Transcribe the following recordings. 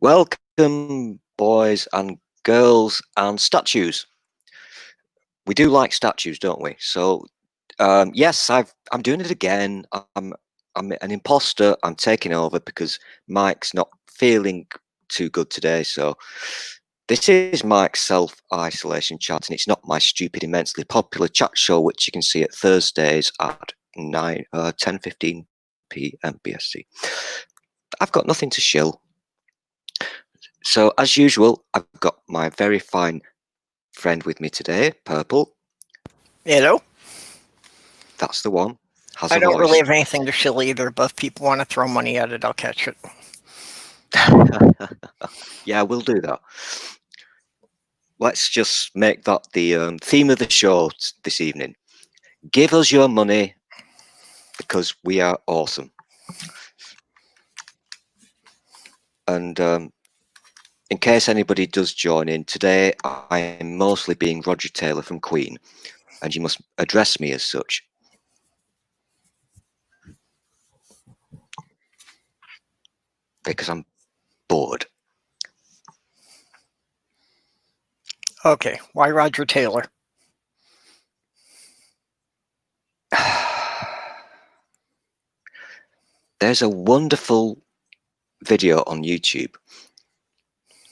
Welcome, boys and girls and statues. We do like statues, don't we? So, yes, I'm doing it again. I'm an imposter. I'm taking over because Mike's not feeling too good today. So, this is Mike's self-isolation chat, and it's not my stupid, immensely popular chat show, which you can see at Thursdays at 10:15 p.m. BST. I've got nothing to shill. So, as usual, I've got my very fine friend with me today, Purple. Hello. That's the one. Has I a don't voice. really have anything to shill either, but if people want to throw money at it, I'll catch it. Yeah, we'll do that. Let's just make that the theme of the show this evening. Give us your money because we are awesome. And in case anybody does join in, today I am mostly being Roger Taylor from Queen, and you must address me as such. Because I'm bored. Okay, why Roger Taylor? There's a wonderful video on YouTube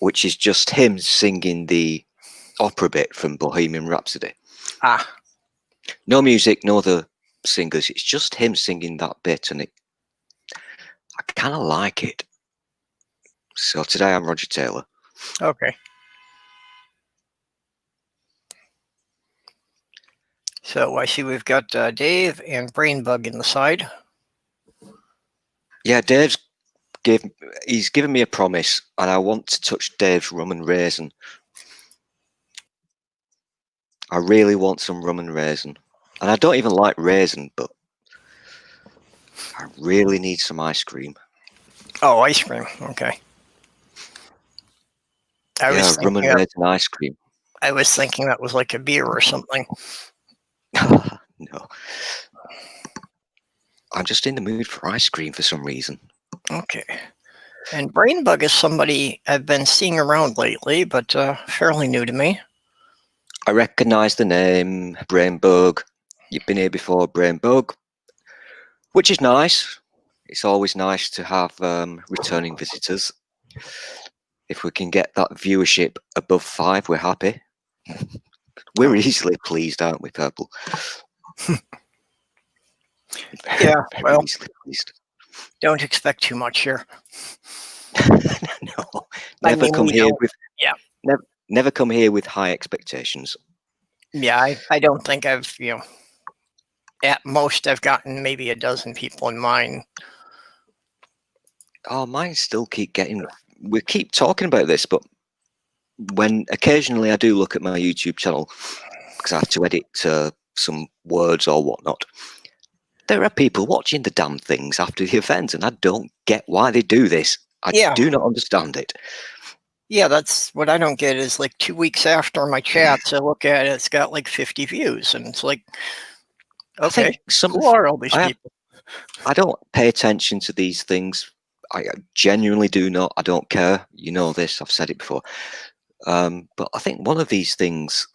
which is just him singing the opera bit from Bohemian Rhapsody. Ah. No music, no other singers. It's just him singing that bit, and I kind of like it. So today I'm Roger Taylor. Okay. So I see we've got Dave and Brainbug in the side. Yeah, he's given me a promise, and I want to touch Dave's rum and raisin. I really want some rum and raisin. And I don't even like raisin, but I really need some ice cream. Oh, ice cream. Okay. Rum and raisin ice cream. I was thinking that was like a beer or something. No. I'm just in the mood for ice cream for some reason. Okay. And Brainbug is somebody I've been seeing around lately, but fairly new to me. I recognise the name, Brainbug. You've been here before, Brainbug, which is nice. It's always nice to have returning visitors. If we can get that viewership above 5, we're happy. We're easily pleased, aren't we, Purple? Yeah, well, easily pleased. Don't expect too much here. No, never come here with never come here with high expectations. Yeah, I don't think I've at most I've gotten maybe a dozen people in mine. Oh, mine still keep getting. We keep talking about this, but when occasionally I do look at my YouTube channel because I have to edit some words or whatnot, there are people watching the damn things after the event, and I don't get why they do this. I do not understand it. Yeah, that's what I don't get is like 2 weeks after my chats, I look at it, it's got like 50 views, and it's like, okay, who are all these people? I don't pay attention to these things. I genuinely do not. I don't care. You know this. I've said it before. But I think one of these things,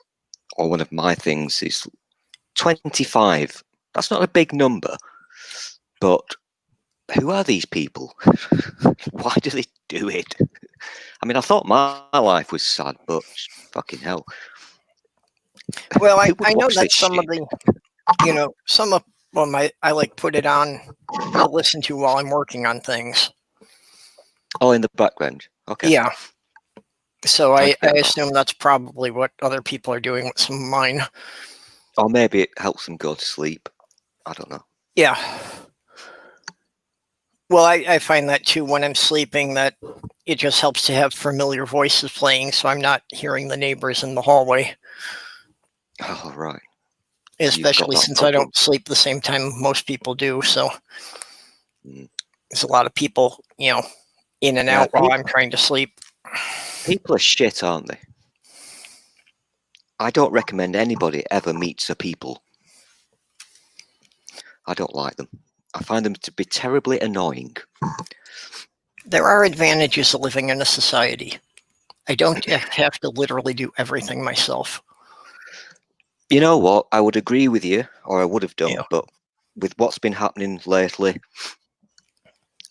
or one of my things, is 25. That's not a big number, but who are these people? Why do they do it? I mean, I thought my life was sad, but fucking hell. Well, I know that some of the, some of them I like put it on to listen to while I'm working on things. Oh, in the background. Okay. Yeah. So I assume that's probably what other people are doing with some of mine. Or maybe it helps them go to sleep. I don't know. Yeah. Well, I find that too when I'm sleeping, that it just helps to have familiar voices playing, so I'm not hearing the neighbors in the hallway. Oh, right. Especially since I don't sleep the same time most people do, so there's a lot of people, in and out while I'm trying to sleep. People are shit, aren't they? I don't recommend anybody ever meets a people. I don't like them. I find them to be terribly annoying. There are advantages of living in a society. I don't have to literally do everything myself. You know what? I would agree with you, or I would have done, Yeah. but with what's been happening lately,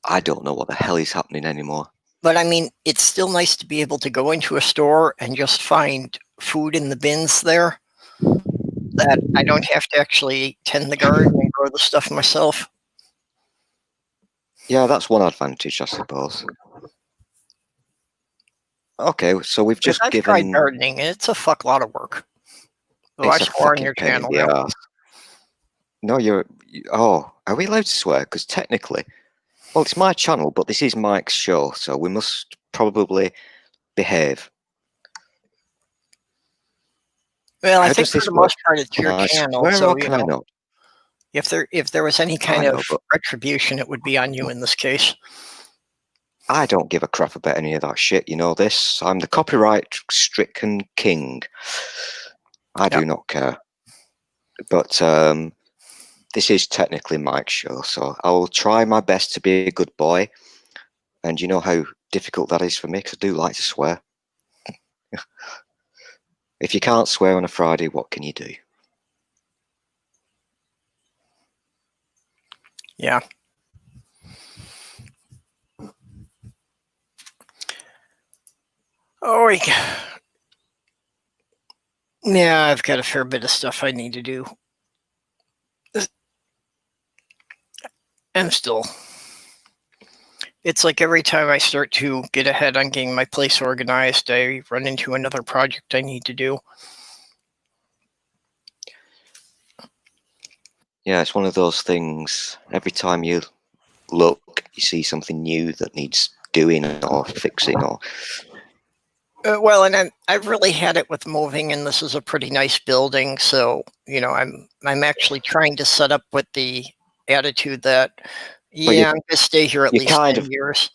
I don't know what the hell is happening anymore. But I mean, it's still nice to be able to go into a store and just find food in the bins there that I don't have to actually tend the garden and grow the stuff myself. Yeah, that's one advantage, I suppose. Okay, so we've Because just I've tried given... gardening and it's a fuck lot of work. It's a Watch more on fucking your pain in channel the now. ass. No, oh, are we allowed to swear? Because technically, well, it's my channel, but this is Mike's show, so we must probably behave. Well, I How think does for this the work? most part it's Can your I channel, swear or so can I not? if there was any kind I of know, but retribution, it would be on you in this case. I don't give a crap about any of that shit. You know this. I'm the copyright-stricken king. I Yeah. do not care. But this is technically Mike's show, so I'll try my best to be a good boy. And you know how difficult that is for me, because I do like to swear. If you can't swear on a Friday, what can you do? Yeah. Oh, yeah, I've got a fair bit of stuff I need to do. And still, it's like every time I start to get ahead on getting my place organized, I run into another project I need to do. Yeah, it's one of those things. Every time you look, you see something new that needs doing or fixing, or Well, and I've really had it with moving, and this is a pretty nice building, so I'm actually trying to set up with the attitude that but yeah, I'm gonna stay here at you least kind 10 of years.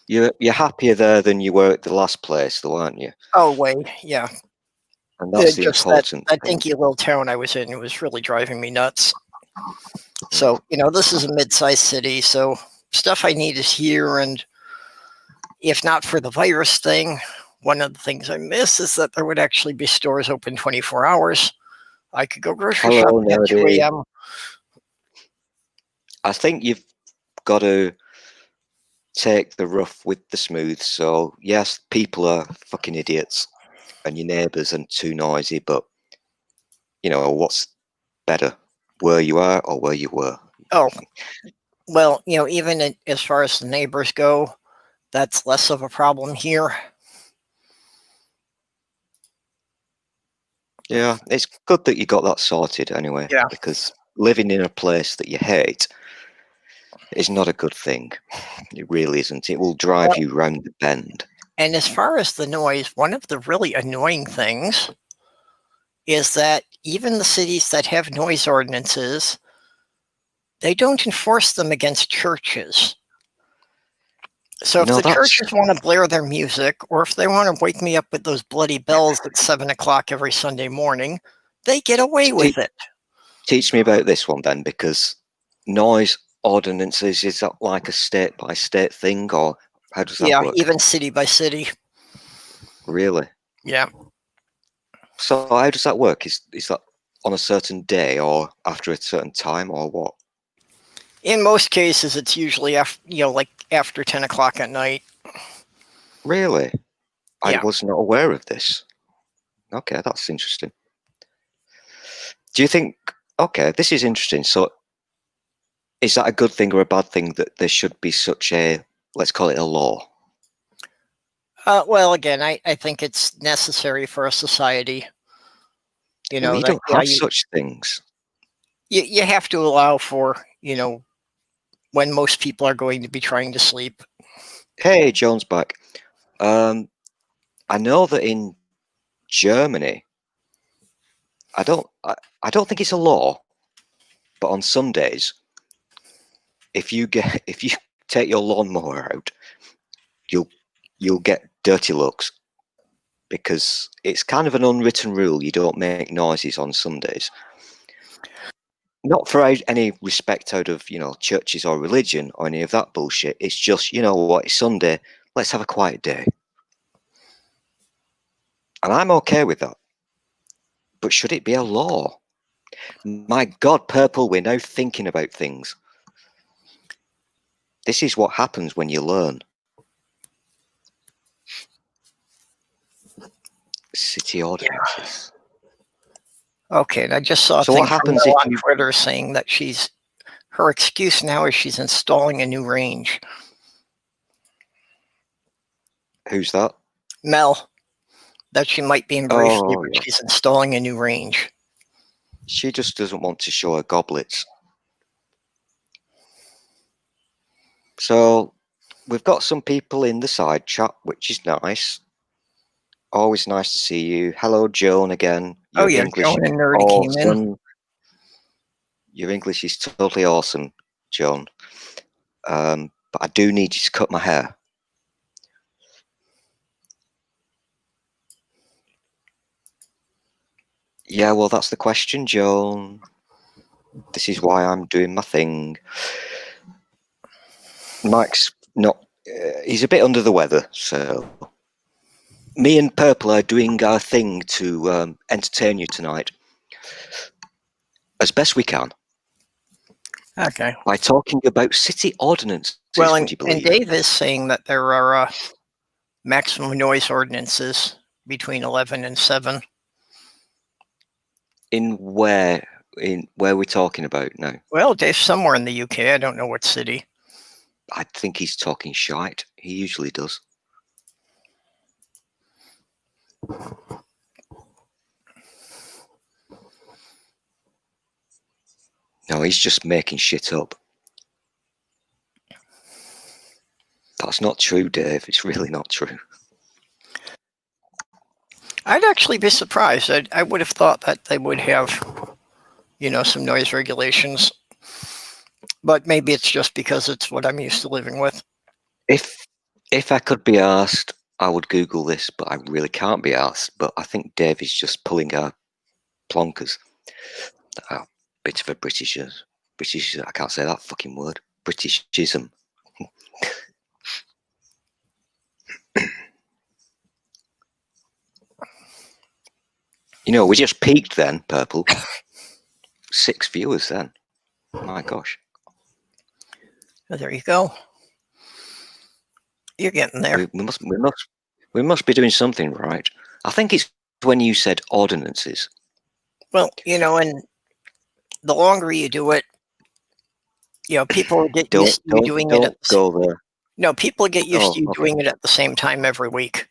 you're happier there than you were at the last place, though, aren't you? Oh, wait, yeah. And that's the Just that important that thing. dinky little town I was in, it was really driving me nuts. Mm. So, this is a mid-sized city, so stuff I need is here, and if not for the virus thing, one of the things I miss is that there would actually be stores open 24 hours. I could go grocery Hello, shopping at 2 nerdy. a.m. I think you've got to take the rough with the smooth. So yes, people are fucking idiots, and your neighbours are too noisy. But what's better, where you are or where you were? Oh, well, even as far as the neighbors go, that's less of a problem here. Yeah, it's good that you got that sorted anyway, Yeah. because living in a place that you hate is not a good thing. It really isn't. It will drive Well, you round the bend. and as far as the noise, one of the really annoying things is that even the cities that have noise ordinances, they don't enforce them against churches. So You if know, the that's churches want to blare their music, or if they want to wake me up with those bloody bells at 7 o'clock every Sunday morning, they get away te with it. teach me about this one then, because noise ordinances, is that like a state by state thing, or how does that Yeah, work? even city by city. Really? Yeah. So how does that work? Is that on a certain day or after a certain time or what? In most cases, it's usually like after 10 o'clock at night. Really? I Yeah. was not aware of this. Okay, that's interesting. Do you think, okay, this is interesting. So is that a good thing or a bad thing that there should be such a, let's call it a law? Well, again, I think it's necessary for a society. We That don't have such things. you have to allow for when most people are going to be trying to sleep. Hey, John's back. Um, I know that in Germany, I don't think it's a law, but on Sundays, if you take your lawnmower out, you'll you'll get dirty looks, because it's kind of an unwritten rule you don't make noises on Sundays. not for any respect out of, churches or religion or any of that bullshit. It's just, you know what, it's Sunday, let's have a quiet day. And I'm okay with that. But should it be a law? My God, Purple, we're now thinking about things. This is what happens when you learn. City ordinances. Okay, and I just saw a So thing what happens from if Mel on you... Twitter saying that her excuse now is she's installing a new range. Who's that? Mel, that she might be in briefly, Oh, but yeah. she's installing a new range. She just doesn't want to show her goblets. So we've got some people in the side chat, which is nice. Always nice to see you. Hello, Joan, again. Your English Joan is and Nerdy came in. awesome. Your English is totally awesome, Joan. But I do need you to cut my hair. Yeah, well, that's the question, Joan. This is why I'm doing my thing. Mike's not... he's a bit under the weather, so... Me and Purple are doing our thing to entertain you tonight. As best we can. Okay. By talking about city ordinances, Well, would you and believe? Dave is saying that there are maximum noise ordinances between 11 and 7. In where we're talking about now? Well, Dave's somewhere in the UK. I don't know what city. I think he's talking shite. He usually does. No, he's just making shit up. That's not true, Dave. It's really not true. I'd actually be surprised. I would have thought that they would have, some noise regulations. But maybe it's just because it's what I'm used to living with. If I could be asked, I would Google this, but I really can't be asked. But I think Dave is just pulling our plonkers. Bit of a British, I can't say that fucking word. Britishism. We just peaked then, Purple. 6 viewers then. My gosh. Oh, there you go. You're getting there. We must be doing something right. I think it's when you said ordinances. Well, and the longer you do it, people get used to you doing it. Don't go there. No, people get used to you doing it at the same time every week.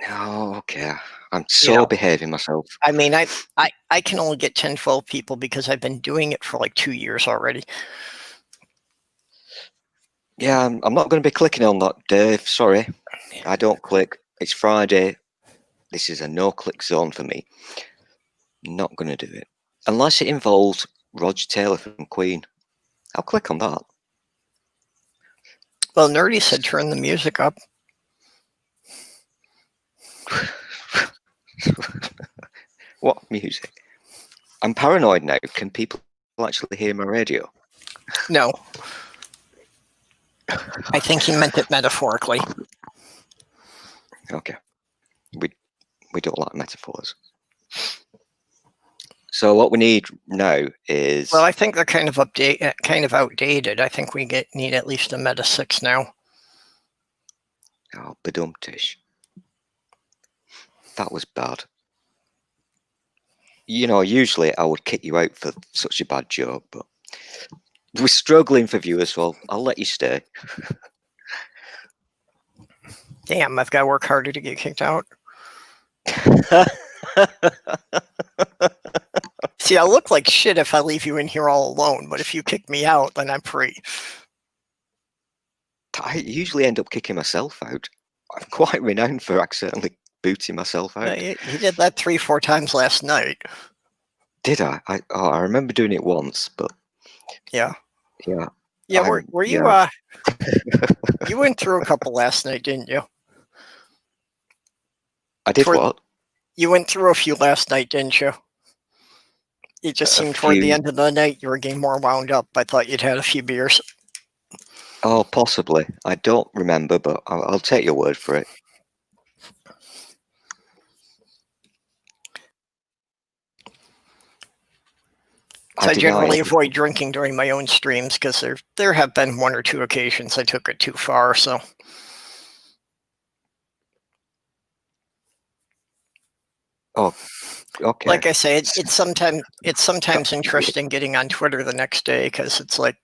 Oh, okay. I'm so behaving myself. I mean, I can only get 10, 12 people because I've been doing it for like 2 years already. Yeah, I'm not going to be clicking on that, Dave. Sorry. I don't click. It's Friday. This is a no-click zone for me. Not going to do it. Unless it involves Roger Taylor from Queen. I'll click on that. Well, Nerdy said turn the music up. What music? I'm paranoid now. Can people actually hear my radio? No. I think he meant it metaphorically. Okay. We don't like metaphors. So what we need now is... Well, I think they're kind of outdated. I think we need at least a Meta 6 now. Oh, badumtish. That was bad. Usually I would kick you out for such a bad joke, but we're struggling for viewers, so I'll let you stay. Damn, I've got to work harder to get kicked out. See, I look like shit if I leave you in here all alone, but if you kick me out, then I'm free. I usually end up kicking myself out. I'm quite renowned for accidentally booting myself out. You did that 3, 4 times last night. Did I? I remember doing it once, but... Yeah. Yeah. Yeah, were you, you went through a couple last night, didn't you? I did what? You went through a few last night, didn't you? It just a seemed toward the few. end of the night you were getting more wound up. I thought you'd had a few beers. Oh, possibly. I don't remember, but I'll take your word for it. So I deny generally everything. avoid drinking during my own streams because there have been one or two occasions I took it too far. So Oh, okay. like I say, it's sometimes interesting getting on Twitter the next day because it's like,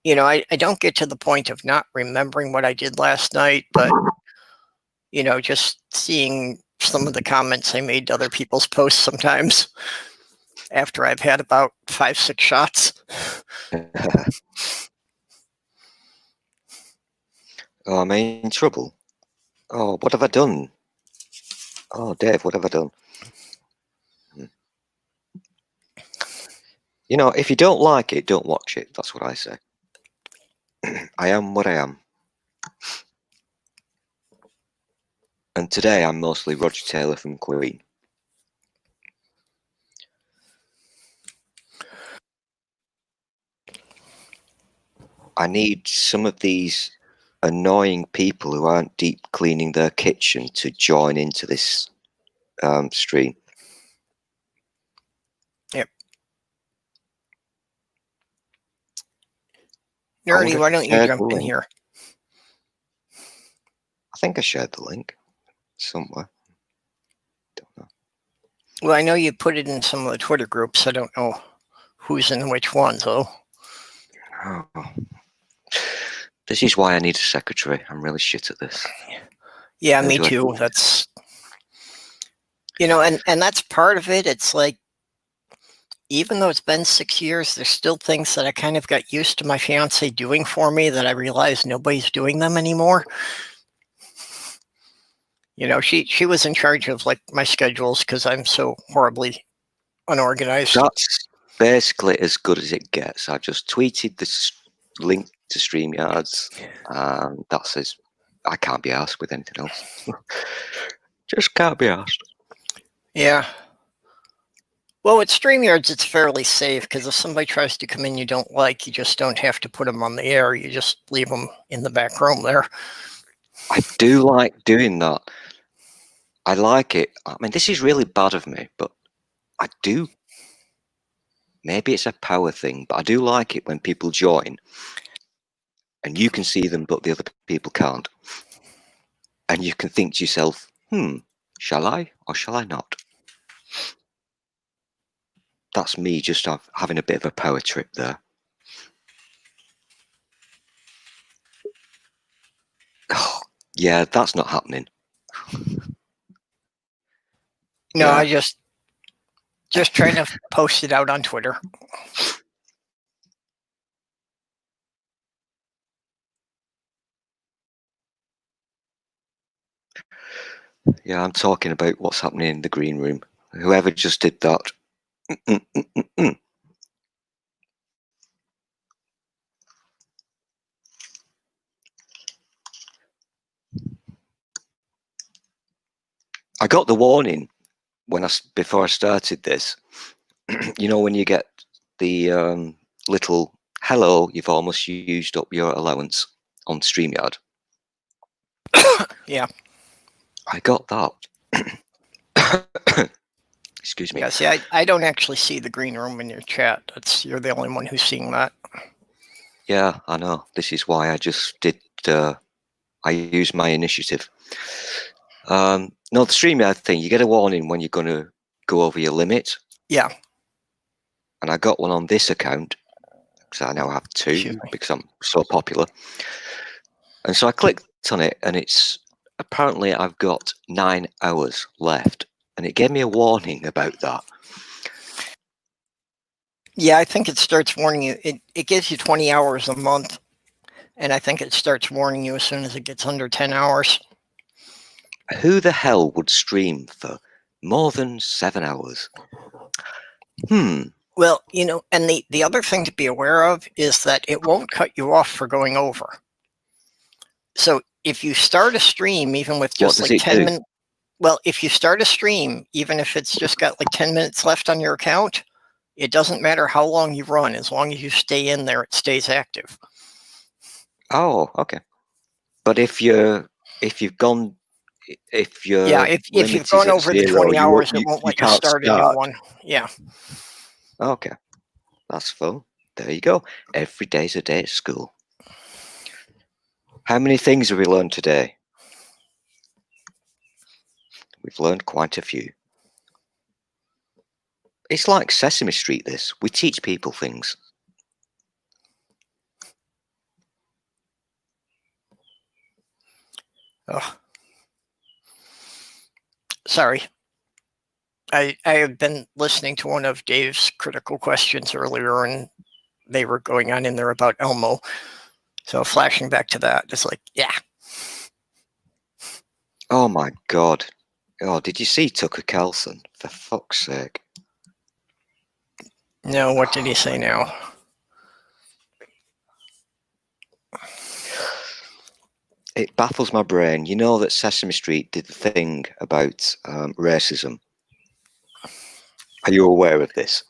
I don't get to the point of not remembering what I did last night, but just seeing some of the comments I made to other people's posts sometimes after I've had about 5-6 shots. Oh, am I in trouble? Oh, what have I done? Oh, Dave, what have I done? If you don't like it, don't watch it. That's what I say. I am what I am. And today I'm mostly Roger Taylor from Queen. I need some of these annoying people who aren't deep cleaning their kitchen to join into this stream. Yep. Nerdy, why don't you jump in here? I think I shared the link somewhere. Don't know. Well, I know you put it in some of the Twitter groups. I don't know who's in which ones, though. Oh. This is why I need a secretary. I'm really shit at this. Yeah, me too. That's and that's part of it. It's like, even though it's been 6 years, there's still things that I kind of got used to my fiance doing for me that I realize nobody's doing them anymore. She was in charge of like my schedules because I'm so horribly unorganized. That's basically as good as it gets. I just tweeted this link to StreamYards, and that says I can't be asked with anything else. Just can't be asked. Yeah. Well, with StreamYards, it's fairly safe because if somebody tries to come in you don't like, you just don't have to put them on the air. You just leave them in the back room there. I do like doing that. I like it. I mean, this is really bad of me, but I do. Maybe it's a power thing, but I do like it when people join and you can see them, but the other people can't. And you can think to yourself, shall I or shall I not? That's me just having a bit of a power trip there. Oh, yeah, that's not happening. No, yeah. I just trying to post it out on Twitter. Yeah, I'm talking about what's happening in the green room. Whoever just did that. I got the warning before I started this. When you get the little hello, you've almost used up your allowance on StreamYard. Yeah. I got that. Excuse me. Yeah, see, I don't actually see the green room in your chat. You're the only one who's seeing that. Yeah, I know. This is why I just did. I used my initiative. No, the StreamYard thing, you get a warning when you're going to go over your limit. Yeah. And I got one on this account because I now have two because I'm so popular. And so I clicked on it, and apparently I've got 9 hours left, and it gave me a warning about that. Yeah, I think it starts warning you. It gives you 20 hours a month, and I think it starts warning you as soon as it gets under 10 hours. Who the hell would stream for more than 7 hours? Well, and the other thing to be aware of is that it won't cut you off for going over. So if you start a stream, even with just like 10 minutes, well, if you start a stream, even if it's just got like 10 minutes left on your account, It doesn't matter how long you run, as long as you stay in there, it stays active. Oh, okay. But if you've gone, if Yeah, your if you've limit is gone at over the 0, 20 hours, it won't you let you can't start a new start. one. Yeah. Okay, that's fun. There you go. Every day's a day at school. How many things have we learned today? We've learned quite a few. It's like Sesame Street, this. We teach people things. Oh. Sorry. I have been listening to one of Dave's critical questions earlier, and they were going on in there about Elmo. So flashing back to that, it's like, yeah. Oh my God. Oh, did you see Tucker Carlson? For fuck's sake. No, what did he say now? It baffles my brain. You know that Sesame Street did the thing about racism. Are you aware of this?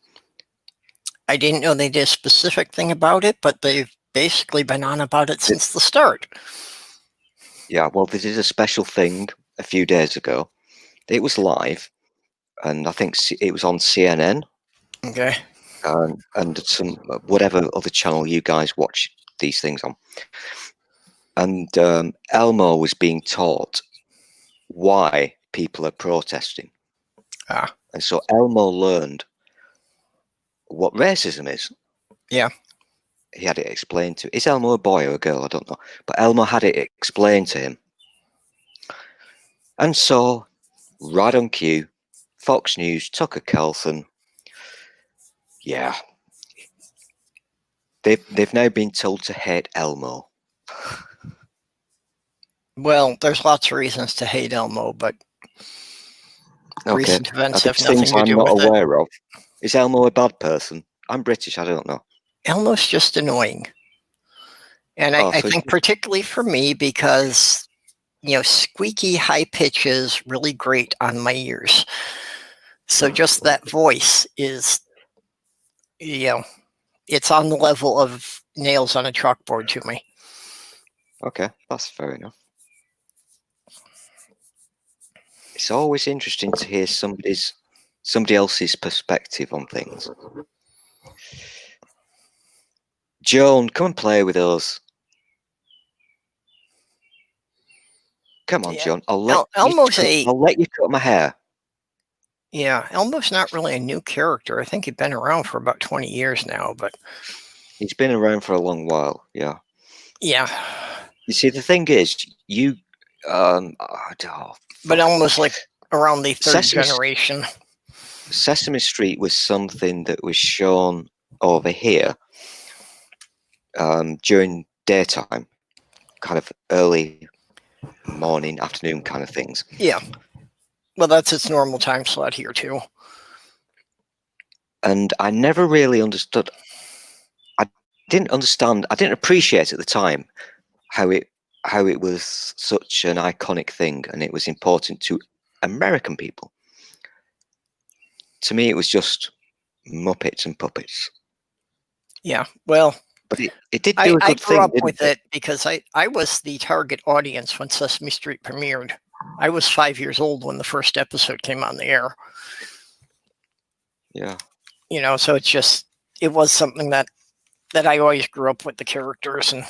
I didn't know they did a specific thing about it, but they've basically been on about it since the start. Yeah, well, they did a special thing a few days ago. It was live, and I think it was on CNN Okay. and some whatever other channel you guys watch these things on. And Elmo was being taught why people are protesting. Ah. And so Elmo learned what racism is. Yeah. He had it explained to. Is Elmo a boy or a girl? I don't know. But Elmo had it explained to him. And so, right on cue, Fox News, Tucker Carlson. Yeah. They've now been told to hate Elmo. Well, there's lots of reasons to hate Elmo, but recent events have nothing Things to I'm do not with it. aware of. Is Elmo a bad person? I'm British, I don't know. Elmo's just annoying. And I think particularly for me, because, squeaky high pitch is really great on my ears. So just that voice is, it's on the level of nails on a chalkboard to me. Okay, that's fair enough. It's always interesting to hear somebody else's perspective on things. Joan, come and play with us. Come on, Yeah. Joan. I'll let you cut my hair. Yeah, Elmo's not really a new character. I think he's been around for about 20 years now, but He's been around for a long while, yeah. yeah. You see, the thing is, But Elmo's like around the third generation. Sesame Street was something that was shown over here during daytime, kind of early morning, afternoon kind of things. Yeah. Well, that's its normal time slot here too. And I never really understood. I didn't appreciate at the time how it was such an iconic thing and it was important to American people. To me, it was just Muppets and puppets. Yeah, well, but it did do a good thing. I grew up with it because I was the target audience when Sesame Street premiered. I was 5 years old when the first episode came on the air. Yeah. So it was something that I always grew up with the characters. And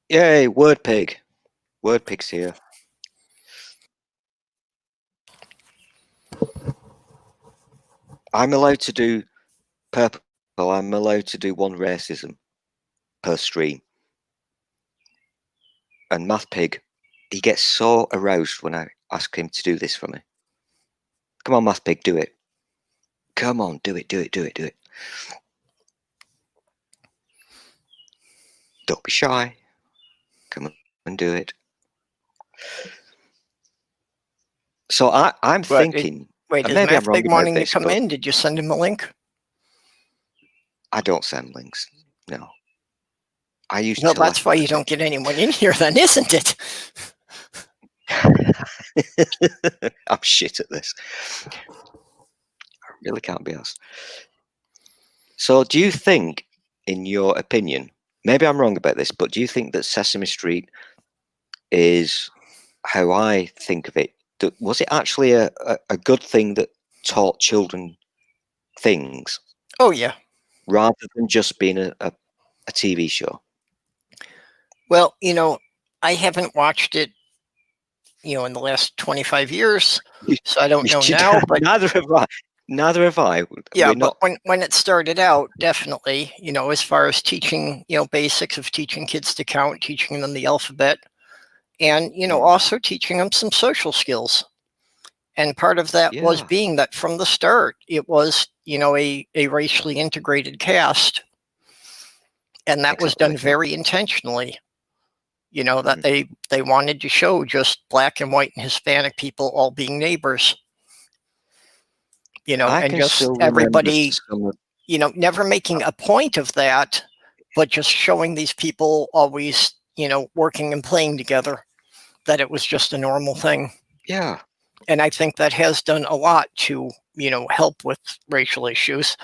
yay, Word Pig. Word Pig's here. I'm allowed to do purple. I'm allowed to do one racism per stream. And Math Pig, he gets so aroused when I ask him to do this for me. Come on, Math Pig, do it. Come on, do it. Don't be shy. Come on and do it. So I'm thinking. Wait, is Math Pig wanting to come in? Did you send him a link? I don't send links. No. I use Well, that's why you don't get anyone in here then, isn't it? I'm shit at this. I really can't be asked. So do you think, in your opinion, maybe I'm wrong about this, but do you think that Sesame Street is how I think of it? Was it actually a good thing that taught children things Oh yeah. rather than just being a TV show? Well, I haven't watched it, in the last 25 years, You, so I don't you know should, now, but neither have I. Neither have I. yeah, We're but not. when it started out, definitely, as far as teaching, basics of teaching kids to count, teaching them the alphabet, and, Mm, also teaching them some social skills. And part of that was yeah, being that from the start, it was, a racially integrated cast. And that was exactly. done Yeah. very intentionally, that Mm. they wanted to show just black and white and Hispanic people all being neighbors, I and can just still remember everybody, some of. never making a point of that, but just showing these people always, working and playing together, that it was just a normal thing. Yeah. And I think that has done a lot to, help with racial issues.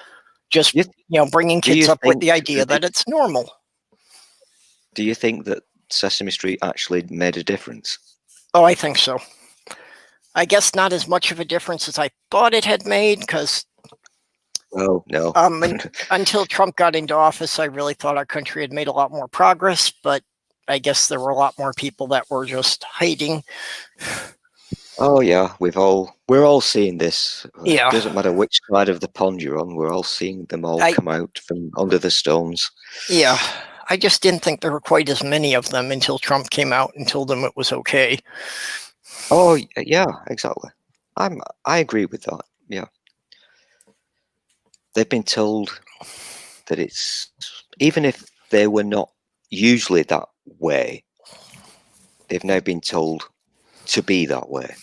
Just, You, bringing do kids you up with think the idea that that it's normal. do you think that Sesame Street actually made a difference? Oh, I think so. I guess not as much of a difference as I thought it had made, because Oh no. until Trump got into office, I really thought our country had made a lot more progress. But I guess there were a lot more people that were just hiding. Oh yeah, we're all seeing this. Yeah, Doesn't matter which side of the pond you're on, we're all seeing them all I come out from under the stones. yeah, I just didn't think there were quite as many of them until Trump came out and told them it was okay. Oh yeah, exactly. I agree with that. Yeah. They've been told that it's, even if they were not usually that way, they've now been told to be that way.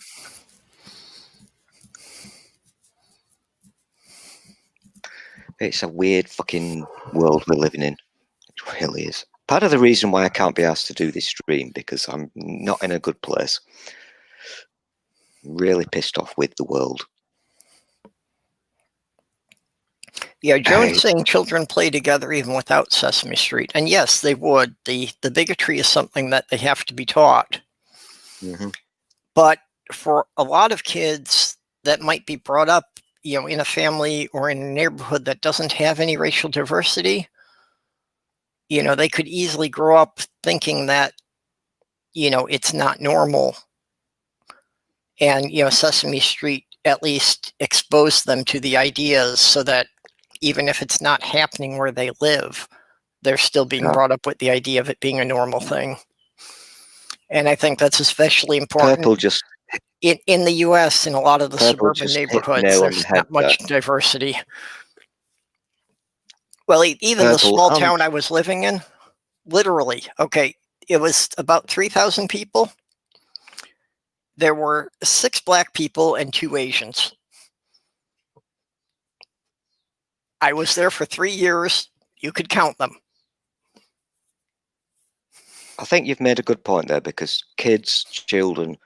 It's a weird fucking world we're living in. It really is. Part of the reason why I can't be asked to do this stream, because I'm not in a good place. I'm really pissed off with the world. Yeah, Joan's saying children play together even without Sesame Street, and yes, they would. The bigotry is something that they have to be taught. Mhm. But for a lot of kids that might be brought up, in a family or in a neighborhood that doesn't have any racial diversity, they could easily grow up thinking that, it's not normal. And, Sesame Street at least exposed them to the ideas so that even if it's not happening where they live, they're still being Yeah. brought up with the idea of it being a normal thing. And I think that's especially important Purple just in the US. In a lot of the Purple suburban just hit the neighborhoods, nail on the there's head not there. much diversity. Well, even the Purple small and town I was living in, literally, okay, it was about 3,000 people. There were 6 black people and 2 Asians. I was there for 3 years. You could count them. I think you've made a good point there, because kids, children,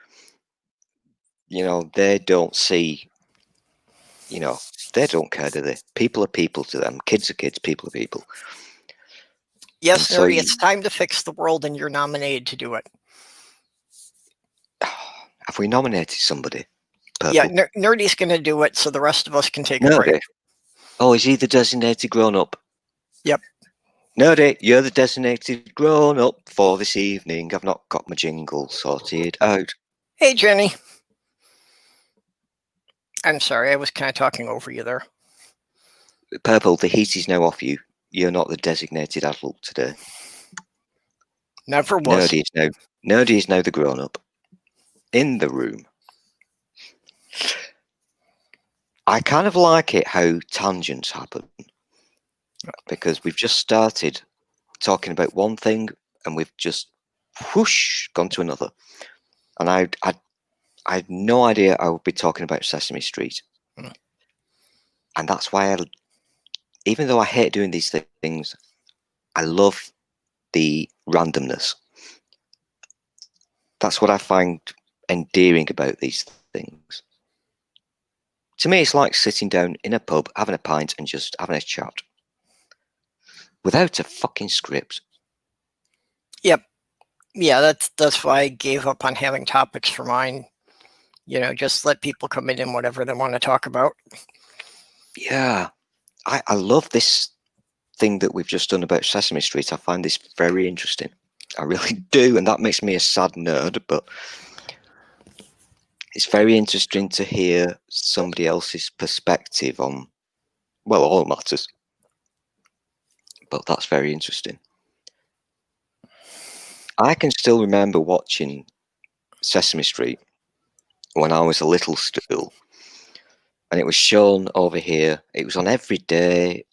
they don't see, they don't care, do they? People are people to them. Kids are kids, people are people. And Yes, so Nerdy, it's time to fix the world, and you're nominated to do it. have we nominated somebody? Purple? Yeah, Nerdy's going to do it so the rest of us can take a Nerdy. break. Oh, is he the designated grown-up? Yep. Nerdy, you're the designated grown-up for this evening. I've not got my jingle sorted out. Hey, Jenny. I'm sorry, I was kind of talking over you there. Purple, the heat is now off you. You're not the designated adult today. Never was. Nerdy is now the grown-up in the room. I kind of like it how tangents happen, because we've just started talking about one thing and we've just whoosh gone to another. And I had no idea I would be talking about Sesame Street. Mm. And that's why even though I hate doing these things, I love the randomness. That's what I find endearing about these things. To me, it's like sitting down in a pub, having a pint and just having a chat. without a fucking script. Yep. Yeah, that's why I gave up on having topics for mine. Just let people come in whatever they want to talk about. Yeah, I love this thing that we've just done about Sesame Street. I find this very interesting. I really do, and that makes me a sad nerd, but it's very interesting to hear somebody else's perspective on, well, all matters. But that's very interesting. I can still remember watching Sesame Street when I was a little still, and it was shown over here. It was on every day,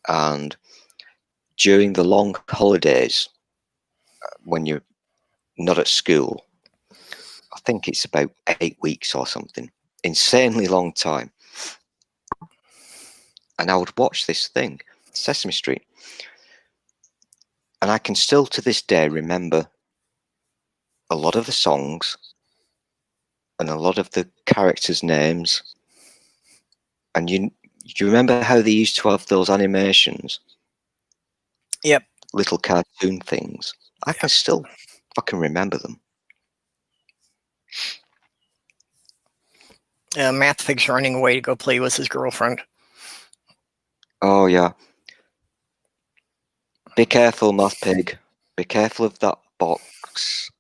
and during the long holidays, when you're not at school, I think it's about 8 weeks or something, insanely long time. And I would watch this thing, Sesame Street, and I can still to this day remember a lot of the songs and a lot of the characters' names. And you remember how they used to have those animations? Yep. Little cartoon things. I can still fucking remember them. Mathfig's running away to go play with his girlfriend. Oh, yeah. Be careful, Math Pig. Be careful of that box.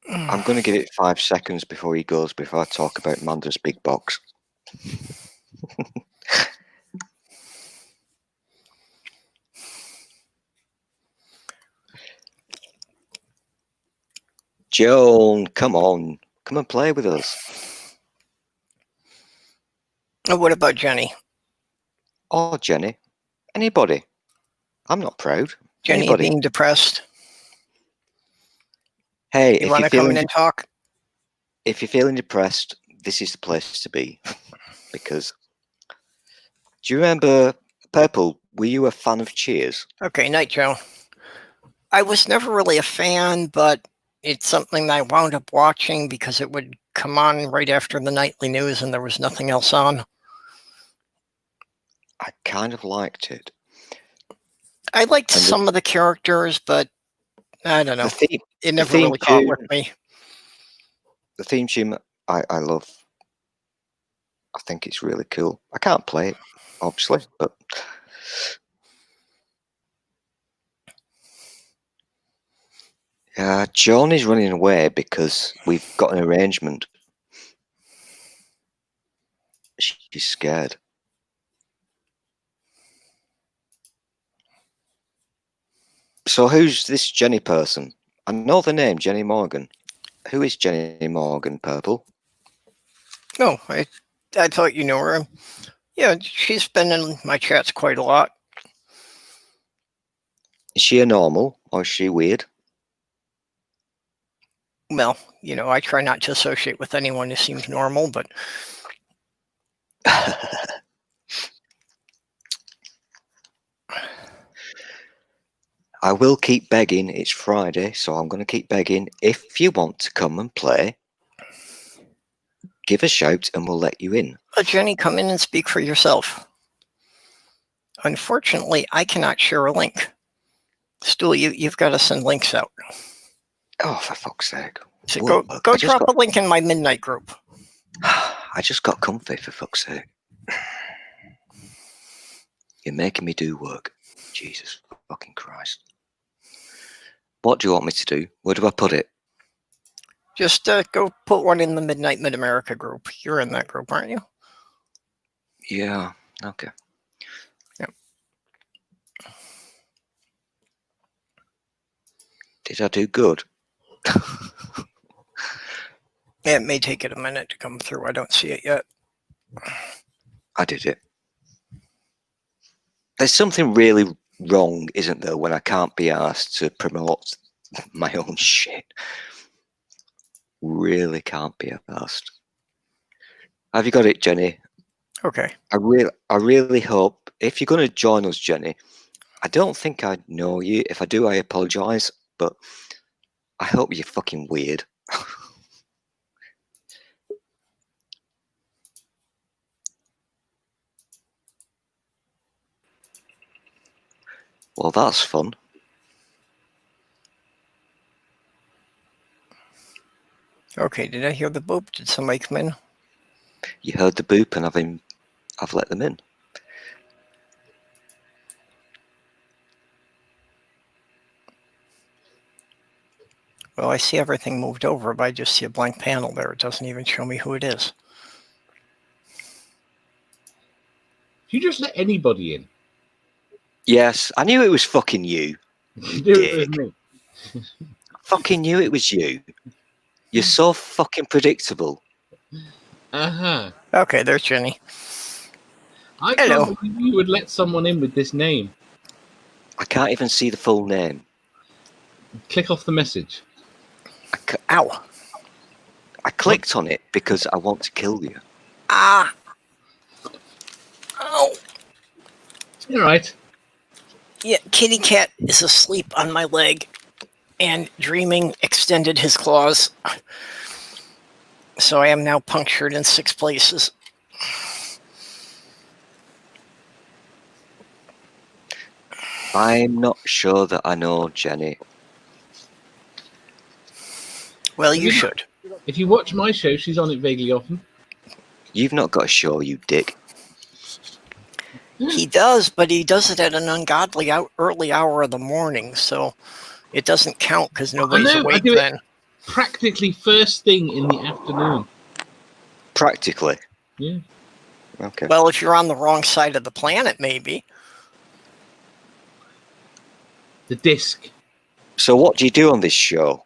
I'm going to give it 5 seconds before he goes, before I talk about Manda's big box. Joan, come on. Come and play with us. What about Jenny? Oh, Jenny. Anybody. I'm not proud. Jenny Anybody. being depressed. Hey, You want to come in and talk? If you're feeling depressed, this is the place to be. Because, do you remember, Purple, were you a fan of Cheers? Okay, night, Joe. I was never really a fan, but it's something that I wound up watching because it would come on right after the nightly news and there was nothing else on. I kind of liked it. I liked some of the characters, but I don't know. It never really caught with me. The theme tune, I love. I think it's really cool. I can't play it, obviously, but John is running away because we've got an arrangement. She's scared. So who's this Jenny person? I know the name, Jenny Morgan. Who is Jenny Morgan, Purple? No, I thought you knew her. Yeah, she's been in my chats quite a lot. Is she a normal or is she weird? Well, I try not to associate with anyone who seems normal, but I will keep begging. It's Friday, so I'm going to keep begging. If you want to come and play, give a shout and we'll let you in. Jenny, come in and speak for yourself. Unfortunately, I cannot share a link. Stu, you've got to send links out. Oh, for fuck's sake. So go drop a link in my midnight group. I just got comfy, for fuck's sake. You're making me do work. Jesus fucking Christ. What do you want me to do? Where do I put it? Just go put one in the Midnight Mid-America group. You're in that group, aren't you? Yeah, okay. Yep. Did I do good? It may take it a minute to come through. I don't see it yet. I did it. There's something really wrong, isn't there, when I can't be asked to promote my own shit. Really can't be asked. Have you got it, Jenny? Okay. I really hope, if you're going to join us, Jenny, I don't think I know you. If I do, I apologise, but I hope you're fucking weird. Well, that's fun. Okay, did I hear the boop? Did somebody come in? You heard the boop, and I've let them in. Well, I see everything moved over, but I just see a blank panel there. It doesn't even show me who it is. You just let anybody in. Yes, I knew it was fucking you. You knew it was me. Fucking knew it was you. You're so fucking predictable. Uh-huh. Okay, there's Jenny. I Hello. can't believe you would let someone in with this name. I can't even see the full name. Click off the message. Ow. I clicked on it because I want to kill you. Ah. Oh. All right. Yeah, kitty cat is asleep on my leg and dreaming extended his claws. So I am now punctured in 6 places. I'm not sure that I know Jenny. Well, you should. If you watch my show, she's on it vaguely often. You've not got a show, you dick. He does, but he does it at an ungodly early hour of the morning, so it doesn't count because nobody's awake then. Practically first thing in the afternoon. Practically. Yeah. Okay. Well, if you're on the wrong side of the planet, maybe. The disc. So what do you do on this show?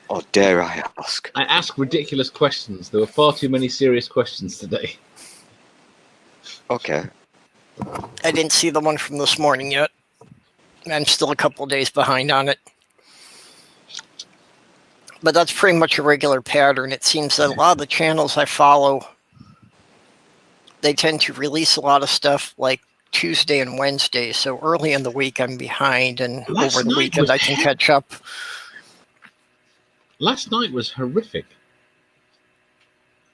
Or dare I ask? I ask ridiculous questions. There were far too many serious questions today. Okay. I didn't see the one from this morning yet. I'm still a couple of days behind on it. But that's pretty much a regular pattern. It seems that a lot of the channels I follow, they tend to release a lot of stuff like Tuesday and Wednesday. So early in the week I'm behind, and over the weekend I can catch up. Last night was horrific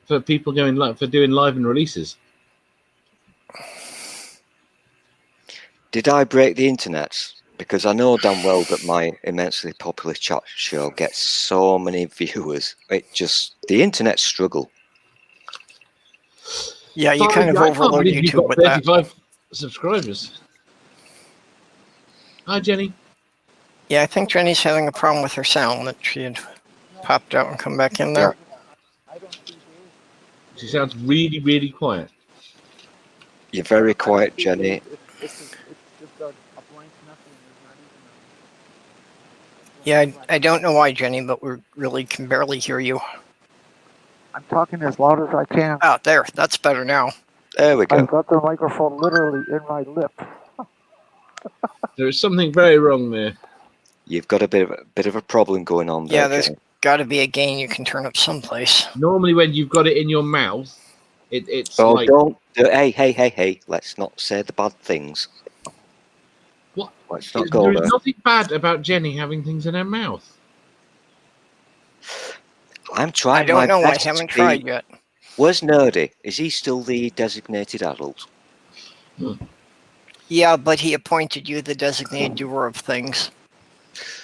for people going live, for doing live and releases. Did I break the internet? Because I know damn well that my immensely popular chat show gets so many viewers. The internet struggle. Yeah, you kind of overload YouTube with that. 35 subscribers. Hi, Jenny. Yeah, I think Jenny's having a problem with her sound, that she had popped out and come back in there. She sounds really, really quiet. You're very quiet, Jenny. Yeah, I don't know why, Jenny, but we really can barely hear you. I'm talking as loud as I can. Oh, there. That's better now. There we go. I've got the microphone literally in my lip. There is something very wrong there. You've got a bit of a problem going on there. Yeah, there's got to be a gain you can turn up someplace. Normally, when you've got it in your mouth, it's oh, like... don't... Hey. Let's not say the bad things. What? Let's not go there there. is nothing bad about Jenny having things in her mouth. I'm trying I don't know. I best haven't to tried yet. Where's Nerdy? Is he still the designated adult? Yeah, but he appointed you the designated doer of things.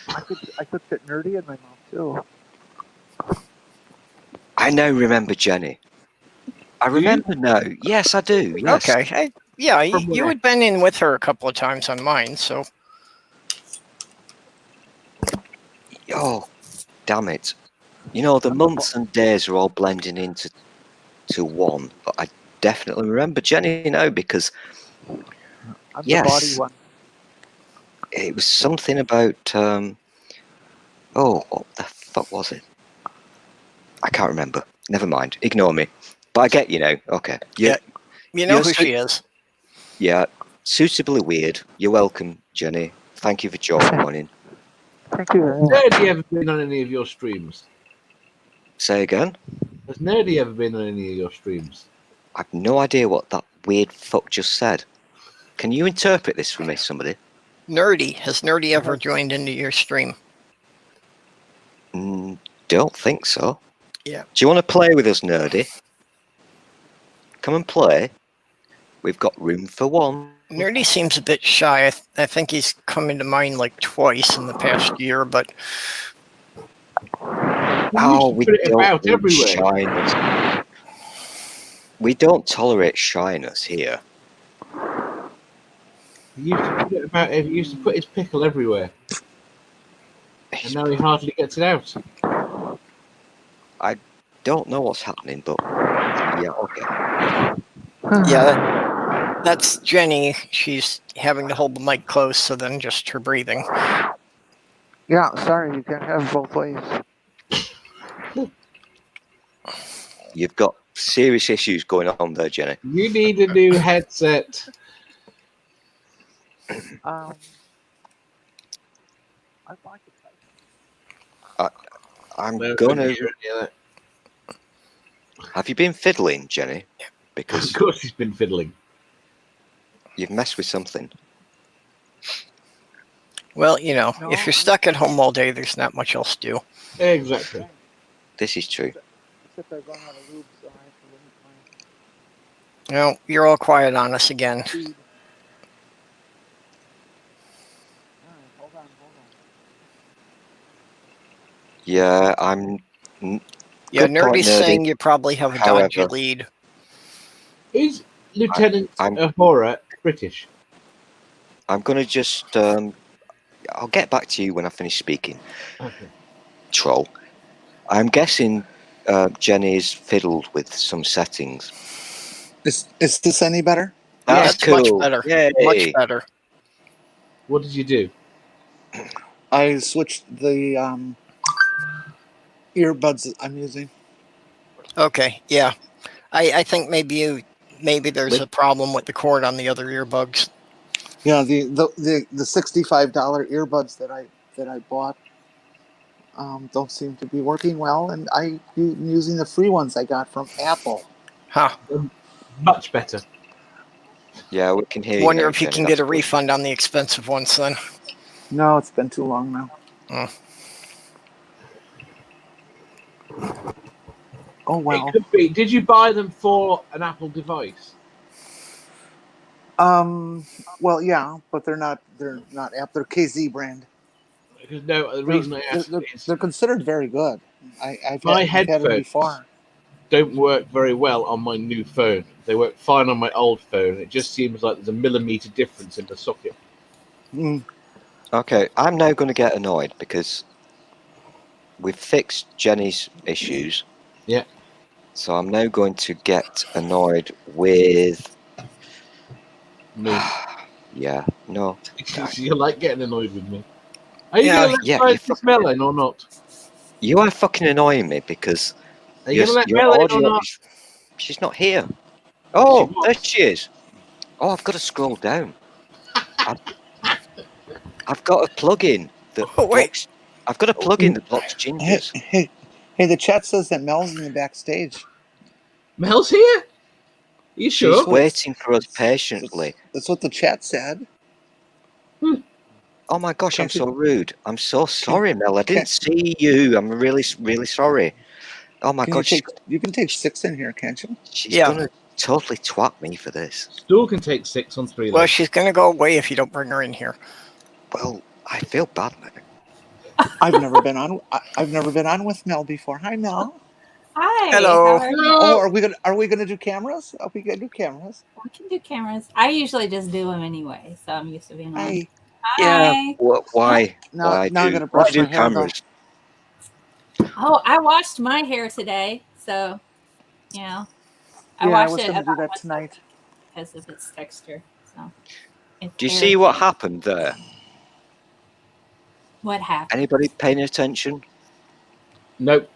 I could fit Nerdy in my mouth too. I now remember Jenny. I remember now. Yes, I do. Yes. Okay. You had been in with her a couple of times on mine, so... Oh, damn it. You know, the months and days are all blending into one, but I definitely remember Jenny now because... I'm the body one. It was something about... oh, what the fuck was it? I can't remember. Never mind. Ignore me. But I get you now. Okay. Yeah. You know who she is. Yeah. Suitably weird. You're welcome, Jenny. Thank you for joining. Thank you very much. Has Nerdy ever been on any of your streams? Say again? Has Nerdy ever been on any of your streams? I've no idea what that weird fuck just said. Can you interpret this for me, somebody? Nerdy. Has Nerdy ever joined into your stream? Don't think so. Yeah. Do you want to play with us, Nerdy? Come and play. We've got room for one. Nerdy seems a bit shy. I think he's come into mind like twice in the past year, but Oh, You we put it don't about need everywhere. shyness. We don't tolerate shyness here. He used to put it about. He used to put his pickle everywhere, and now he hardly gets it out. I don't know what's happening, but yeah, okay. yeah, that's Jenny. She's having to hold the mic close, so then just her breathing. Yeah, sorry, you can't have both ways. You've got serious issues going on there, Jenny. You need a new headset. I like it. I'm No, gonna. don't hear any of that. Have you been fiddling, Jenny? Because Of course, he's been fiddling. you've messed with something. Well, you know, No, if you're stuck at home all day, there's not much else to do. Exactly. This is true. Except I've run out of lube, so I have to limit my You know, you're all quiet on us again. speed. Alright, hold on. Yeah, I'm. Yeah, Good point, Nerdy's Nerdy. saying you probably have a dodgy However- lead. Is Lieutenant I'm- Ahura British? I'm gonna just. I'll get back to you when I finish speaking. Okay. Troll. I'm guessing Jenny's fiddled with some settings. Is this any better? That's That's much cool. better. Yay. Much better. What did you do? I switched the earbuds I'm using. Okay, yeah. I think maybe there's With- a problem with the cord on the other earbuds. Yeah, the $65 earbuds that I bought don't seem to be working well, and I'm using the free ones I got from Apple. Huh. Much better. Yeah, we can hear you. Wonder now, if you Jenny. can That's get a good. refund on the expensive ones then. No, it's been too long now. Oh well. It could be. Did you buy them for an Apple device? Well, yeah, but they're not Apple. They're KZ brand. Because no, the reason I asked is They're considered very good. I've My had them headphones. before. don't work very well on my new phone. They work fine on my old phone. It just seems like there's a millimeter difference in the socket. Mm. Okay, I'm now going to get annoyed because we've fixed Jenny's issues. Yeah. So I'm now going to get annoyed with. Me. Yeah, no. You like getting annoyed with me. Are you Yeah, going to let yeah, Francis you fucking- Mel in or not? You are fucking annoying me because Are you going to let your Mel in or audio not? she's not here. Oh, She was. there she is. Oh, I've got to scroll down. I've got a plug-in that Oh, wait. blocks. I've got a plug-in that blocks gingers. Hey, the chat says that Mel's in the backstage. Mel's here? You She's sure? waiting for us patiently. That's what the chat said. Oh my gosh, I'm Can't you- so rude. I'm so sorry, Mel. I didn't see you. I'm really, really sorry. Oh my Can god, you can take 6 in here, can't you? she's Yeah. gonna totally twat me for this. Stool can take 6 on 3 Well, legs. she's gonna go away if you don't bring her in here. Well, I feel bad now. I've never been on. I've never been on with Mel before. Hi, Mel. Hi. Hello. How are you? Oh, are we gonna do cameras? Are we gonna do cameras? We can do cameras. I usually just do them anyway, so I'm used to being on. Hi. Yeah. Hi. Why? Now why I'm do, gonna why brush do my hair, though. cameras? Oh, I washed my hair today, so you know, I Yeah, I washed was it gonna do about that once a tonight. week because of its texture. So, it's Do you see what irritating. happened there? What happened? Anybody paying attention? Nope.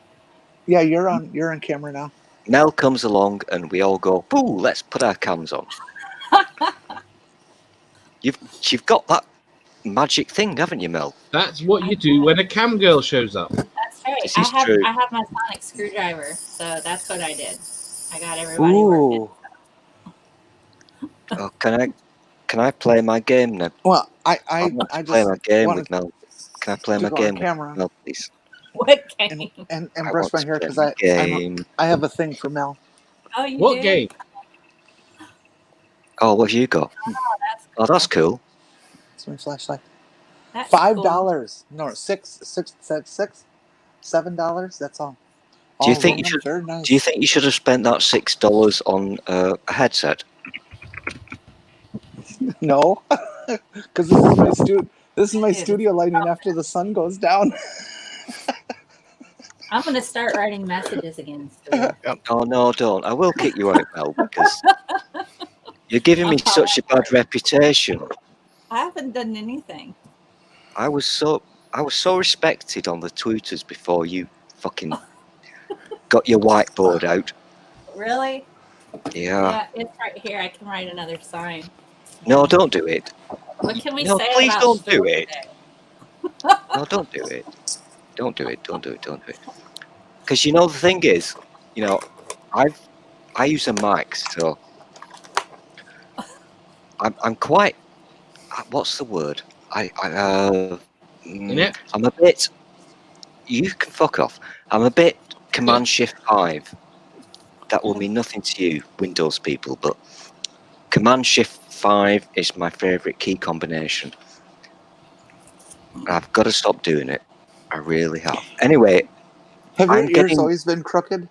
Yeah, you're on camera now. Mel comes along and we all go, "Ooh, let's put our cams on." You've got that magic thing, haven't you, Mel? That's what you do when a cam girl shows up. That's right. This is true. I have my sonic screwdriver, so that's what I did. I got everybody working. Ooh. Oh, can I play my game now? Well, I I want to I play just my game wanted with Mel. Can I play to my go on game with camera Mel, please? What game? and I brush want my to hair play because my game. I have a thing for Mel. Oh, you What do? game? Oh, what have you got? That's Oh, that's cool. It's my flashlight. That's $5. cool. No, $7. That's all. Do you All think you aluminum, should? very nice. Do you think you should have spent that $6 on a headset? No, because this is my Dude. studio lighting after the sun goes down. I'm gonna start writing messages again, Stu. Oh no, don't! I will kick you out, Mel, because you're giving me such a bad reputation. I haven't done anything. I was so respected on the Twitters before you fucking got your whiteboard out. Really? Yeah. Yeah, it's right here. I can write another sign. No, don't do it. What can we No, say please about don't Stu do it. today? No, don't do it. Don't do it. Don't do it. Don't do it. Because you know the thing is, you know, I use a mic, so I'm quite. What's the word? Inept? I'm a bit. You can fuck off. I'm a bit Command Shift 5. That will mean nothing to you, Windows people, but Command Shift 5 is my favourite key combination. I've got to stop doing it. I really have. Anyway, Have your I'm ears getting. always been crooked?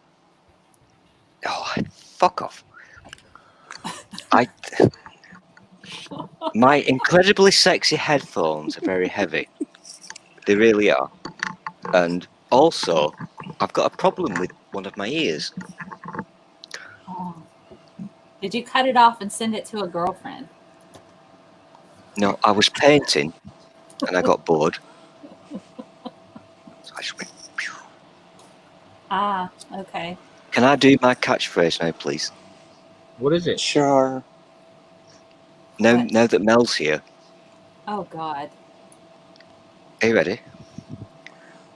Oh, fuck off. My incredibly sexy headphones are very heavy. They really are. And also, I've got a problem with one of my ears. Oh. Did you cut it off and send it to a girlfriend? No, I was painting and I got bored. So I just went, pew. Ah, okay. Can I do my catchphrase now, please? What is it? Sure. Now, What? now that Mel's here, Oh God. are you ready?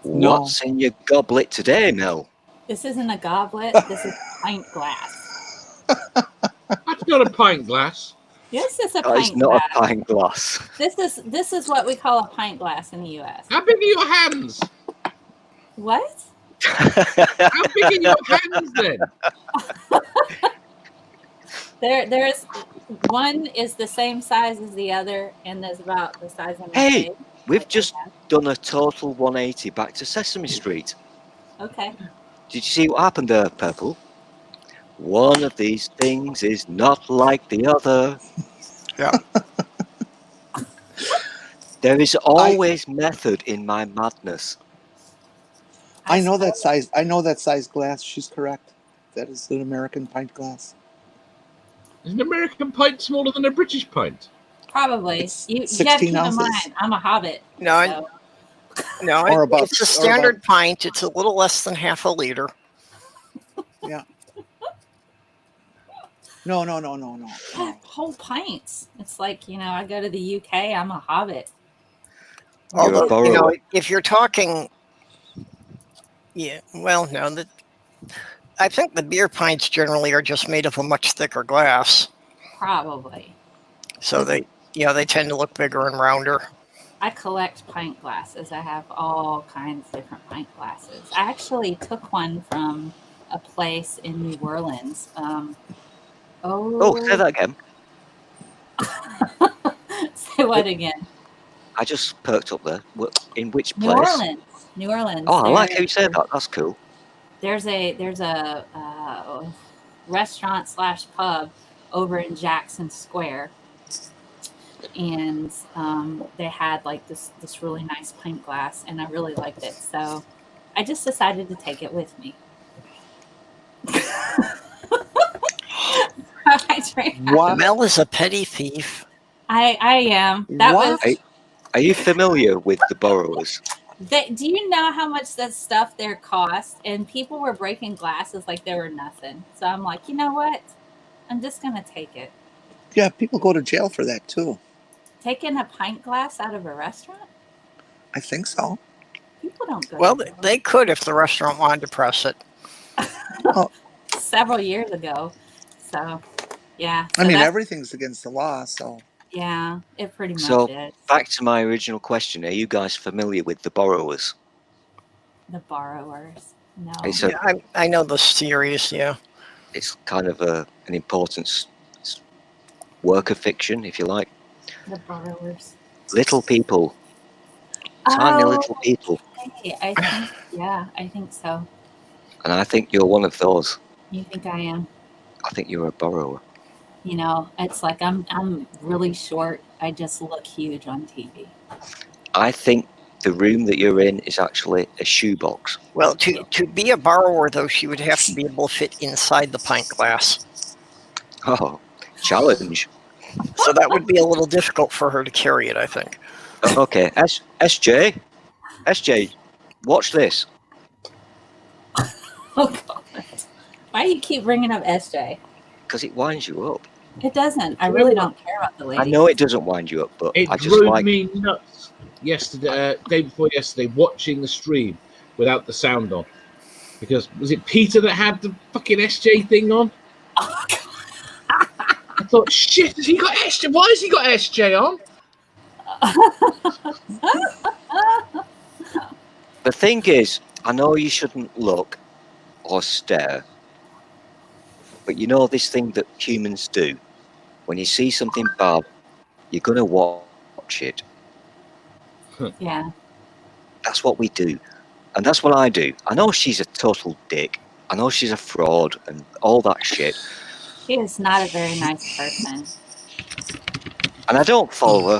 No. What's in your goblet today, Mel? This isn't a goblet. This is a pint glass. That's not a pint glass. This is a That is pint not glass. a pint glass. This is what we call a pint glass in the U.S. How big are your hands? What? How big are your hands then? There's one is the same size as the other, and there's about the size of my Hey, face. we've just done a total 180 back to Sesame Street. Okay. Did you see what happened there, Purple? One of these things is not like the other. Yeah. There is always method in my madness. I know that size. I know that size glass. She's correct. That is an American pint glass. Is an American pint smaller than a British pint? Probably. It's You gotta 16 keep in ounces. mind, I'm a hobbit. No, no, Or about- it's a or standard pint. It's a little less than half a liter. Yeah. No. God, whole pints. It's like, I go to the UK, I'm a hobbit. You're a Although, borrower. if you're talking, yeah, well, no, I think the beer pints generally are just made of a much thicker glass, Probably. so they tend to look bigger and rounder. I collect pint glasses. I have all kinds of different pint glasses. I actually took one from a place in New Orleans. Oh, say that again. Say what again? I just perked up there. In which New place? Orleans. New Orleans. Oh, I like how you said that. That's cool. There's a restaurant / pub over in Jackson Square, and they had like this really nice pint glass, and I really liked it, so I just decided to take it with me. What? Mel is a petty thief. I am. That What? was. Are you familiar with the borrowers? Do you know how much that stuff there cost? And people were breaking glasses like they were nothing. So I'm like, you know what? I'm just gonna take it. Yeah, people go to jail for that too. Taking a pint glass out of a restaurant? I think so. People don't go. Well, to jail. they could if the restaurant wanted to press it. Several years ago. So, yeah. I mean, everything's against the law, so. Yeah, it pretty much So, is. back to my original question. Are you guys familiar with the borrowers? The borrowers. No. It's I know the series. Yeah. It's kind of an important work of fiction, if you like. The borrowers. Little people, tiny Oh, little people, okay. I think so. and I think you're one of those. You think I am? I think you're a borrower. You know, it's like I'm really short. I just look huge on TV. I think the room that you're in is actually a shoebox. Well, to be a borrower, though, she would have to be able to fit inside the pint glass. Oh, challenge. So that would be a little difficult for her to carry it, I think. Okay, SJ, watch this. Oh God! Why do you keep bringing up SJ? Because it winds you up. It doesn't. I really don't care about the lady. I know it doesn't wind you up, but It I just drove like. me nuts yesterday, day before yesterday, watching the stream without the sound on. Because was it Peter that had the fucking SJ thing on? Oh, God. I thought, shit, has he got SJ? Why has he got SJ on? The thing is, I know you shouldn't look or stare, but you know this thing that humans do. When you see something bad, you're gonna watch it. Yeah. That's what we do, and that's what I do. I know she's a total dick. I know she's a fraud and all that shit, She is not a very nice person. and I don't follow her.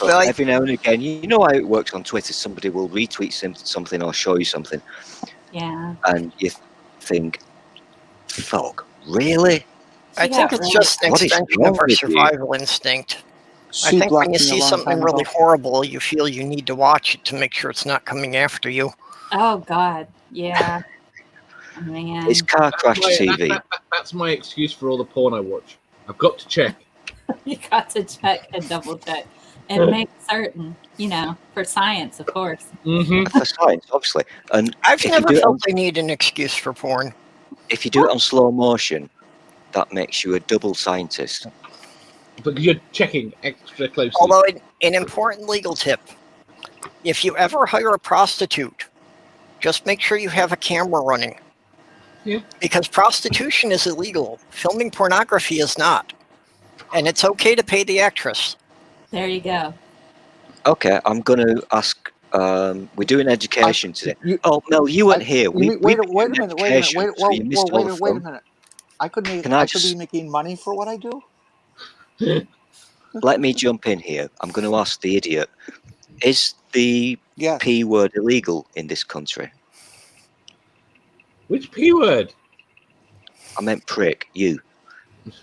But Well, every now and again, you know how it works on Twitter. Somebody will retweet something or show you something, Yeah. and you think, "Fuck, really?" I She think got it's really- just an What is extension wrong of our with you? survival instinct. I She think blocked when you me a see long something time really ago. horrible, you feel you need to watch it to make sure it's not coming after you. Oh God. Yeah. Man. It's car crash TV. That's my excuse for all the porn I watch. I've got to check. You got to check and double check and make certain, for science, of course. Mm-hmm. For science, obviously. And I've if you never do it felt on, I need an excuse for porn. if you do it on slow motion, that makes you a double scientist. But you're checking extra closely. Although, an important legal tip, if you ever hire a prostitute, just make sure you have a camera running. Yeah. Because prostitution is illegal. Filming pornography is not. And it's okay to pay the actress. There you go. Okay, I'm going to ask. We're doing education today. Oh, Mel, you weren't here. Wait a minute. Wait a minute. So you missed all the Wait a fun. minute. I could Can I be just making money for what I do. let me jump in here? I'm going to ask the idiot: is the Yes. P word illegal in this country? Which P word? I meant prick. You.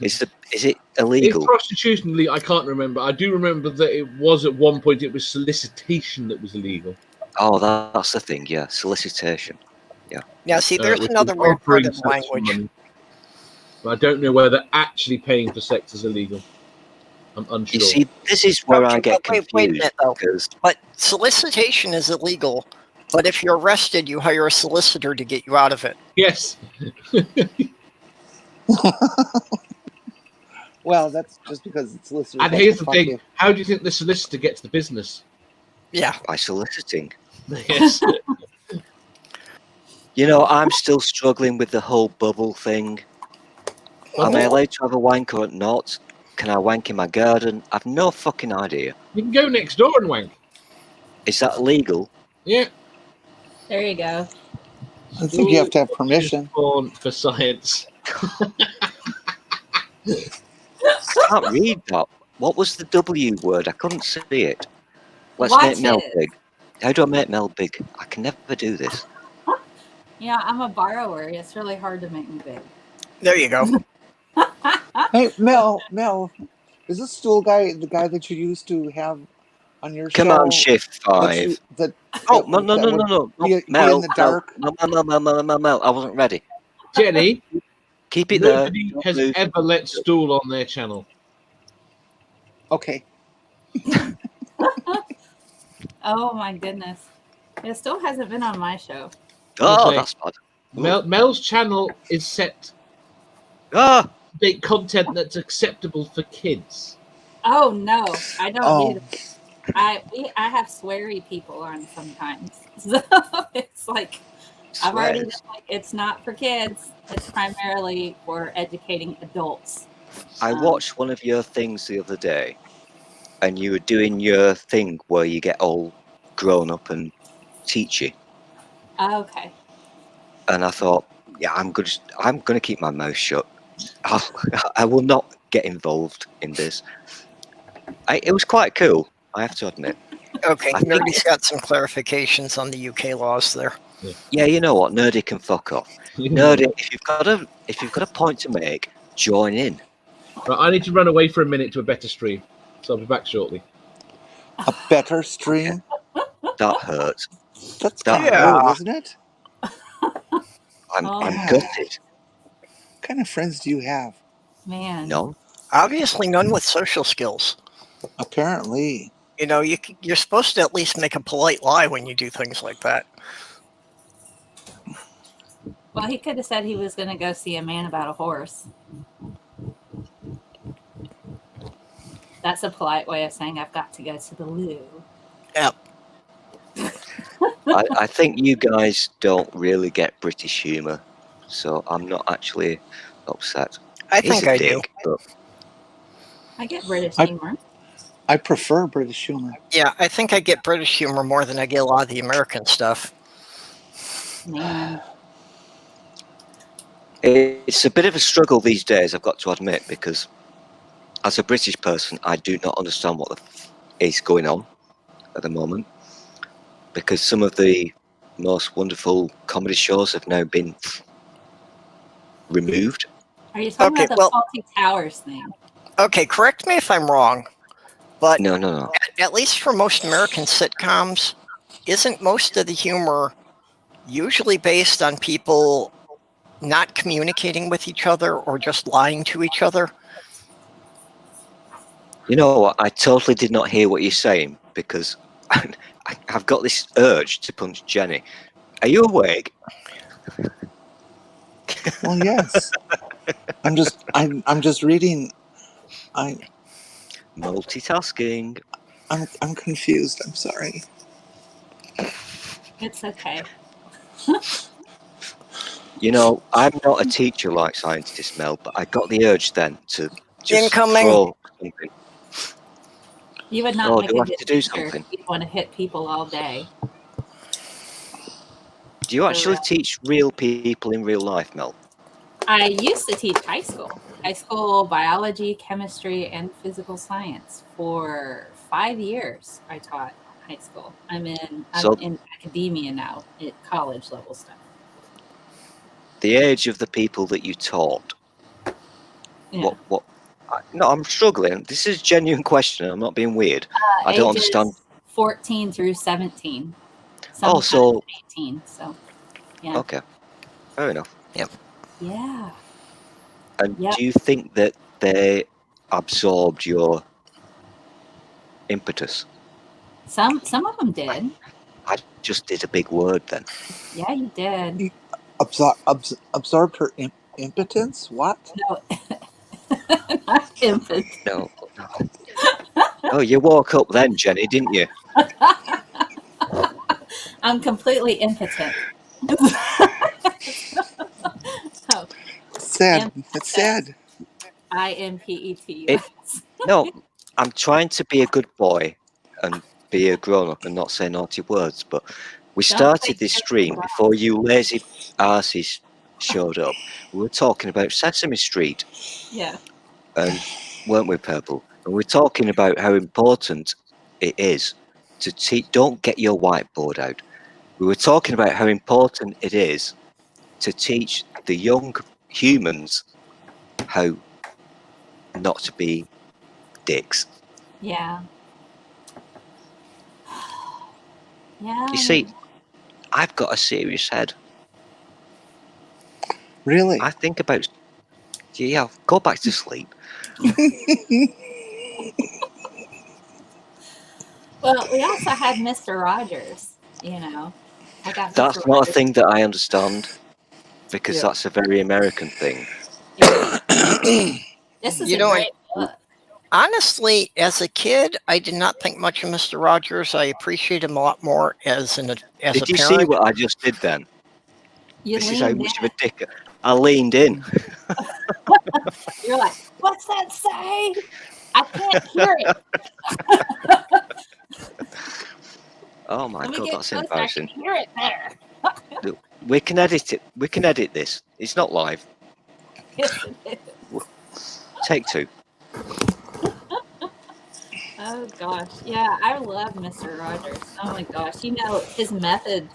Is it Is illegal? prostitution illegal? I can't remember. I do remember that it was at one point. It was solicitation that was illegal. Oh, that's the thing. Yeah, solicitation. Now, see, there's Which another is weird part offering of sex for language. money. But I don't know whether actually paying for sex is illegal. I'm unsure. You see, this is where I get Wait a confused. minute, though. Because But solicitation is illegal. But if you're arrested, you hire a solicitor to get you out of it. Yes. Well, that's just because it's listed. And here's the thing: how do you think the solicitor gets the business? Yeah. by soliciting. Yes. You know, I'm still struggling with the whole bubble thing. Am I allowed to have a wank or not? Can I wank in my garden? I've no fucking idea. You can go next door and wank. Is that illegal? Yeah. There you go. I think you have to have permission. Porn for science. I can't read that. What was the W word? I couldn't see it. Let's Watch make Mel it. big. How do I make Mel big? I can never do this. Yeah, I'm a borrower. It's really hard to make me big. There you go. Hey, Mel, is this stool guy the guy that you used to have on your show? Command Shift 5. Oh, no. Be Mel, in the dark. Mel, I wasn't ready. Jenny, Keep it there. nobody has ever let stool on their channel. Okay. Oh my goodness. It still hasn't been on my show. Oh, Okay. that's bad. Mel's channel is set Ah, to make content that's acceptable for kids. Oh no, I don't Oh. do that. I have sweary people on sometimes. So it's like I've already been swears. like, it's not for kids. It's primarily for educating adults. I watched one of your things the other day, and you were doing your thing where you get all grown up and teachy, Okay. and I thought, yeah, I'm gonna keep my mouth shut. I will not get involved in this. It was quite cool, I have to admit. Okay, I think Nerdy's got some clarifications on the UK laws there. Yeah, you know what, Nerdy can fuck off. Nerdy, if you've got a point to make, join in. Right, I need to run away for a minute to a better stream, so I'll be back shortly. A better stream? That hurts. That's That kind of Yeah. rude, isn't it? I'm Oh, gutted. What kind of friends do you have? man. No, Obviously, none with social skills. Apparently. You know, you're supposed to at least make a polite lie when you do things like that. Well, he could have said he was going to go see a man about a horse. That's a polite way of saying I've got to go to the loo. Yep. I think you guys don't really get British humour, so I'm not actually upset. I He's think a I do. dick, but I get British I- humor. I prefer British humor. Yeah, I think I get British humor more than I get a lot of the American stuff. Man. it's a bit of a struggle these days, I've got to admit, because as a British person, I do not understand what is going on at the moment, because some of the most wonderful comedy shows have now been removed. Are you talking Okay, about the well- Faulty Towers thing? Okay, correct me if I'm wrong, but No. at least for most American sitcoms, isn't most of the humor usually based on people not communicating with each other or just lying to each other? You know what? I totally did not hear what you're saying, because I've got this urge to punch Jenny. Are you awake? Well, yes. I'm just reading. Multitasking. I'm confused. I'm sorry. It's okay. You know, I'm not a teacher like Scientist Mel, but I got the urge then to just Incoming. throw something. You would not Oh, make do I a have good to do teacher if something? you want to hit people all day. Do you actually real. teach real people in real life, Mel? I used to teach high school biology, chemistry, and physical science. For 5 years, I taught high school. I'm in academia now, at college level stuff. The age of the people that you taught. Yeah. What? No, I'm struggling. This is a genuine question. I'm not being weird. I don't Ages understand. 14 through 17. Oh, Sometimes so 18. So, yeah. okay, fair enough. Yeah. And Yep. do you think that they absorbed your impetus? Some of them did. I just did a big word then. Yeah, you did. Absorbed her impotence? What? No. Not impotent. No. Oh, you woke up then, Jenny, didn't you? I'm completely impotent. Oh, Sad. It's sad. IMPET. No, I'm trying to be a good boy and be a grown-up and not say naughty words, but we Don't started say this dirty stream words. before you lazy arses showed up. We were talking about Sesame Street, Yeah. and weren't we, Purple? And we're talking about how important it is to teach. Don't get your whiteboard out. We were talking about how important it is to teach the young humans how not to be dicks. Yeah. Yeah. You see, I've got a serious head. Really? I think about. Yeah, go back to sleep. Well, we also had Mr. Rogers, you know. I got That's Mr. not a Rogers. thing that I understand, because Yeah. that's a very American thing. Yeah. This is You a know, great book. Honestly, as a kid, I did not think much of Mr. Rogers. I appreciate him a lot more as a Did you parent. see what I just did then? You This is how leaned much of in. a dick. I leaned in. You're like, what's that say? I can't hear it. Oh my Let me god, get that's closer. I can embarrassing. hear it better. We can edit it. We can edit this. It's not live. Yes, it is. Take two. Oh gosh, yeah, I love Mr. Rogers. Oh my gosh, his method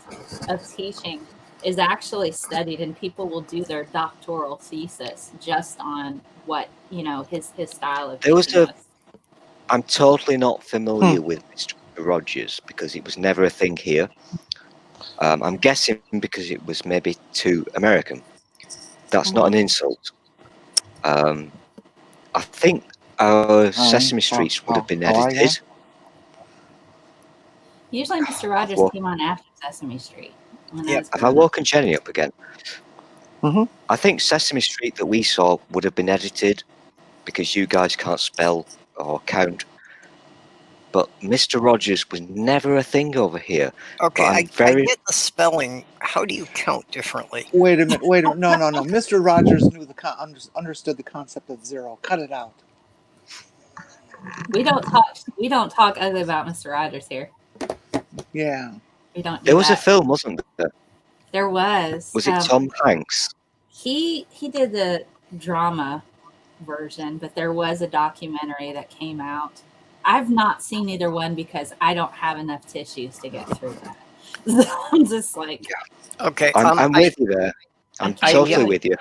of teaching is actually studied, and people will do their doctoral thesis just on what his style of There was teaching was. I'm totally not familiar with Mr. Rogers because it was never a thing here. I'm guessing because it was maybe too American. That's not an insult. I think our Sesame Streets would have been how are ya? edited. Usually, Mr. Rogers Well- came on after Sesame Street. When I Yep. was Have I growing up. woken Jenny up again? Mhm. I think Sesame Street that we saw would have been edited because you guys can't spell or count. But Mr. Rogers was never a thing over here. Okay, I'm I very get the spelling. How do you count differently? Wait a minute. No. Mr. Rogers knew understood the concept of zero. Cut it out. We don't talk ugly about Mr. Rogers here. Yeah. We don't do There was a that. film, wasn't there? There was. Was it Tom Hanks? He did the drama version, but there was a documentary that came out. I've not seen either one because I don't have enough tissues to get through that. So I'm just like, Okay, I'm with you there. I'm I- totally with you.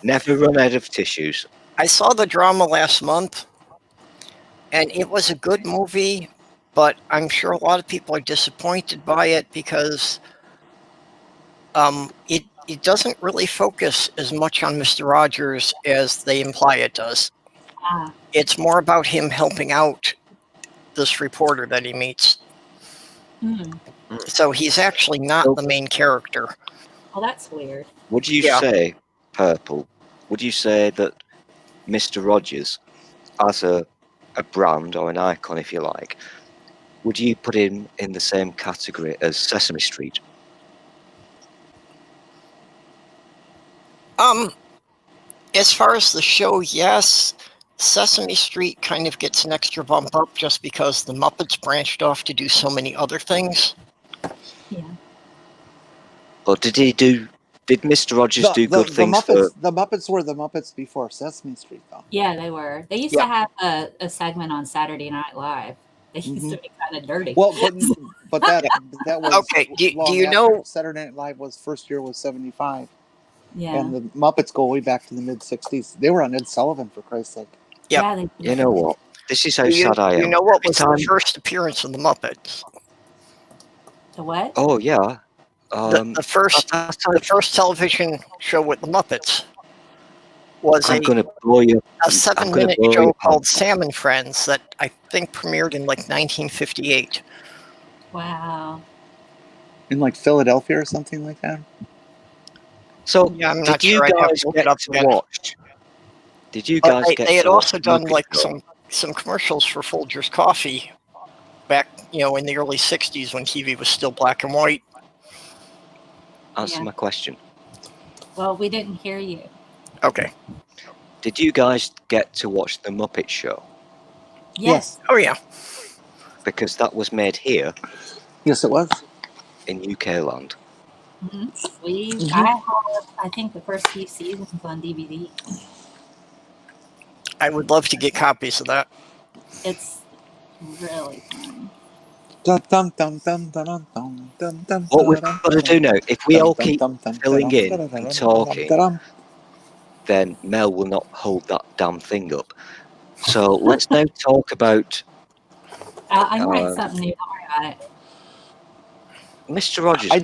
Never run out of tissues. I saw the drama last month, and it was a good movie, but I'm sure a lot of people are disappointed by it because it doesn't really focus as much on Mr. Rogers as they imply it does. ah, It's more about him helping out this reporter that he meets. hmm. So he's actually not the main character. Well, that's weird. Would you Yeah. say, Purple, would you say that Mr. Rogers, as a brand or an icon, if you like, would you put him in the same category as Sesame Street? As far as the show, yes. Sesame Street kind of gets an extra bump up just because the Muppets branched off to do so many other things. Yeah. But did Mr. Rogers do good things Muppets, the Muppets were the Muppets before Sesame Street, though. Yeah, they were. They used to have a segment on Saturday Night Live. They used to be kind of dirty. Well, but that was Okay, do long you after know? Saturday Night Live was first year was 75, Yeah. and the Muppets go way back to the mid 60s. They were on Ed Sullivan, for Christ's sake. Yep. Yeah, they You know what? This is how sad I am. You know what Every was the time- first appearance of the Muppets? The what? Oh yeah. The first television show with the Muppets was I'm going to blow you. a I'm gonna 7-minute blow show your called pants. Sam and Friends that I think premiered in like 1958. Wow. In like Philadelphia or something like that. So Yeah, I'm not did you sure. I'd have guys to look get it up to again. watch? Did you But guys get they had to also watch done Muppet like Show? some commercials for Folgers Coffee back, in the early 60s when TV was still black and white. Answer Yeah. my question. Well, we didn't hear you. Okay. Did you guys get to watch the Muppet Show? Yes. Oh yeah. Because that was made here Yes, it was. in UK land. Mhm. I have, I think, the first few seasons on DVD. I would love to get copies of that. It's really fun. What we've got to do now, if we all keep filling in and talking, then Mel will not hold that damn thing up. So let's now talk about I'm writing something new. Don't worry about it. Mr. Rogers. I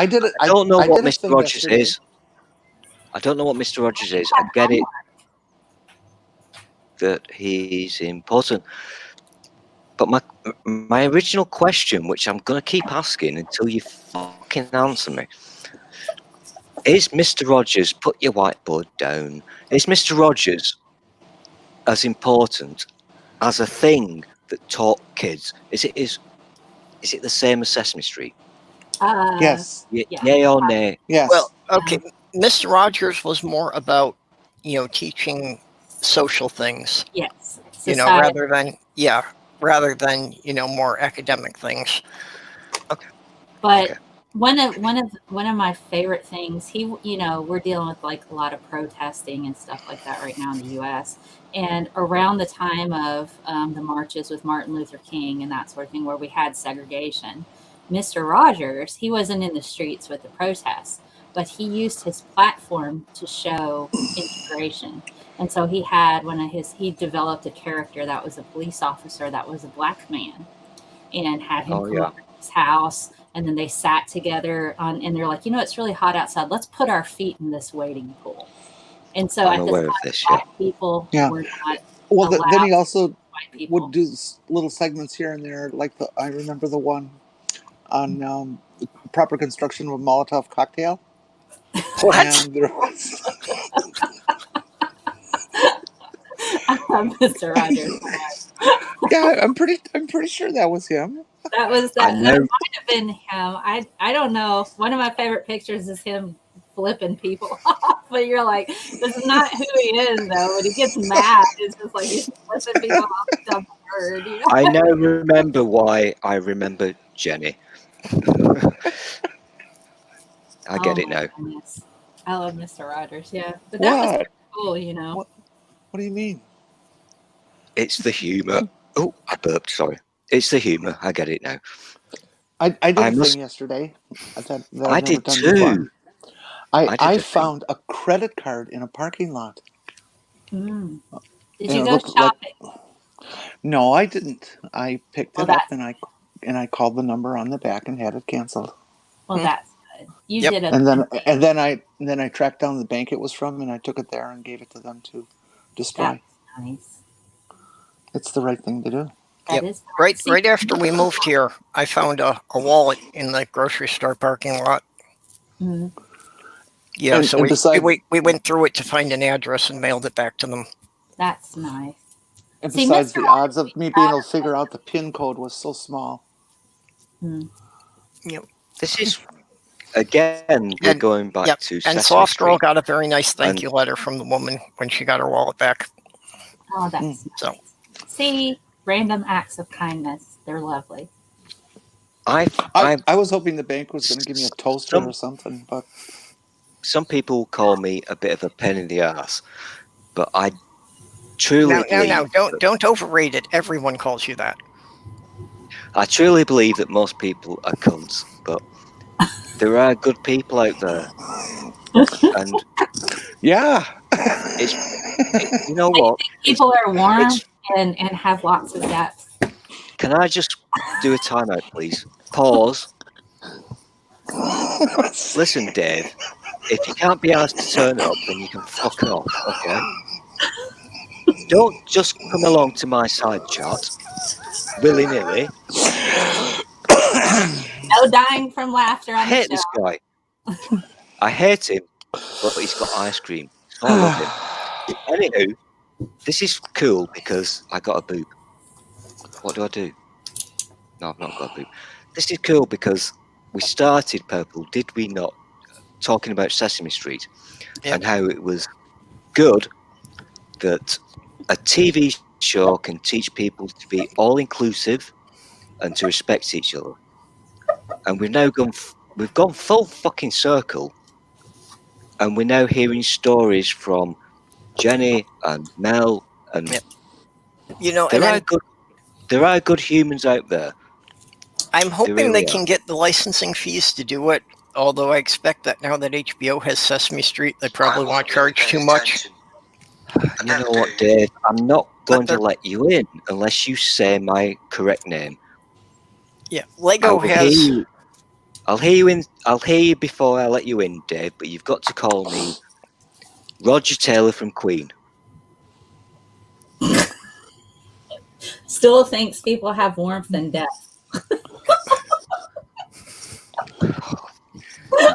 did it. I don't know I what did a Mr. thing Rogers yesterday. is. I don't know what Mr. Rogers is. I get it that he's important. But my original question, which I'm going to keep asking until you fucking answer me, is Mr. Rogers, put your whiteboard down, is Mr. Rogers as important as a thing that taught kids? Is it the same as Sesame Street? Yes. Yay or nay? Yes. Well, okay. Mr. Rogers was more about, teaching social things, Yes, society. rather than more academic things. Okay. But Okay. one of my favorite things, we're dealing with like a lot of protesting and stuff like that right now in the U.S. And around the time of the marches with Martin Luther King and that sort of thing, where we had segregation, Mr. Rogers, he wasn't in the streets with the protests, but he used his platform to show integration. And so he developed a character that was a police officer that was a black man, and had him Oh come yeah. over to his house, and then they sat together and they're like, it's really hot outside, let's put our feet in this wading pool. And so I'm at this aware of time, this. Yeah. black people Yeah. were not Well, then allowed he to also white people. would do little segments here and there, like I remember the one on proper construction of a Molotov cocktail, What? and there was I love Mr. Rogers. yeah, I'm pretty sure that was him. I That know. might have been him. I don't know. One of my favorite pictures is him flipping people off, but you're like, this is not who he is though. When he gets mad, it's just like he's flipping people off dumb bird. I now remember why I remember Jenny. I get it my now. goodness. I love Mr. Rogers, yeah. But that was What? cool. What? What do you mean? It's the humour. Oh, I burped. Sorry. It's the humour. I get it now. I did I a must. thing yesterday that I I've never did done before. too. I I did a thing. found a credit card in a parking lot. Mm. Did And you it go looked like shopping? no, I didn't. I picked Well, it up that's and I called the number on the back and had it canceled. that's good. You Yep. did a And good thing. then I tracked down the bank it was from and I took it there and gave it to them to That destroy. was nice. It's the right thing to do. That Yep. is Right, See, right after we moved here, I found a wallet in the grocery store parking lot. mm, Yeah, And, so and we, besides we we went through it to find an address and mailed it back to them. that's nice. and See, besides Mr. the odds of me being able to figure out the PIN code was so small. Mm, Yep. This is again. We're And going back yep. to And Sesame Soft Girl Street. got a very nice thank And you letter from the woman when she got her wallet back. oh, that's So nice. See, random acts of kindness. They're lovely. I've I was hoping the bank was going to give me a toaster or something, but some people call me a bit of a pain in the ass, but I truly no, believe don't overrate it. Everyone calls you that. I truly believe that most people are cunts, but there are good people out there, and yeah. you know what? People are warm It's. and have lots of depth. Can I just do a timeout, please? Pause. Listen, Dave. If you can't be asked to turn up, then you can fuck off, okay? Don't just come along to my side chat willy-nilly. No dying from laughter I on the hate show. this guy. I hate him, but he's got ice cream, so I love him. Anywho, this is cool because I got a boob. What do I do? No, I've not got a boob. This is cool because we started Purple, did we not? Talking about Sesame Street and how it was good that a TV show can teach people to be all-inclusive and to respect each other. And we've now gone full fucking circle, and we're now hearing stories from Jenny and Mel, and there are good humans out there. I'm hoping they really can get the licensing fees to do it. Although I expect that now that HBO has Sesame Street, they probably won't charge too much. You know what, Dave? I'm not going to let you in unless you say my correct name. Yeah, Lego I'll has. hear you. I'll hear you in. I'll hear you before I let you in, Dave. But you've got to call me Roger Taylor from Queen. Still thinks people have warmth and depth.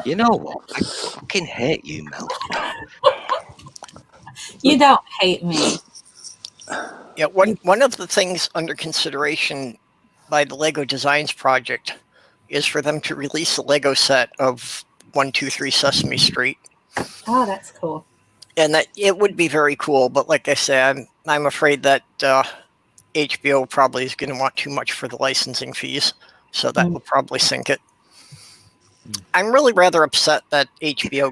You know what? I fucking hate you, Mel. You don't hate me. Yeah, one of the things under consideration by the Lego Designs Project is for them to release a Lego set of 1, 2, 3 Sesame Street. Oh, that's cool. And that it would be very cool, but like I said, I'm afraid that HBO probably is going to want too much for the licensing fees, so that will probably sink it. I'm really rather upset that HBO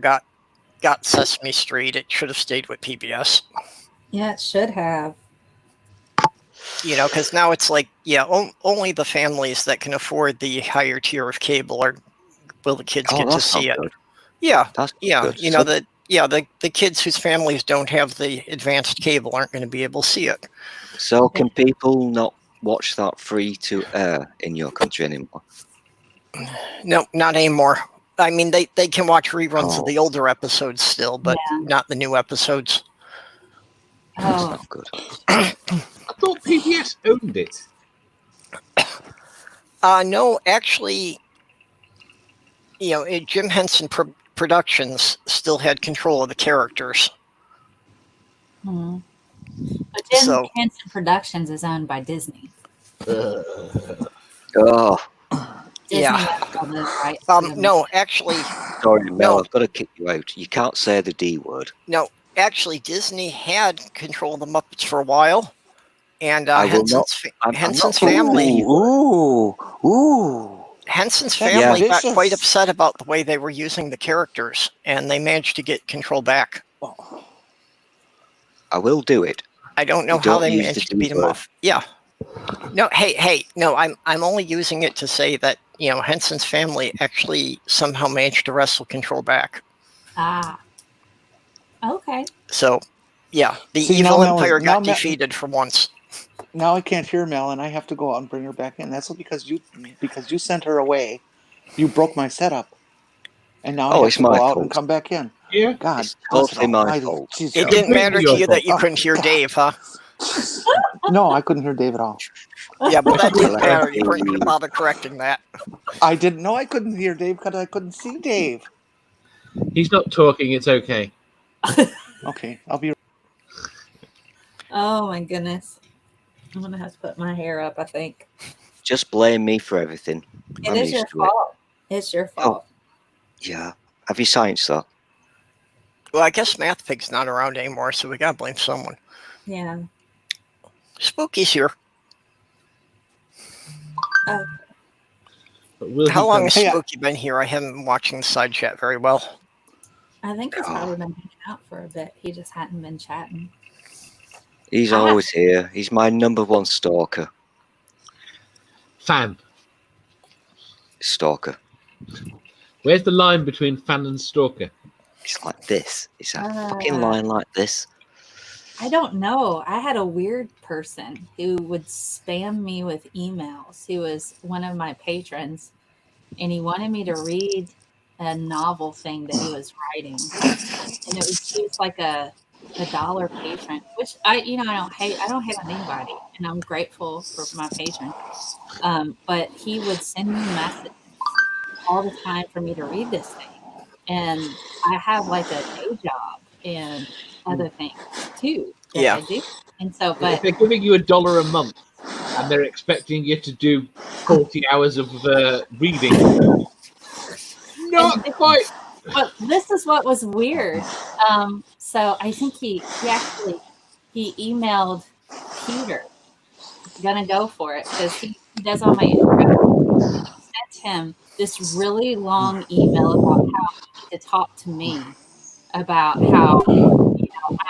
got Sesame Street. It should have stayed with PBS. Yeah, it should have. You know, because now it's like, yeah, only the families that can afford the higher tier of cable will the kids Oh, get to that's not see it. good. Yeah, That's not yeah. good. You know, So, the kids whose families don't have the advanced cable aren't going to be able to see it. so can people not watch that free to air in your country anymore? No, not anymore. I mean, they can watch reruns of Oh. the older episodes still, but Yeah. not the new episodes. That's Oh, not good. I thought PBS owned it. No, actually, you know, Jim Henson Productions still had control of the characters. hmm. But Jim So- Henson Productions is owned by Disney. Oh, Disney Yeah. has all the rights to them. No, actually, sorry, Mel. No. I've got to kick you out. You can't say the D word. no, actually, Disney had control of the Muppets for a while, and I will not. I'm Henson's not family. Ooh. Henson's That's family got vicious. quite upset about the way they were using the characters, and they managed to get control back. I will do it. I don't know You how don't they use managed the to beat D him word. off. Yeah. No, hey, no, I'm only using it to say that, you know, Henson's family actually somehow managed to wrestle control back. Ah. Okay. So, yeah, the See, evil now Mel is- empire now got Mel- defeated for once. Now I can't hear Mel, and I have to go out and bring her back in. That's because you sent her away. You broke my setup, and now I Oh, have it's to go my out fault. and come back in. Yeah. God, It's bless totally my almighty. fault. Jesus. It didn't matter to Completely you that you your couldn't hear fault. Dave, huh? No, I couldn't hear Dave at all. Yeah, but that didn't Well, matter. You weren't actually- going to bother correcting that. I didn't know I couldn't hear Dave because I couldn't see Dave. He's not talking. It's okay. Okay, I'll be. Oh my goodness. I'm gonna have to put my hair up, I think. Just blame me for everything. It I'm is your used to it. fault. It's your fault. Yeah. Have you science though? Well, I guess Math Pig's not around anymore, so we got to blame someone. Yeah. Spooky's here. Oh, But will How he long come- has Hey, Spooky been here? I haven't been watching the side chat very well. I think he's Oh. probably been hanging out for a bit. He just hadn't been chatting. He's Ah. always here. He's my number one stalker. fan? Stalker. Where's the line between fan and stalker? It's like this. It's a Ah. fucking line like this. I don't know. I had a weird person who would spam me with emails. He was one of my patrons, and he wanted me to read a novel thing that he was writing. And he was like a dollar patron, which I don't hate on anybody, and I'm grateful for my patron. But he would send me messages all the time for me to read this thing. And I have like a day job and other things too that Yeah. I do. And so, If but they're giving you $1 a month and they're expecting you to do 40 hours of reading, not And- quite. but this is what was weird. So I think he emailed Peter, gonna go for it because he does all my intro. And he sent him this really long email about how he need to talk to me about how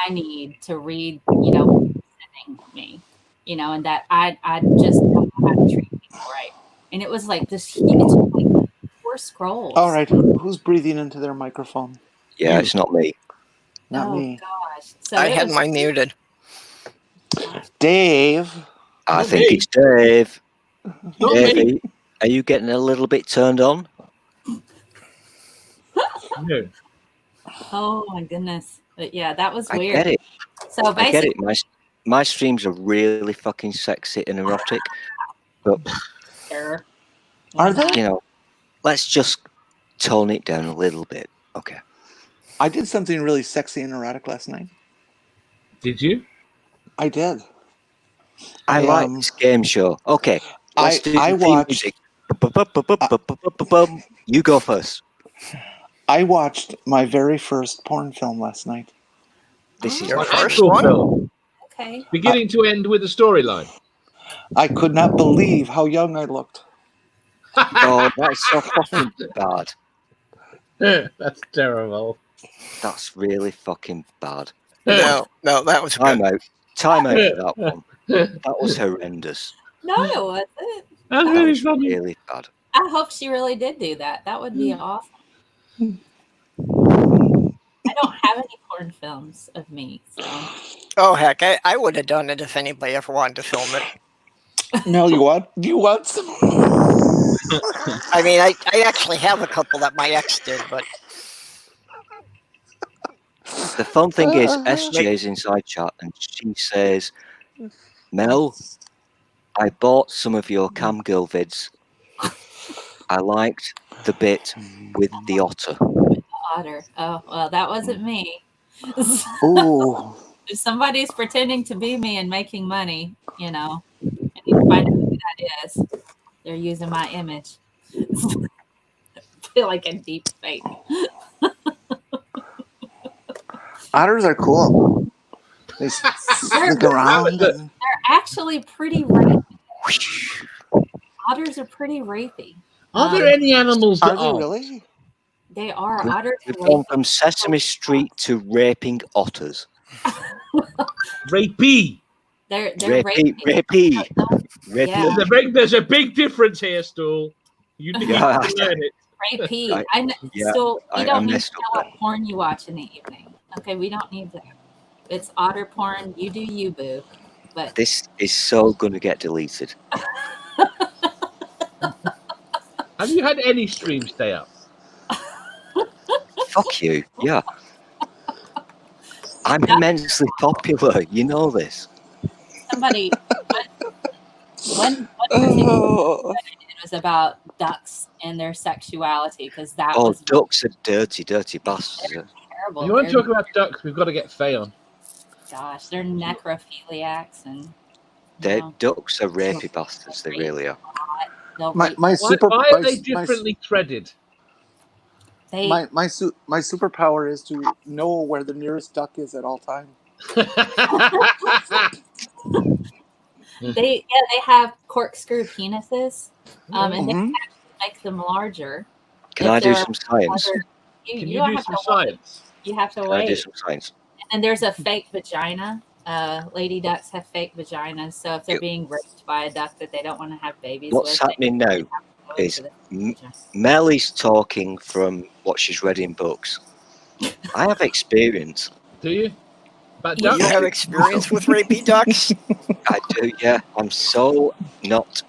I need to read, sending me, and that I just don't know how to treat people right. And it was like this huge, like 4 scrolls. All right, who's breathing into their microphone? Yeah, it's not me. Not Oh me. gosh. So I it had was- mine muted. Dave. I Not think me. it's Dave. Not Dave, me. are you getting a little bit turned on? No. Oh my goodness. But yeah, that was I weird. get it. So I get basically, it. My streams are really fucking sexy and erotic, but sure. Are they? let's just tone it down a little bit. Okay. I did something really sexy and erotic last night. Did you? I did. I like this game show. Okay. Let's do I the theme watched- music. You go first. I watched my very first porn film last night. This is Your An first actual one? film, Okay. beginning to end with a storyline. I could not believe how young I looked. oh, that's so fucking bad. That's terrible. That's really fucking bad. No, that was Time good. out. Time out for that one. That was horrendous. No, it wasn't. That's That really was funny. really bad. I hope she really did do that. That would be awesome. I don't have any porn films of me, so Oh heck, I would have done it if anybody ever wanted to film it. Mel, you want some? I mean, I actually have a couple that my ex did, but The fun thing is, SJ's inside chat and she says, Mel, I bought some of your camgirl vids. I liked the bit with the otter. otter. Oh well, that wasn't me. Ooh. If somebody's pretending to be me and making money, you know, I need to find out who that is. They're using my image. I feel like a deep fake. Otters are cool. They stick around. They're actually pretty rapey. Otters are pretty rapey. Are there any animals that Are they are? really? They are. Otters We've are gone rapey. from Sesame Street to raping otters. Rapey. They're Rapey. rapey. Rapey. Yeah. There's a big difference here, Stool. You need Yeah. to learn it. Rapey. Yeah, So we I don't need to messed know up what porn you watch in the evening. Okay, we don't need that. It's otter porn. You do you, boo. But This is so going to get deleted. Have you had any streams stay up? Fuck you. Yeah. I'm immensely popular. You know this. somebody one particular Oh. it was about ducks and their sexuality because that Oh, was ducks are dirty, dirty bastards. terrible. If you want to They're- talk about ducks, we've got to get Faye on. Gosh, they're necrophiliacs and Ducks are rapey bastards. They really are. they'll My rape- my super Why my, are they my, differently threaded? they my superpower is to know where the nearest duck is at all times. they have corkscrew penises, and they Mhm. make them larger. Can If I do they're some science? other- Can you you don't do have some to science? You have to Can I do wait. some science? And there's a fake vagina. Lady ducks have fake vaginas, so if they're Yep. being raped by a duck that they don't want to have babies What's with, happening now they have to go is into the vagina. Mel is talking from what she's read in books. I have experience. Do you? About You ducks? you have experience with rapey ducks? I do, yeah. I'm so not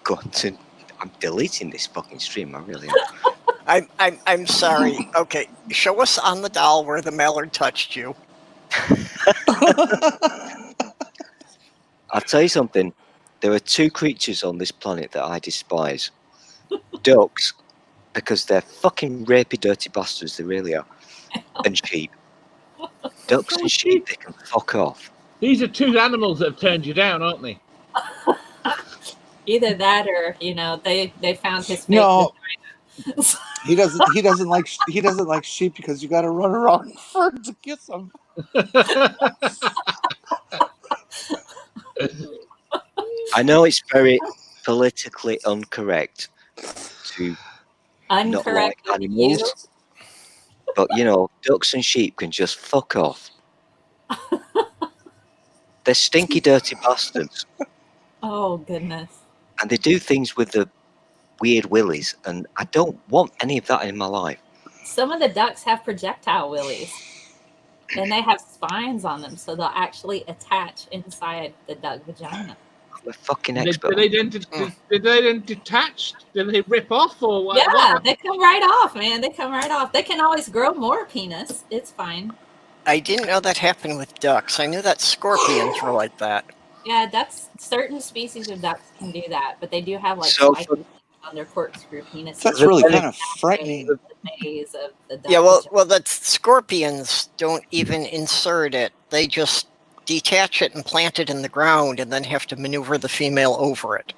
going to. I'm deleting this fucking stream. I really am. I'm sorry. Okay, show us on the doll where the mallard touched you. I'll tell you something. There are two creatures on this planet that I despise. Ducks, because they're fucking rapey, dirty bastards. They really are. And sheep. Ducks and sheep, they can fuck off. These are two animals that have turned you down, aren't they? Either that or they found his fake No. vagina. He doesn't like sheep because you got to run around for him to kiss them. I know it's very politically incorrect to not like Uncorrect animals, but ducks and sheep can just fuck off. They're stinky, dirty bastards, Oh goodness. and they do things with the weird willies, and I don't want any of that in my life. Some of the ducks have projectile willies. And they have spines on them, so they'll actually attach inside the duck vagina. I'm a fucking Did expert. they then detach? Did they rip off or what? Yeah, they come right off, man. They come right off. They can always grow more penis. It's fine. I didn't know that happened with ducks. I knew that scorpions were like that. Yeah, ducks. Certain species of ducks can do that, but they do have like So spikes on their corkscrew penises. That's really kind of frightening. The maze of the duck Yeah, well, vagina. the scorpions don't even insert it. They just detach it and plant it in the ground and then have to maneuver the female over it.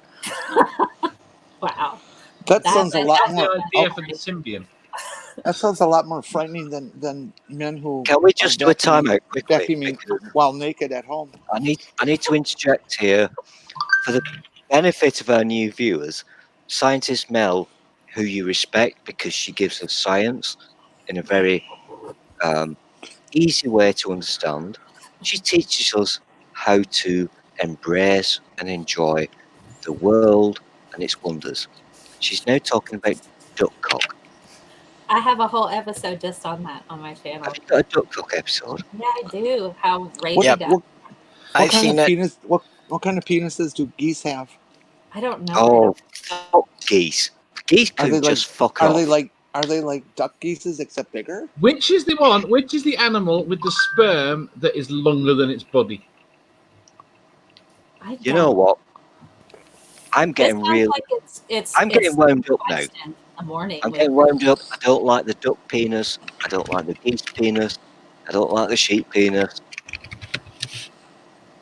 Wow. That sounds a lot That's more. the idea for the symbiont. That sounds a lot more frightening than men who Can we are just do a timeout quickly? vacuuming Because while naked at home. I need to interject here for the benefit of our new viewers. Scientist Mel, who you respect because she gives us science in a very easy way to understand, she teaches us how to embrace and enjoy the world and its wonders. She's now talking about duck cock. I have a whole episode just on that on my channel. Have you got a duck cock episode? Yeah, I do. How What, Raven Yep. got. what, I've kind seen of it. penis? What kind of penises do geese have? I don't know. Oh, fuck geese. Geese Are can they just fuck Are off. they like duck geeses except bigger? Which is the one? Which is the animal with the sperm that is longer than its body? I You know don't- what? I'm It getting sounds real. like it's I'm getting wound up now. question in the morning. I'm with- getting wound up. I don't like the duck penis. I don't like the geese penis. I don't like the sheep penis.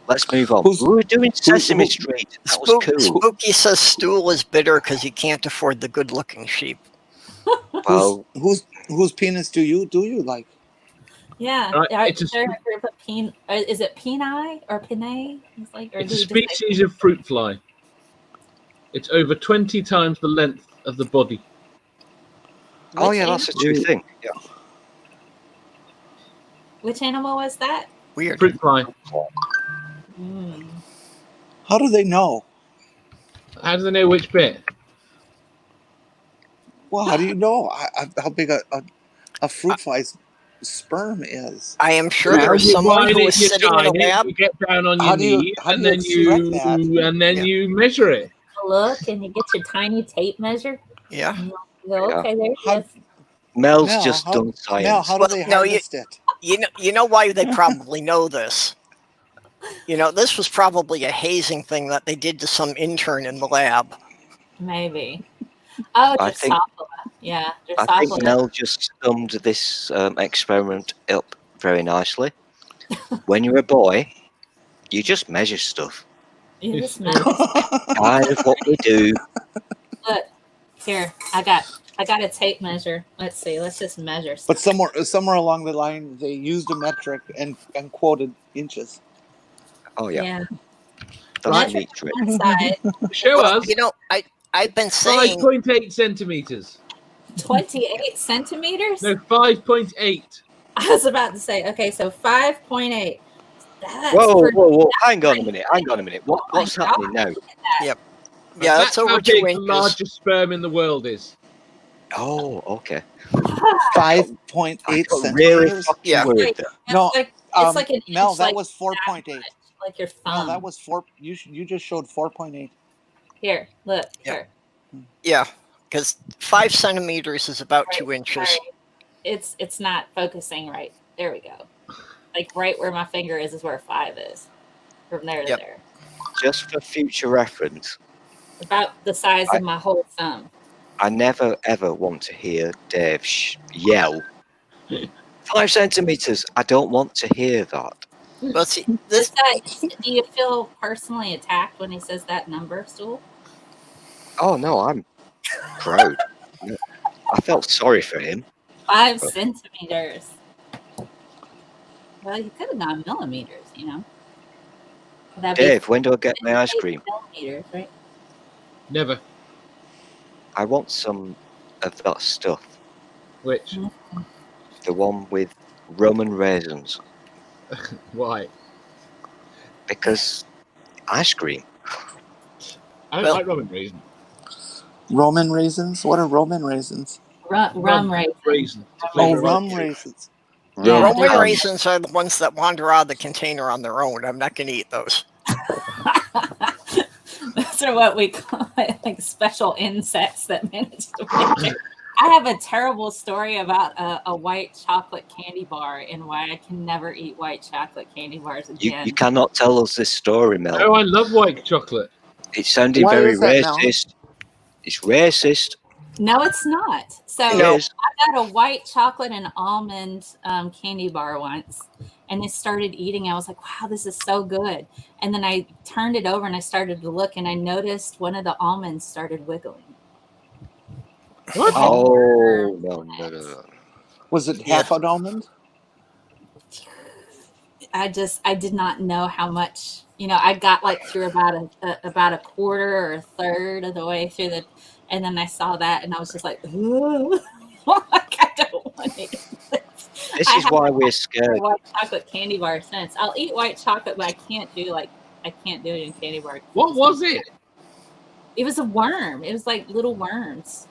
Let's move on. Who's- We were doing Sesame who- Street. That was cool. Spooky says stool is bitter because he can't afford the good-looking sheep. Well, Whose penis do you like? Yeah, It's is there a group of is it peni or pinay? It's like, or It's do a we just say- species of fruit fly. It's over 20 times the length of the body. oh Which yeah, that's a true thing. Yeah. Which animal was that? Weird. Fruit fly. Mm. How do they know? How do they know which bit? Well, how do you know how big a fruit fly's sperm is? I am sure Well, there is you someone widen who it, is you sitting in a shine it, lab. you get down on How your do you- knee, how do and you then extract that? Yeah. you measure it. Look, and you get your tiny tape measure. Yeah. And you go, Yeah. okay, there it How- is. Mel's Mel, just how- done Mel, science. how do Well, they no, harvest it? You know why they probably know this. You know, this was probably a hazing thing that they did to some intern in the lab. Maybe. Oh, I think- Drosophila. Yeah, I think Drosophila. Mel just summed this experiment up very nicely. When you're a boy, you just measure stuff. You just measure. Kind of what we do. Look, here, I got a tape measure. Let's see. Let's just measure. But somewhere along the line, they used a metric and quoted inches. Oh yeah, Yeah. that's Right. a neat trick. One side, Show Well, us you know, I've been saying 5.8 centimeters. 28 centimeters. No, 5.8. I was about to say, okay, so 5.8. That's Whoa, pretty- whoa, whoa! Hang on a minute. What's my happening now? yeah, that's over how 2 big the inches. largest sperm in the world is. Oh, okay. 5.8 I got really centimeters. fucking Yeah. worried It's there. No, like it's like an Mel, inch, that like was 4.8. like your No, thumb. that was 4. You just showed 4.8. Here, look, Yeah. here. Yeah, because 5 centimeters is about 2 Right, inches. sorry. It's not focusing right. There we go. Like right where my finger is where 5 is. From there to Yep. there. Just for future reference, About the size of my whole thumb. I never ever want to hear Dave yell 5 centimeters. I don't want to hear that. Well, see, this Do you feel personally attacked when he says that number, Stool? Oh no, I'm proud. I felt sorry for him. 5 centimeters. Well, you could have gone millimeters, you know. That'd be Dave, when do I get my ice 8 cream? millimeters, right? Never. I want some of that stuff. Which? The one with rum and raisins. Why? Because ice cream. I don't Well- like Roman raisin. Roman raisins? What are Roman raisins? Rum raisin. Raisin. to Oh, flavour rum ice cream. raisins. Yeah, Rum Roman and- raisins are the ones that wander out of the container on their own. I'm not going to eat those. Those are what we call it, like special insects that manage to make it. I have a terrible story about a white chocolate candy bar and why I can never eat white chocolate candy bars again. You cannot tell us this story, Mel. Oh, I love white chocolate. It's sounding Why very is that, Mel? racist. It's racist. No, it's not. So It No. is. I got a white chocolate and almond candy bar once, and I started eating. I was like, wow, this is so good. And then I turned it over and I started to look, and I noticed one of the almonds started wiggling. What? Oh no. Was it Yeah. half an almond? I did not know how much, I got like through about a quarter or a third of the way through and then I saw that and I was just like, ooh, like I don't want to eat this. This I is haven't why we're had scared. a white chocolate candy bar since. I'll eat white chocolate, but I can't do it in candy bar. What was it? It was a worm. It was like little worms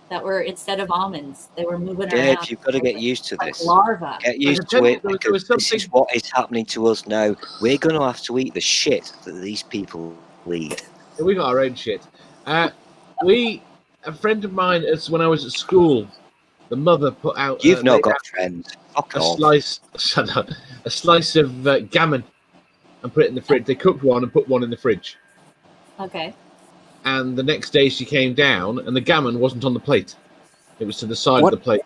that were, instead of almonds, they were moving Dave, around. you've got to get used to Like this. larva. Get I used can tell to you it there because was this is something. what is happening to us now. We're going to have to eat the shit that these people eat. We got our own shit. A friend of mine, as when I was at school, the mother put out. You've not They got friends. Fuck a off. slice of gammon, and put it in the fridge. They cooked one and put one in the fridge. Okay. And the next day she came down, and the gammon wasn't on the plate. It was to the side What? of the plate.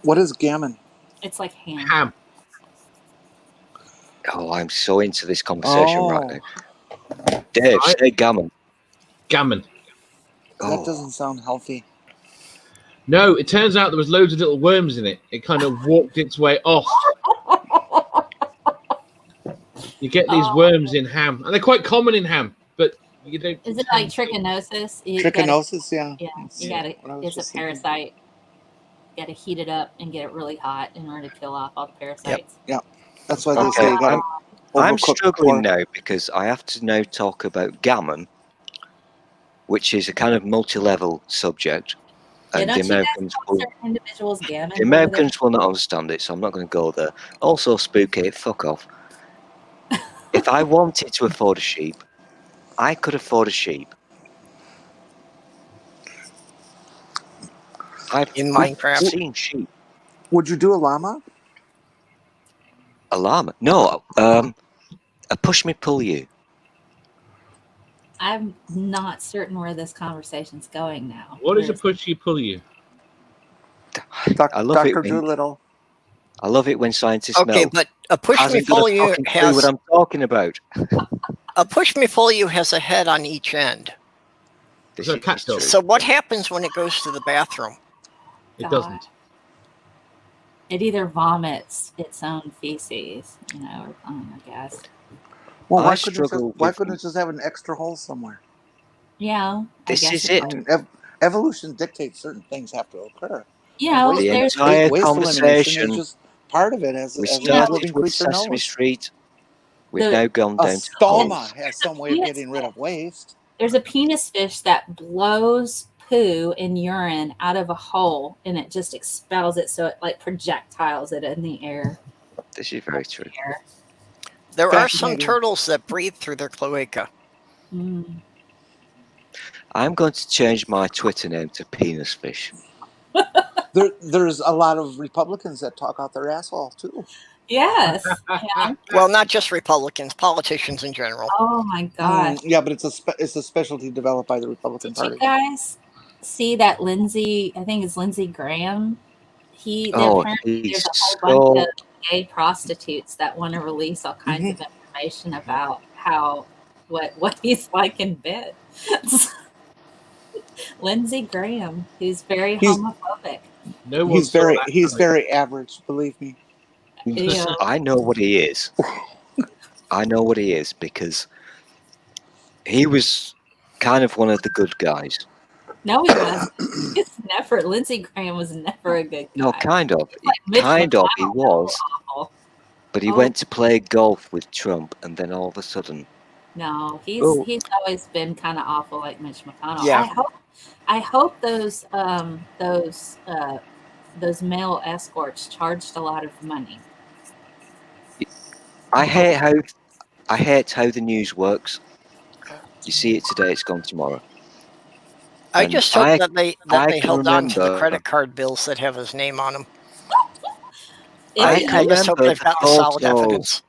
What is gammon? It's like ham. Ham. Oh, I'm so into this conversation right Oh, now. Dave, Right. say gammon. Gammon. that Oh, doesn't sound healthy. No, it turns out there was loads of little worms in it. It kind of walked its way off. You get these worms in ham, and they're quite common in ham, but you don't. Is it like trichinosis? Trichinosis, yeah. Yeah, That's you gotta. what I was It's a just thinking. parasite. You gotta heat it up and get it really hot in order to kill off all the parasites. That's why they okay. say you gotta I'm overcook struggling pork. now because I have to now talk about gammon, which is a kind of multi-level subject, Yeah, and don't you guys call certain individuals gammon? the Americans will not understand it, so I'm not going to go there. Also, spooky, fuck off. If I wanted to afford a sheep, I could afford a sheep. I've In Minecraft. seen sheep. Would you do a llama? A llama? No, a push me pull you. I'm not certain where this conversation's going now. What is a push you pull you? I love it Dr. when Doolittle. scientists Okay, know. but a push me Hasn't got pull a you fucking clue what has I'm talking about. a push me pull you has a head on each end. This So is cat true. dog. So what happens when it goes to the bathroom? It God. doesn't. It either vomits its own feces, or I guess. Well, I struggle why with couldn't it just have an extra hole somewhere? Yeah, This I guess is it it. I would. mean, evolution dictates certain things have to occur. You And know, waste, The there's entire waste elimination is conversation, just part of it, as we any know, started living with creature Sesame knows. Street. We've the now gone A down to stoma holes. has some way of getting rid of waste. there's a penis fish that blows poo and urine out of a hole and it just expels it, so it like projectiles it in the air. This is very true. There are some Fascinating. turtles that breathe through their cloaca. Mm. I'm going to change my Twitter name to Penis Fish. There's a lot of Republicans that talk out their asshole too. Yes. Yeah. Well, not just Republicans, politicians in general. Oh my God. Yeah, but it's a specialty developed by the Republican Did you Party. guys see that Lindsey? I think it's Lindsey Graham. Oh, Apparently he's there's a whole bunch so. of gay prostitutes that want to release all kinds of information about what he's like in bed. Lindsey Graham, who's very He's- homophobic. No one He's saw very that he's coming. very average, believe me. Yeah. I know what he is. I know what he is because he was kind of one of the good guys. No, he wasn't. Lindsey Graham was never a good guy. No, kind of. Mitch Kind of, he McConnell was. awful. But he Oh. went to play golf with Trump, and then all of a sudden, No, he's Oh. always been kind of awful, like Mitch McConnell. Yeah. I hope those male escorts charged a lot of money. I hate how the news works. You see it today, it's gone tomorrow. I And just hope that they can held on to the remember- credit card bills that have his name on them. I I just hope remember they've the got the solid photos. evidence.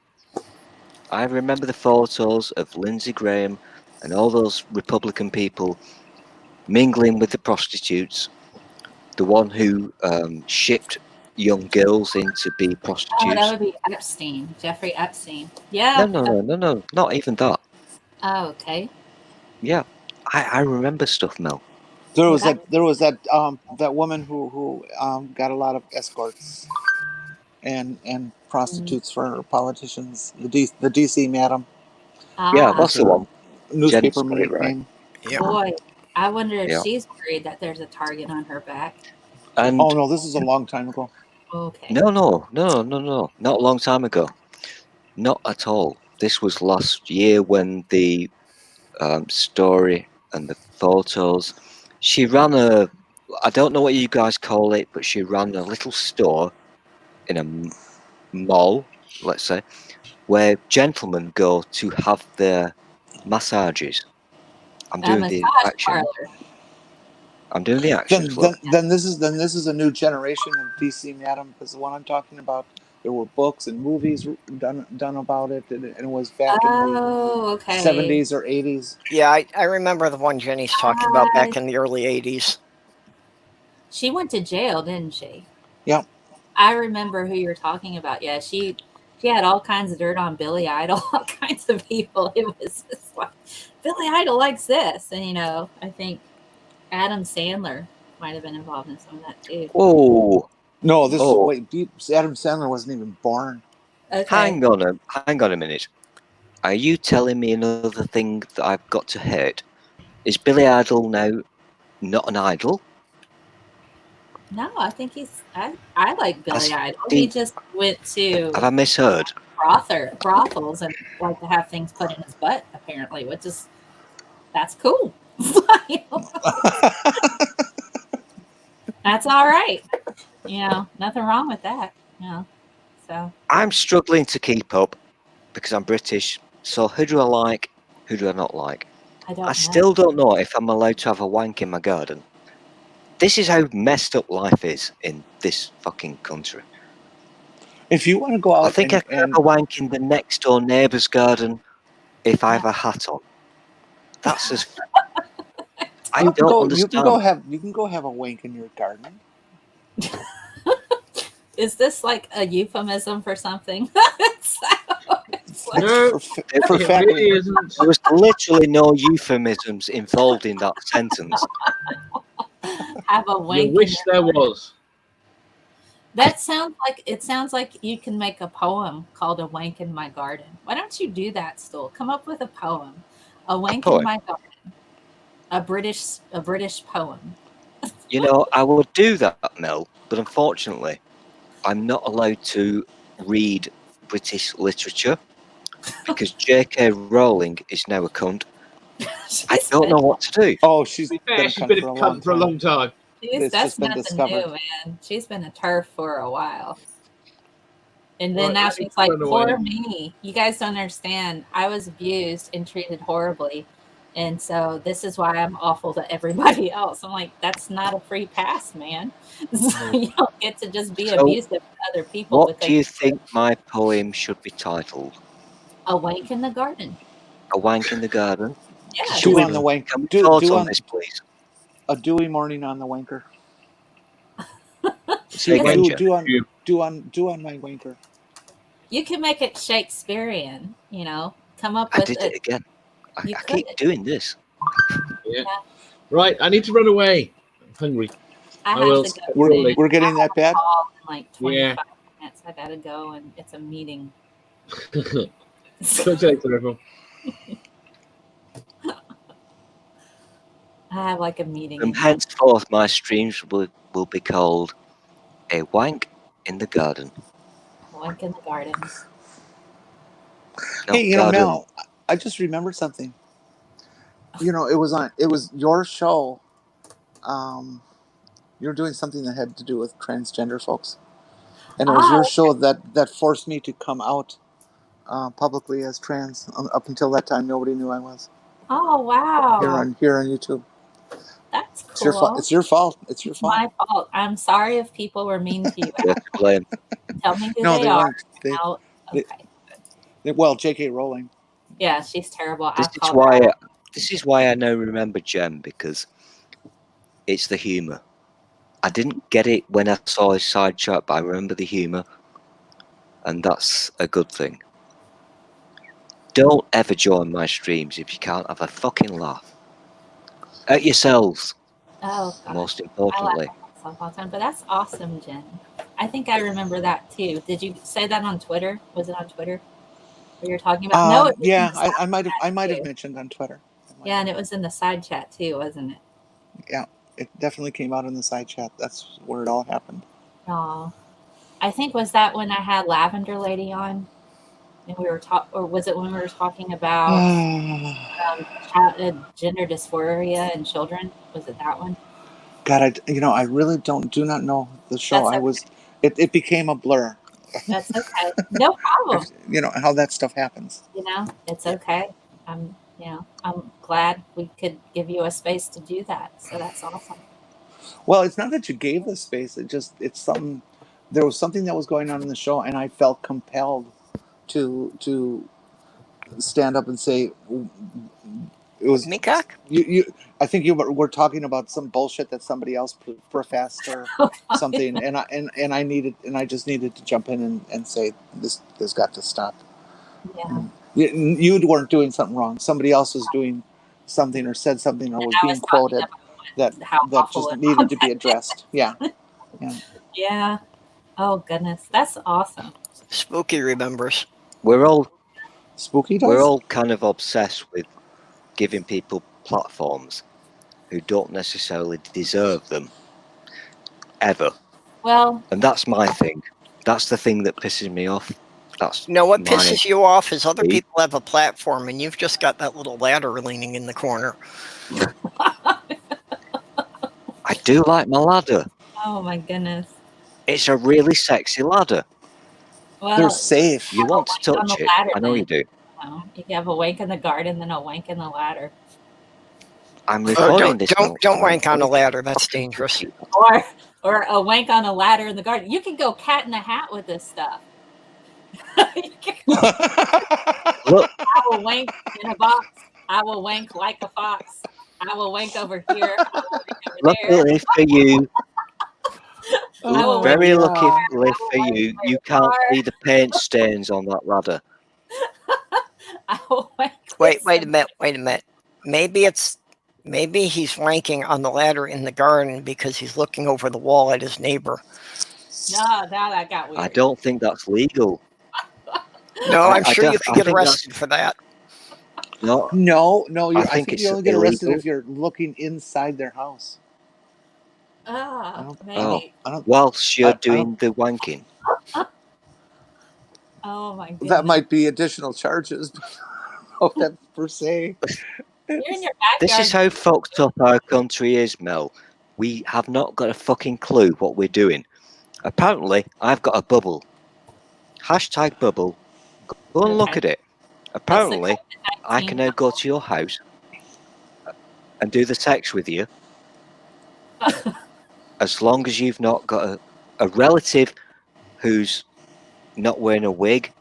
I remember the photos of Lindsey Graham and all those Republican people mingling with the prostitutes. The one who shipped young girls in to be Oh, prostitutes. that would be Epstein, Jeffrey Epstein. Yeah. No, not even that. Oh, okay. Yeah, I remember stuff, Mel. There Well, was that, that woman who got a lot of escorts and prostitutes for politicians. The DC madam Yeah, ah, was that's the her one. newspaper Jen's got it right. name. Yep. boy, I wonder if Yeah. she's worried that there's a target on her back. Oh And no, this is a long time ago. Okay. no, not a long time ago. Not at all. This was last year when the story and the photos. She ran a, I don't know what you guys call it, but she ran a little store in a mall, let's say, where gentlemen go to have their massages. I'm A doing the massage action. parlor. I'm doing the actions. Look, Then this is a new generation of DC madam, because the one I'm talking about, there were books and movies done about it, and it was back in the Oh, okay. 70s or 80s. Yeah, I remember the one Jenny's talking about back in the early 80s. She went to jail, didn't she? Yeah. I remember who you're talking about. Yeah, she had all kinds of dirt on Billy Idol, all kinds of people. It was just like Billy Idol likes this, and I think Adam Sandler might have been involved in some of that too. whoa, No, this is oh, Adam Sandler wasn't even born. Okay. hang on a minute. Are you telling me another thing that I've got to hate? Is Billy Idol now not an idol? No, I think I like Billy Has Idol. He he, just went have I to misheard? brothels and like to have things put in his butt, apparently, which is that's cool. That's all right. Nothing wrong with that. So I'm struggling to keep up because I'm British. So who do I like? Who do I not like? I I don't know. still don't know if I'm allowed to have a wank in my garden. This is how messed up life is in this fucking country. If you want to go I out think I can have a wank in the next door neighbour's garden if I have a hat on. That's as I don't understand. you can go have a wank in your garden. Is this like a euphemism for something? It's like, No, For it fat really isn't. There was literally no euphemisms involved in that sentence. have a You wank in wish your there was. That sounds like you can make a poem called "A Wank in My Garden." Why don't you do that, Stool? Come up with a poem. A wank in poem. my garden. A British poem. You know, I would do that, Mel, but unfortunately, I'm not allowed to read British literature because J.K. Rowling is now a cunt. I She's don't been, know what to do. Oh, she's To be fair, been a she's cunt been a for a long cunt for a time. long time. It's that's just been nothing discovered. new, man. She's been a turf for a while. And then Right, now I need she's to like, run poor away. me. You guys don't understand. I was abused and treated horribly. And so this is why I'm awful to everybody else. I'm like, that's not a free pass, man. So you don't get to just be So, abusive to other people what because do you think my poem should be titled? a wank in the garden. A wank in the garden? Yes. Can Dew we, on the wank. can we vote on On this, please? a dewy morning on the wanker. Say again, Jen. Do on my wanker. You can make it Shakespearean, come up I with did it. it again. I You could. keep doing this. Yeah. Right, I need to run away. I'm hungry. I I have will to go. surely. We're getting that bad. Call in like 25 Yeah. minutes. I gotta go, and it's a meeting. Talk to you later, everyone. I have like a meeting. From in henceforth, my streams will be called A Wank in the Garden. Wank in the garden. No, Hey, garden. Mel, I just remembered something. It was your show. You were doing something that had to do with transgender folks, and it was your Oh, show that forced me to come out publicly as trans. Up until that time, nobody knew I was oh wow. here on YouTube. That's It's your fault. cool. It's your fault. It's your It's fault. my fault. I'm sorry if people were mean to you. You're to blame. Tell me who No, they they are. weren't. Now, They, okay. well, J.K. Rowling. Yeah, she's terrible. This I've is called why. her out. This is why I now remember Jem, because it's the humour. I didn't get it when I saw his side chat, but I remember the humour, and that's a good thing. Don't ever join my streams if you can't have a fucking laugh at yourselves. Oh gosh, most I laugh importantly. at myself all the time. But that's awesome, Jen. I think I remember that too. Did you say that on Twitter? Was it on Twitter? Where you're talking about? No, it was in Yeah, the side I might have too. mentioned on Twitter. Yeah, and it was in the side chat too, wasn't it? Yeah, it definitely came out in the side chat. That's where it all happened. Oh, I think was that when I had Lavender Lady on, and we were or was it when we were talking about gender dysphoria in children? Was it that one? God, I really do not know the show. That's okay. It became a blur. That's okay. No problem. How that stuff happens. It's Yeah. okay. I'm glad we could give you a space to do that. So that's awesome. Well, it's not that you gave the space. It's something. There was something that was going on in the show, and I felt compelled to stand up and say it was Meacock? you. I think you were talking about some bullshit that somebody else professed or something, and I just needed to jump in and say this got to stop. Yeah. You weren't doing something wrong. Somebody else was doing something or said something or And was I being was talking quoted about how that awful just it needed to was. be addressed. Yeah. Yeah. Oh goodness, that's awesome. Spooky remembers. We're all Spooky we're does? all kind of obsessed with giving people platforms who don't necessarily deserve them ever. Well, And that's my thing. That's the thing that pisses me off. That's What my pisses you off is other beef. people have a platform and you've just got that little ladder leaning in the corner. I do like my ladder. oh my goodness. It's a really sexy ladder. Well, They're safe. You want to on the touch it. ladder, I know you do. you can have a wank in the garden, then a wank in the ladder, I'm Oh, recording this now. don't wank on a ladder. That's dangerous. or a wank on a ladder in the garden. You can go cat in the hat with this stuff. Look, I will wank in a box. I will wank like a fox. I will wank over here. I will wank over there. luckily for you, I will wank very over luckily there. for you, you can't see the paint stains on that ladder. I will wank. Wait a minute. Maybe he's wanking on the ladder in the garden because he's looking over the wall at his neighbor. No, now that got weird. I don't think that's legal. No, I'm sure you could get think arrested for that. No, No. I think think it's you only get arrested illegal. if you're looking inside their house. Maybe. Whilst you're doing the wanking. Oh my goodness. That might be additional charges, but oh, that per se. You're in your backyard. This is how fucked up our country is, Mel. We have not got a fucking clue what we're doing. Apparently, I've got a bubble. Hashtag bubble. Go and look at it. Apparently, I can now go to your house and do the sex with you as long as you've not got a relative who's not wearing a wig.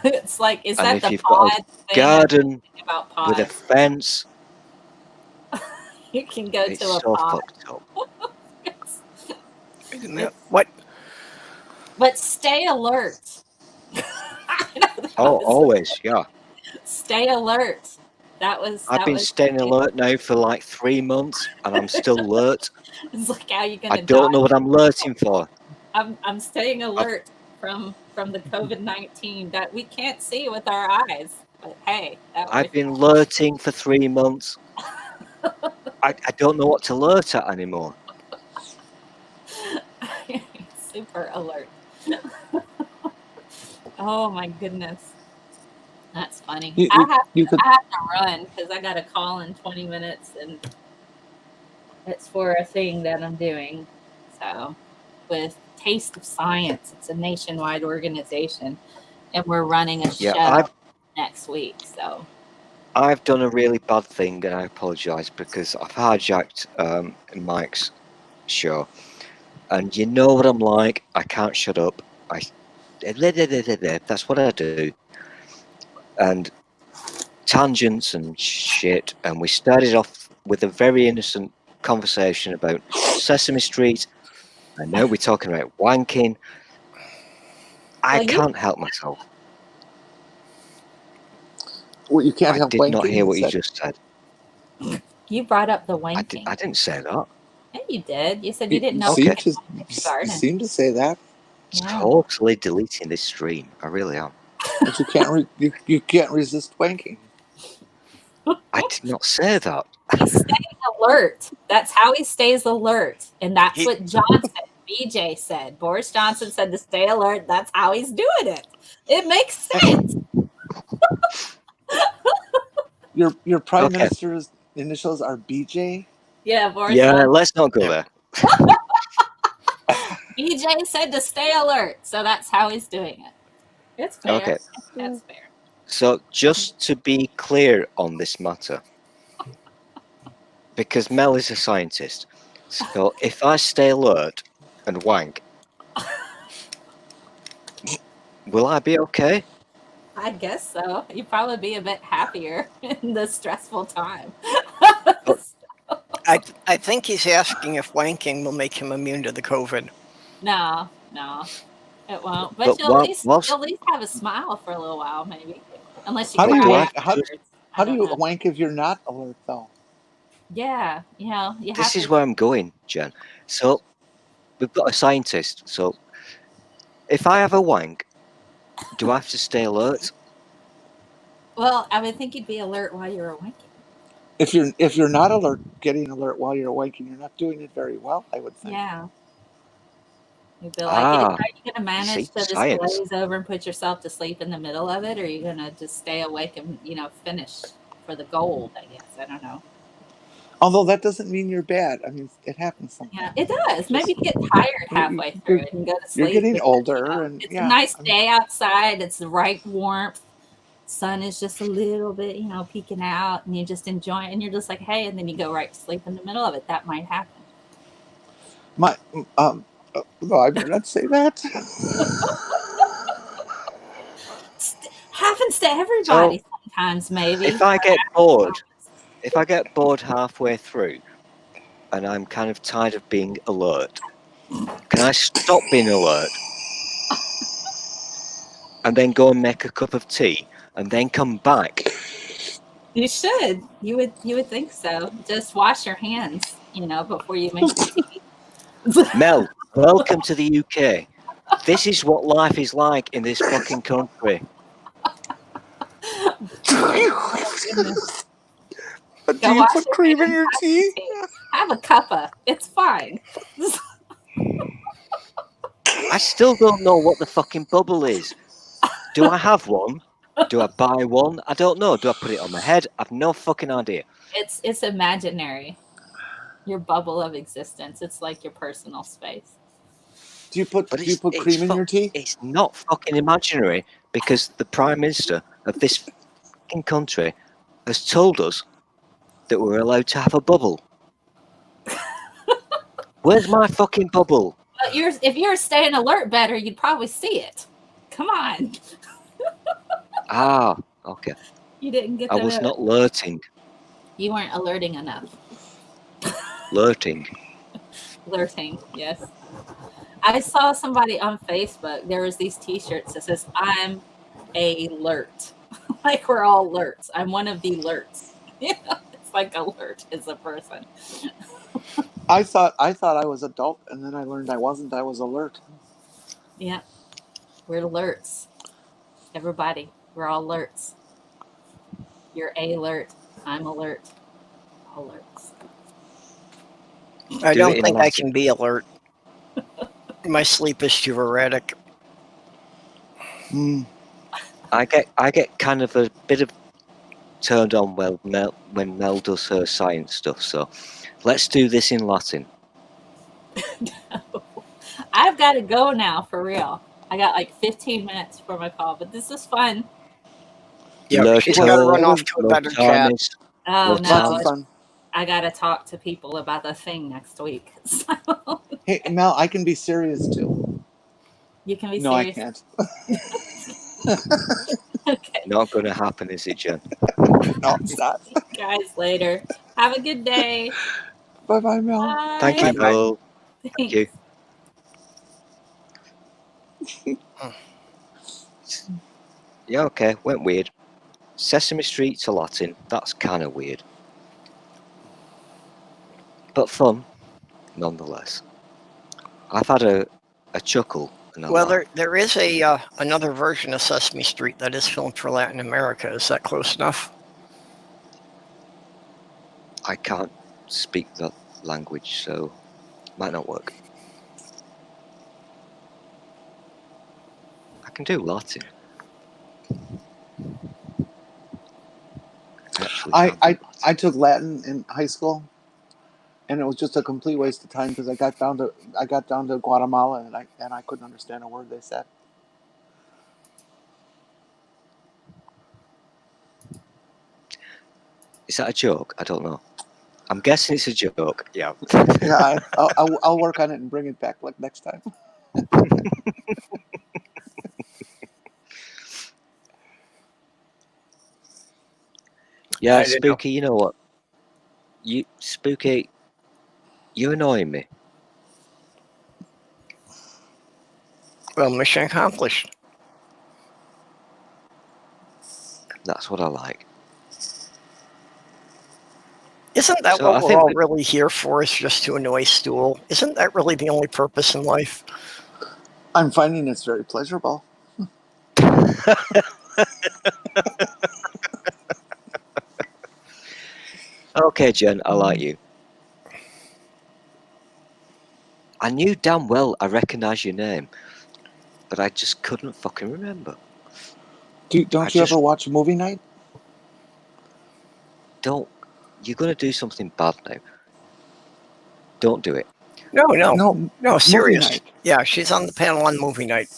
It's like, is And that if the you've got pod a garden about with a fence, you can go it's to a so pod. fucked up. What? But stay alert. Oh, always, yeah. Stay alert. I've been staying alert now for like 3 months, and I'm still alert. It's like, how are you gonna I don't know what I'm alerting for. I'm staying alert from the COVID-19 that we can't see with our eyes. But hey, I've been alerting for 3 months. I don't know what to alert at anymore. Super alert. Oh my goodness. That's funny. I have to run because I got a call in 20 minutes and it's for a thing that I'm doing. So with Taste of Science, it's a nationwide organization and we're running a show next week. So I've done a really bad thing and I apologize because I've hijacked Mike's show. And you know what I'm like, I can't shut up. That's what I do. And tangents and shit, and we started off with a very innocent conversation about Sesame Street, and now we're talking about wanking. I can't help myself. Well, you can't help wanking. I did not hear what you just said. You brought up the wanking. I didn't say that. Yeah, you did. You said you didn't know Okay. if you could wank in the garden. You seem to say that, Yeah. Totally deleting this stream. I really am. but you can't. You can't resist wanking. I did not say that. He's staying alert. That's how he stays alert. And that's He- what Johnson, BJ said. Boris Johnson said to stay alert. That's how he's doing it. It makes sense. Your prime Okay. minister's initials are BJ. Yeah, Boris Yeah, Johnson. let's not go there. BJ said to stay alert. So that's how he's doing it. It's fair. Okay. That's fair. So just to be clear on this matter, because Mel is a scientist, so if I stay alert and wank, will I be okay? I guess so. You'd probably be a bit happier in this stressful time. I think he's asking if wanking will make him immune to the COVID. No, it won't. But, But you'll, at least, whilst- you'll at least have a smile for a little while, maybe. Unless you How do you cry wank? afterwards. How I do don't you know. wank if you're not alert though? Yeah, you know, you have This is to. where I'm going, Jen. So we've got a scientist. So if I have a wank, do I have to stay alert? Well, I would think you'd be alert while you're wanking. If you're not alert, getting alert while you're wanking, you're not doing it very well, I would think. Yeah. You'd be like, are you going to manage to just science. glaze over and put yourself to sleep in the middle of it? Or are you going to just stay awake and, finish for the gold, I guess? I don't know. Although that doesn't mean you're bad. I mean, it happens sometimes. Yeah, it does. Maybe you get tired halfway through it and go to sleep. You're getting because, older, and it's yeah, a nice day outside. It's the right warmth. Sun is just a little bit, peeking out, and you just enjoy it. And you're just like, hey, and then you go right to sleep in the middle of it. That might happen. No, I better not say that. Happens to everybody sometimes, maybe. If I get bored halfway through, and I'm kind of tired of being alert, can I stop being alert and then go and make a cup of tea and then come back? You should. You would think so. Just wash your hands, before you make the tea. Mel, welcome to the UK. This is what life is like in this fucking country. But do you put cream in your tea? Have a cuppa. It's fine. I still don't know what the fucking bubble is. Do I have one? Do I buy one? I don't know. Do I put it on my head? I've no fucking idea. It's imaginary. Your bubble of existence. It's like your personal space. Do you put cream in your tea? It's not fucking imaginary because the Prime Minister of this fucking country has told us that we're allowed to have a bubble. Where's my fucking bubble? But if you're staying alert better, you'd probably see it. Come on. Okay. You didn't get I that. was not alerting. You weren't alerting enough. Alerting. Alerting, yes. I saw somebody on Facebook. There was these T-shirts that says, "I'm a alert." Like we're all alerts. I'm one of the alerts. It's like alert is a person. I thought I was adult, and then I learned I wasn't. I was alert. Yeah, we're alerts. Everybody, we're all alerts. You're a alert. I'm alert. Alerts. I don't think I can be alert. My sleep is too erratic. I get kind of a bit of turned on when Mel does her science stuff. So let's do this in Latin. I've got to go now for real. I got like 15 minutes for my call, but this is fun. Yeah, she's got to run off to a better chat. Oh Lots no, of fun. I got to talk to people about the thing next week. So. Hey Mel, I can be serious too. You can be no, serious. No, I can't. Okay. Not going to happen, is it, Jen? No, it's not. See you guys later. Have a good day. Bye-bye, Mel. Bye. Thank you, Mel. Thank you. Yeah, okay. Went weird. Sesame Street to Latin. That's kind of weird. but fun nonetheless. I've had a chuckle and a Well, laugh. there is a another version of Sesame Street that is filmed for Latin America. Is that close enough? I can't speak that language, so might not work. I can do Latin. I actually can do Latin. I took Latin in high school, and it was just a complete waste of time because I got down to Guatemala and I couldn't understand a word they said. Is that a joke? I don't know. I'm guessing it's a joke. Yeah. Yeah, I'll work on it and bring it back like next time. Yeah, I didn't know. Spooky. You know what? Spooky. You annoy me. Well, mission accomplished. That's what I like. Isn't that So I what we're think all really here for? Is just to annoy Stool? Isn't that really the only purpose in life? I'm finding it's very pleasurable. Okay, Jen, I like you. I knew damn well I recognised your name, but I just couldn't fucking remember. Don't you ever watch movie night? Don't. You're gonna do something bad now. Don't do it. No, serious. Night. Yeah, she's on the panel on movie night.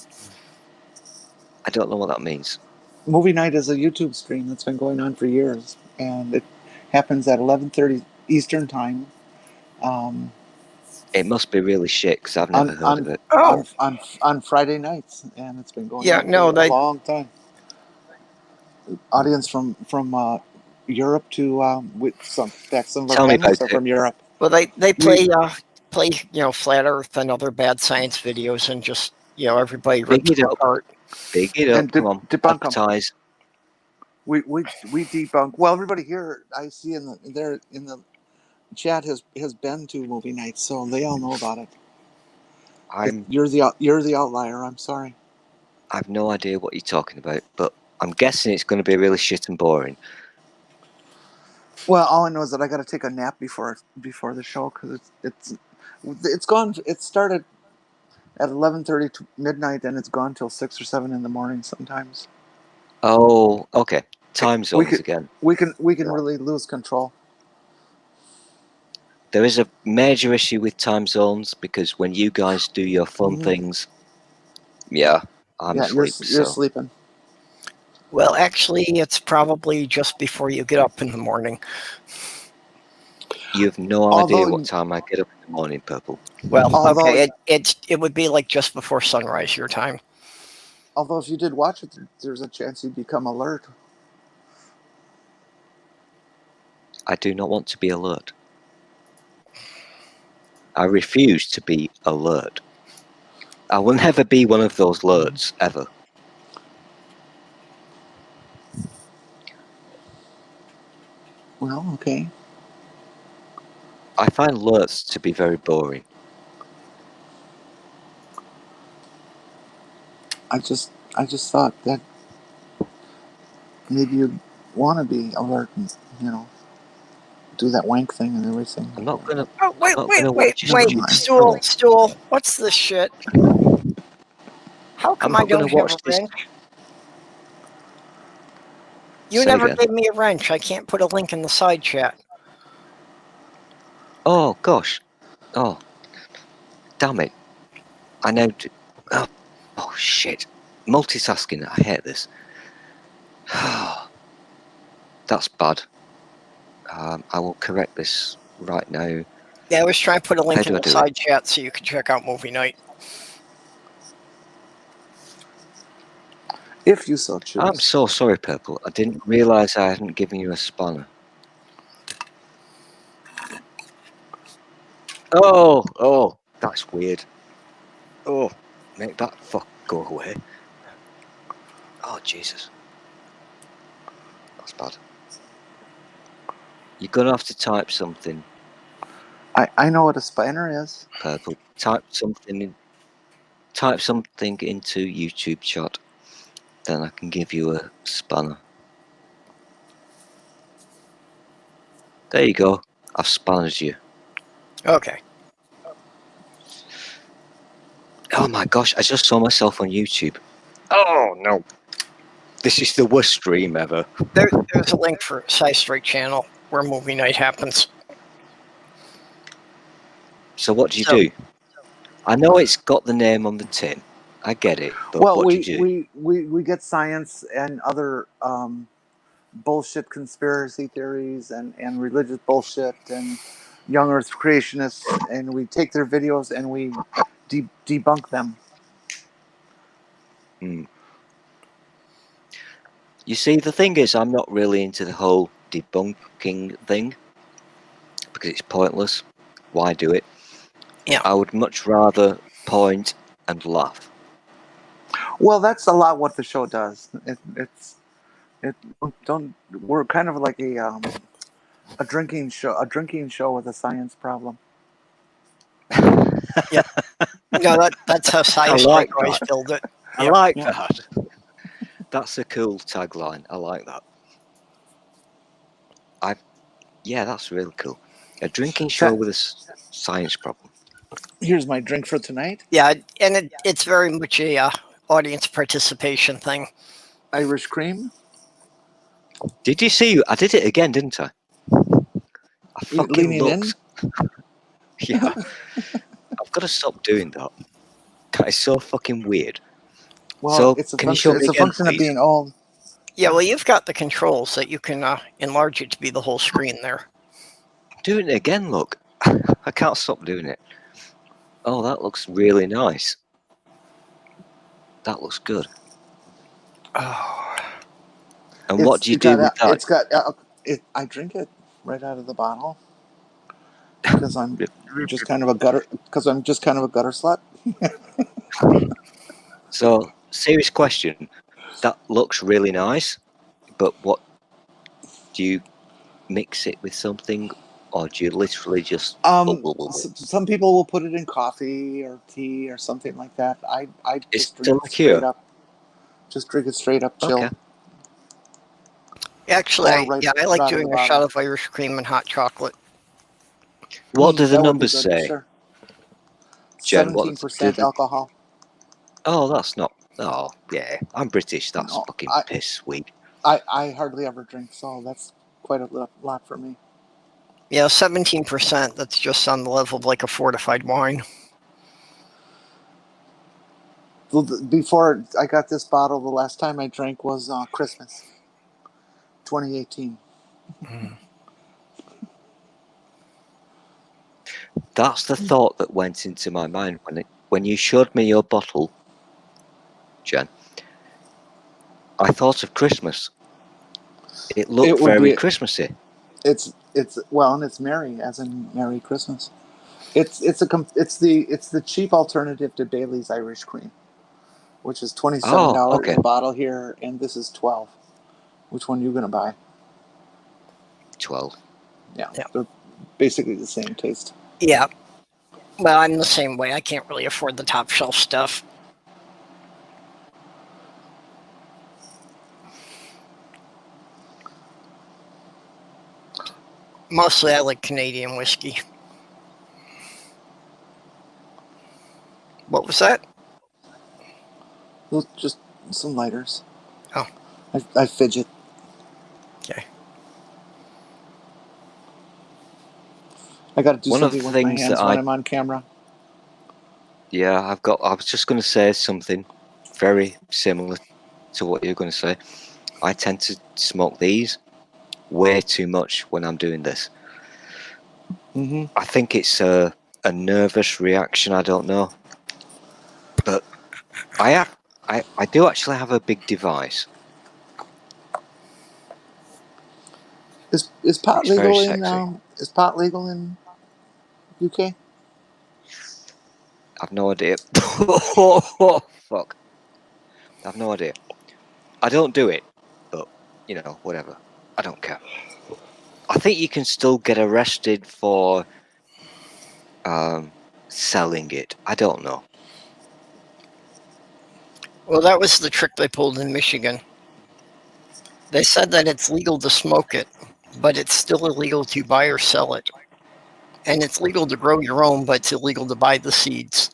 I don't know what that means. Movie night is a YouTube stream that's been going on for years, and it happens at 11:30 Eastern time. It must be really shit because I've never heard of it. On Friday nights, and it's been going Yeah, on no, for a long time. Audience from Europe to some of our Tell me panelists about are it. from Europe. Well, they play flat Earth and other bad science videos, and just everybody rips Big it them up. apart. Big it up. And Come on, debunk 'em. advertise. We debunk. Well, everybody here I see in the chat has been to movie nights, so they all know about it. You're the outlier. I'm sorry. I have no idea what you're talking about, but I'm guessing it's going to be really shit and boring. Well, all I know is that I got to take a nap before the show because it's gone. It started at 11:30 to midnight, and it's gone till 6 or 7 in the morning sometimes. Oh, okay. Time zones again. We can really lose control. There is a major issue with time zones because when you guys do your fun things, I'm asleep. You're sleeping. Well, actually, it's probably just before you get up in the morning. You have no idea what time I get up in the morning, Purple. Well, okay, it would be like just before sunrise your time. Although if you did watch it, there's a chance you'd become alert. I do not want to be alert. I refuse to be alert. I will never be one of those alerts, ever. Well, okay. I find alerts to be very boring. I just thought that maybe you'd want to be alert and, do that wank thing and everything. I'm not gonna. Oh, wait! Stool! What's this shit? How come I don't have a wrench? You never gave me a wrench. I can't put a link in the side chat. Oh gosh! Oh, damn it! I know. Oh shit! Multitasking. I hate this. That's bad. I will correct this right now. Yeah, I was trying to put a link in the side chat so you can check out movie night. If you so choose. I'm so sorry, Purple. I didn't realise I hadn't given you a spanner. Oh, that's weird. Oh, make that fuck go away. Oh, Jesus. That's bad. You're going to have to type something. I know what a spanner is. Purple. Type something into YouTube chat. Then I can give you a spanner. There you go. I've spanned you. Okay. Oh my gosh, I just saw myself on YouTube. Oh no. This is the worst stream ever. There's a link for Side Straight channel where movie night happens. So what do you So- do? I know it's got the name on the tin. I get it. But Well, what do you do? we get science and other bullshit conspiracy theories and religious bullshit and young Earth creationists, and we take their videos and we debunk them. You see, the thing is, I'm not really into the whole debunking thing because it's pointless. Why do it? Yeah. I would much rather point and laugh. Well, that's a lot what the show does. We're kind of like a drinking show with a science problem. No, that's how Side Straight like always that. build it. I Yep. like Yeah. that. That's a cool tagline. I like that. Yeah, that's really cool. A drinking show with a science problem. Here's my drink for tonight. Yeah, and it's very much a audience participation thing. Irish cream. Did you see? I did it again, didn't I? I You're fucking leaning in? looked. Yeah. I've got to stop doing that. That is so fucking weird. Well, So, it's a can you show function. me It's a again, function of please? being old. Yeah, well, you've got the controls that you can enlarge it to be the whole screen there. I'm doing it again, look. I can't stop doing it. Oh, that looks really nice. That looks good. Oh. And what do you do with that? It's got. I drink it right out of the bottle because I'm just kind of a gutter. Because I'm just kind of a gutter slut. So, serious question. That looks really nice, but what do you mix it with something, or do you literally just? Some people will put it in coffee or tea or something like that. I It's just still drink a it straight cure. up. Just drink it straight up, chill. Okay. Actually, Or I right like out of doing the a shot bottle. of Irish cream and hot chocolate. What do the That would be numbers good, say, sure. Jen? 17% alcohol. Oh, that's not. Oh, yeah. I'm British. That's No, fucking piss sweet. I hardly ever drink, so that's quite a lot for me. Yeah, 17%. That's just on the level of like a fortified wine. Before I got this bottle, the last time I drank was Christmas, 2018. That's the thought that went into my mind when you showed me your bottle, Jen. I thought of Christmas. It looked It would very be. Christmassy. It's well, and it's merry, as in Merry Christmas. It's the cheap alternative to Bailey's Irish Cream, which is $27 Oh, okay. a bottle here, and this is $12. Which one are you gonna buy? 12. Yeah, Yeah. they're basically the same taste. Yeah. Well, I'm the same way. I can't really afford the top shelf stuff. Mostly I like Canadian whiskey. What was that? Well, just some lighters. Oh. I fidget. Okay. I got to do One of something the with my things hands that when I'm on camera. Yeah, I was just going to say something very similar to what you're going to say. I tend to smoke these way too much when I'm doing this. Mm-hmm. I think it's a nervous reaction. I don't know, but I do actually have a big device. Is pot It's very legal sexy. in UK? I've no idea. Oh, fuck. I've no idea. I don't do it, but whatever. I don't care. I think you can still get arrested for selling it. I don't know. Well, that was the trick they pulled in Michigan. They said that it's legal to smoke it, but it's still illegal to buy or sell it. And it's legal to grow your own, but it's illegal to buy the seeds.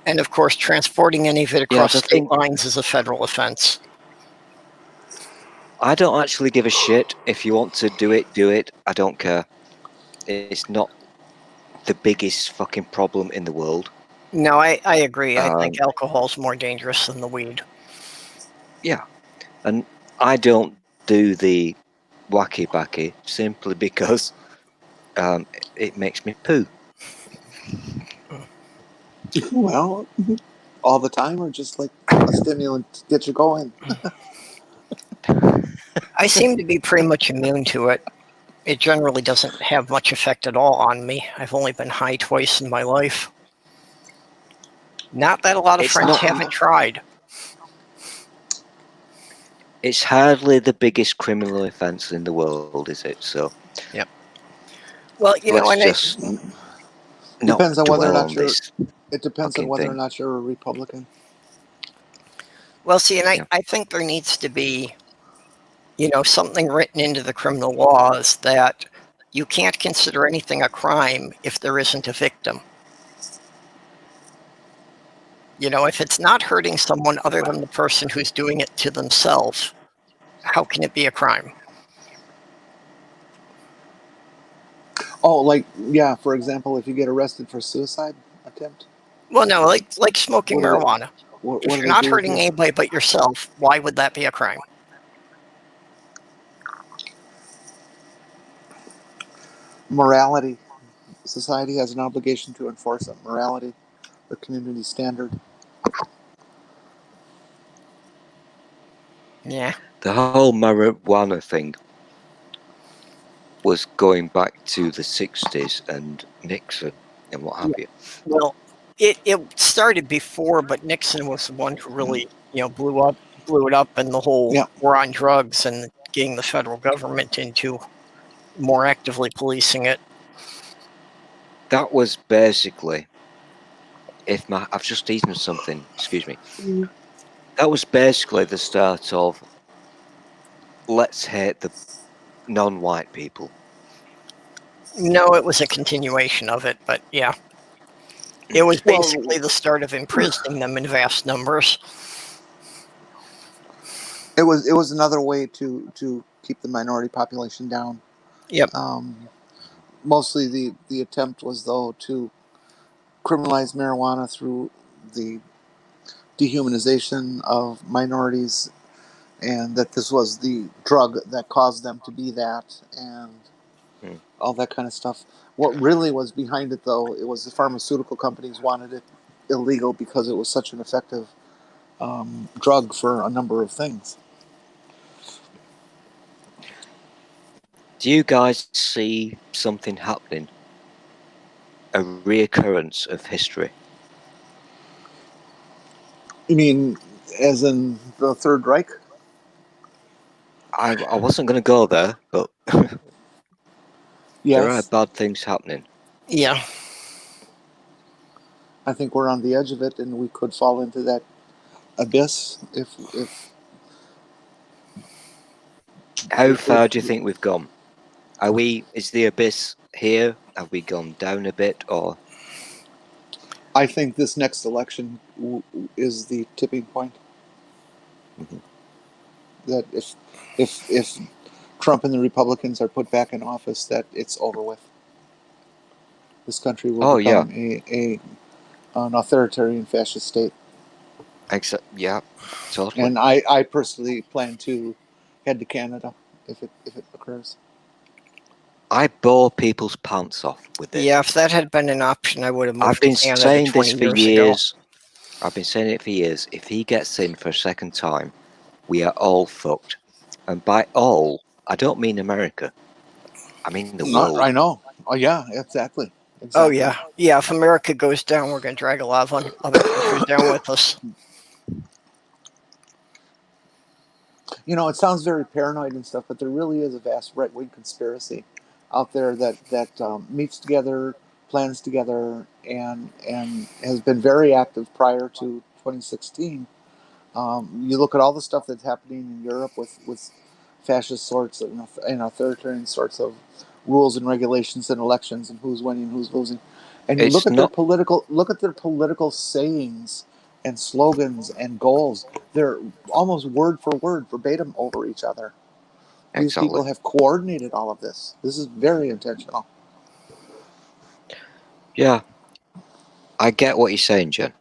And of course, transporting any of it Yeah, across the state thing, lines is a federal offense. I don't actually give a shit. If you want to do it. I don't care. It's not the biggest fucking problem in the world. No, I agree. I think Um, alcohol's more dangerous than the weed. yeah, and I don't do the wacky backy simply because it makes me poo. Well, all the time, or just like a stimulant to get you going. I seem to be pretty much immune to it. It generally doesn't have much effect at all on me. I've only been high twice in my life. Not that a lot of It's friends not. haven't tried. It's hardly the biggest criminal offence in the world, is it? So Well, let's and just not Depends on whether or dwell not on you're. this It depends on fucking whether or thing. not you're a Republican. well, see, and Yeah. I think there needs to be, something written into the criminal laws that you can't consider anything a crime if there isn't a victim. If it's not hurting someone other than the person who's doing it to themselves, how can it be a crime? Oh, like yeah. For example, if you get arrested for suicide attempt, Well, no, like smoking what do they? marijuana. What If do you're they not do with hurting you? anybody but yourself, why would that be a crime? Morality. Society has an obligation to enforce a morality, a community standard. Yeah. The whole marijuana thing was going back to the 60s and Nixon and what have you. Well, it started before, but Nixon was the one who really, blew it up, and the whole Yeah. war on drugs and getting the federal government into more actively policing it. That was basically, I've just eaten something, excuse me. That was basically the start of let's hate the non-white people. No, it was a continuation of it, but yeah. It was Well, basically the start of imprisoning them in vast numbers. it was another way to keep the minority population down. Yep. Mostly the attempt was though to criminalize marijuana through the dehumanization of minorities, and that this was the drug that caused them to be that, and Hmm. all that kind of stuff. What really was behind it, though, it was the pharmaceutical companies wanted it illegal because it was such an effective drug for a number of things. Do you guys see something happening? A reoccurrence of history? You mean, as in the Third Reich? I wasn't going to go there, but there are Yes, bad things happening. Yeah. I think we're on the edge of it, and we could fall into that abyss if How far if do you think we've gone? Is the abyss here? Have we gone down a bit, or I think this next election is the tipping point. Mhm. That if Trump and the Republicans are put back in office, that it's over with. This country will Oh yeah, become an authoritarian fascist state. yeah, totally. And I personally plan to head to Canada if it occurs. I bore people's pants off with this. Yeah, if that had been an option, I would have I've moved to been Canada saying this 20 for years ago. years. I've been saying it for years. If he gets in for a second time, we are all fucked. And by all, I don't mean America. I mean the Not, world. I know. Oh yeah, exactly. Oh, Exactly. yeah. Yeah, if America goes down, we're going to drag a lot of other countries down with us. It sounds very paranoid and stuff, but there really is a vast right wing conspiracy out there that meets together plans together and has been very active prior to 2016. You look at all the stuff that's happening in Europe with fascist sorts of, authoritarian sorts of rules and regulations and elections and who's winning, who's losing, and you It's not look at their political sayings and slogans and goals. They're almost word for word, verbatim over each other. These exactly. people have coordinated all of this. This is very intentional. Yeah, I get what you're saying, Jen.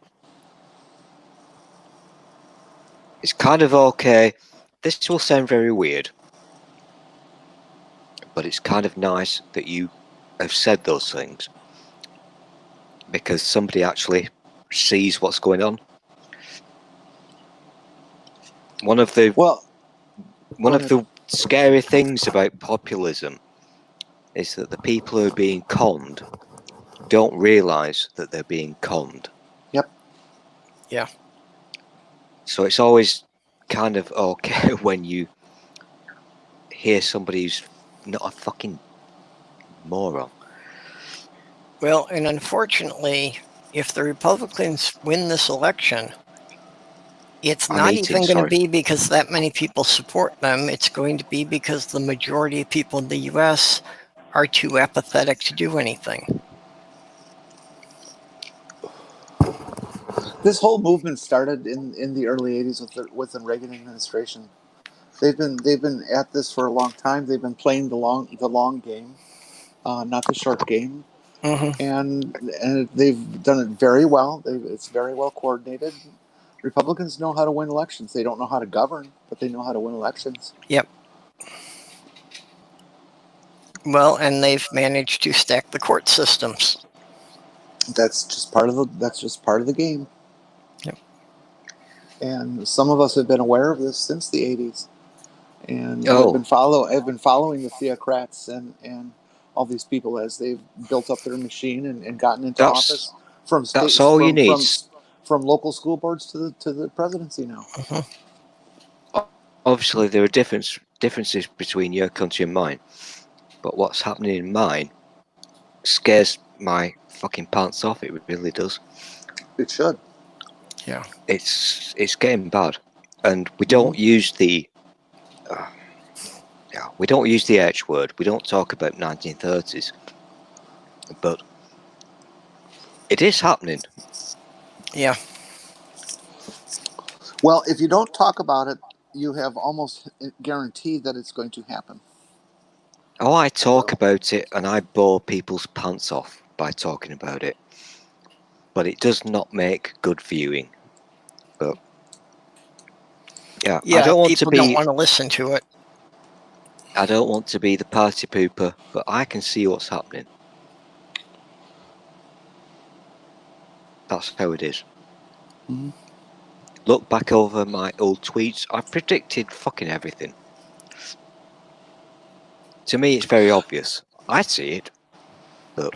It's kind of okay. This will sound very weird, but it's kind of nice that you have said those things because somebody actually sees what's going on. One of the Well, one go of ahead. the scary things about populism is that the people who are being conned don't realize that they're being conned. Yep. Yeah. So it's always kind of okay when you hear somebody who's not a fucking moron. Well, and unfortunately, if the Republicans win this election, it's I'm not eating, even going to sorry. be because that many people support them. It's going to be because the majority of people in the U.S. are too apathetic to do anything. This whole movement started in the early '80s with the Reagan administration. They've been at this for a long time. They've been playing the long game, not the short game, Hmm. and they've done it very well. It's very well coordinated. Republicans know how to win elections. They don't know how to govern, but they know how to win elections. Yep. Well, and they've managed to stack the court systems. That's just part of the game. Yep. And some of us have been aware of this since the '80s, and Oh, have been following the theocrats and all these people as they've built up their machine and gotten into that's office from that's states all you need. from local school boards to the presidency now. Obviously, there are differences between your country and mine, but what's happening in mine scares my fucking pants off. It really does. It should. Yeah. It's getting bad, and we don't use the we don't use the H word. We don't talk about 1930s, but it is happening. Yeah. Well, if you don't talk about it, you have almost guaranteed that it's going to happen. Oh, I talk about it, and I bore people's pants off by talking about it, but it does not make good viewing. But yeah, I Yeah. don't want to People don't be want to listen to it. I don't want to be the party pooper, but I can see what's happening. That's how it is. Mhm. Look back over my old tweets. I predicted fucking everything. To me, it's very obvious. I see it, but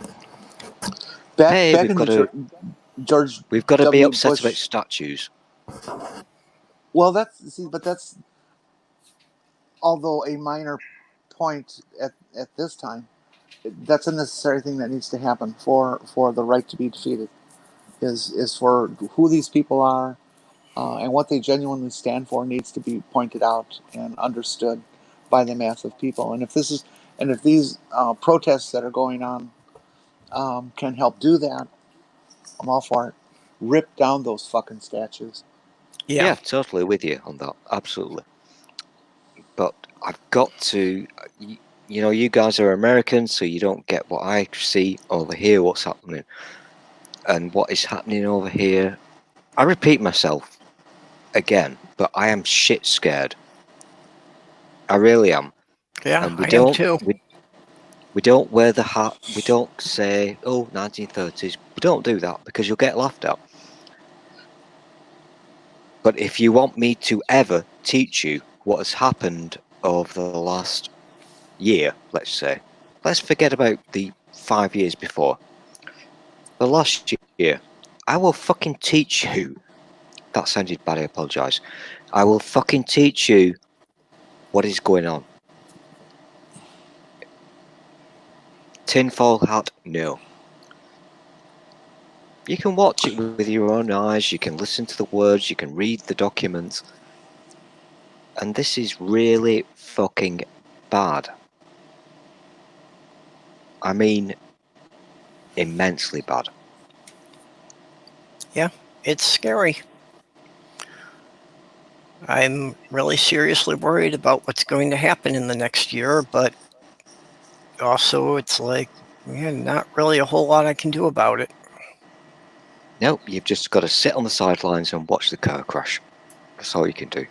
hey, Back in the George we've got to be W. upset about Bush. statues. Well, that's although a minor point at this time, that's a necessary thing that needs to happen for the right to be defeated. Is for who these people are and what they genuinely stand for needs to be pointed out and understood by the mass of people. And if these protests that are going on can help do that, I'm all for it. Rip down those fucking statues. Yeah. Yeah, totally with you on that. Absolutely. But I've got to, you know, you guys are Americans, so you don't get what I see over here, what's happening. And what is happening over here, I repeat myself again, but I am shit scared. I really am. Yeah. And I am too. we don't wear the hat. We don't say, oh, 1930s. We don't do that because you'll get laughed at. But if you want me to ever teach you what has happened over the last year, let's say, let's forget about the 5 years before. The last year, I will fucking teach you. That sounded bad, I apologise. I will fucking teach you what is going on. Tinfoil hat, no. You can watch it with your own eyes, you can listen to the words, you can read the documents. And this is really fucking bad. I mean, immensely bad. Yeah, it's scary. I'm really seriously worried about what's going to happen in the next year, but also it's like, man, not really a whole lot I can do about it. Nope, you've just got to sit on the sidelines and watch the car crash. That's all you can do.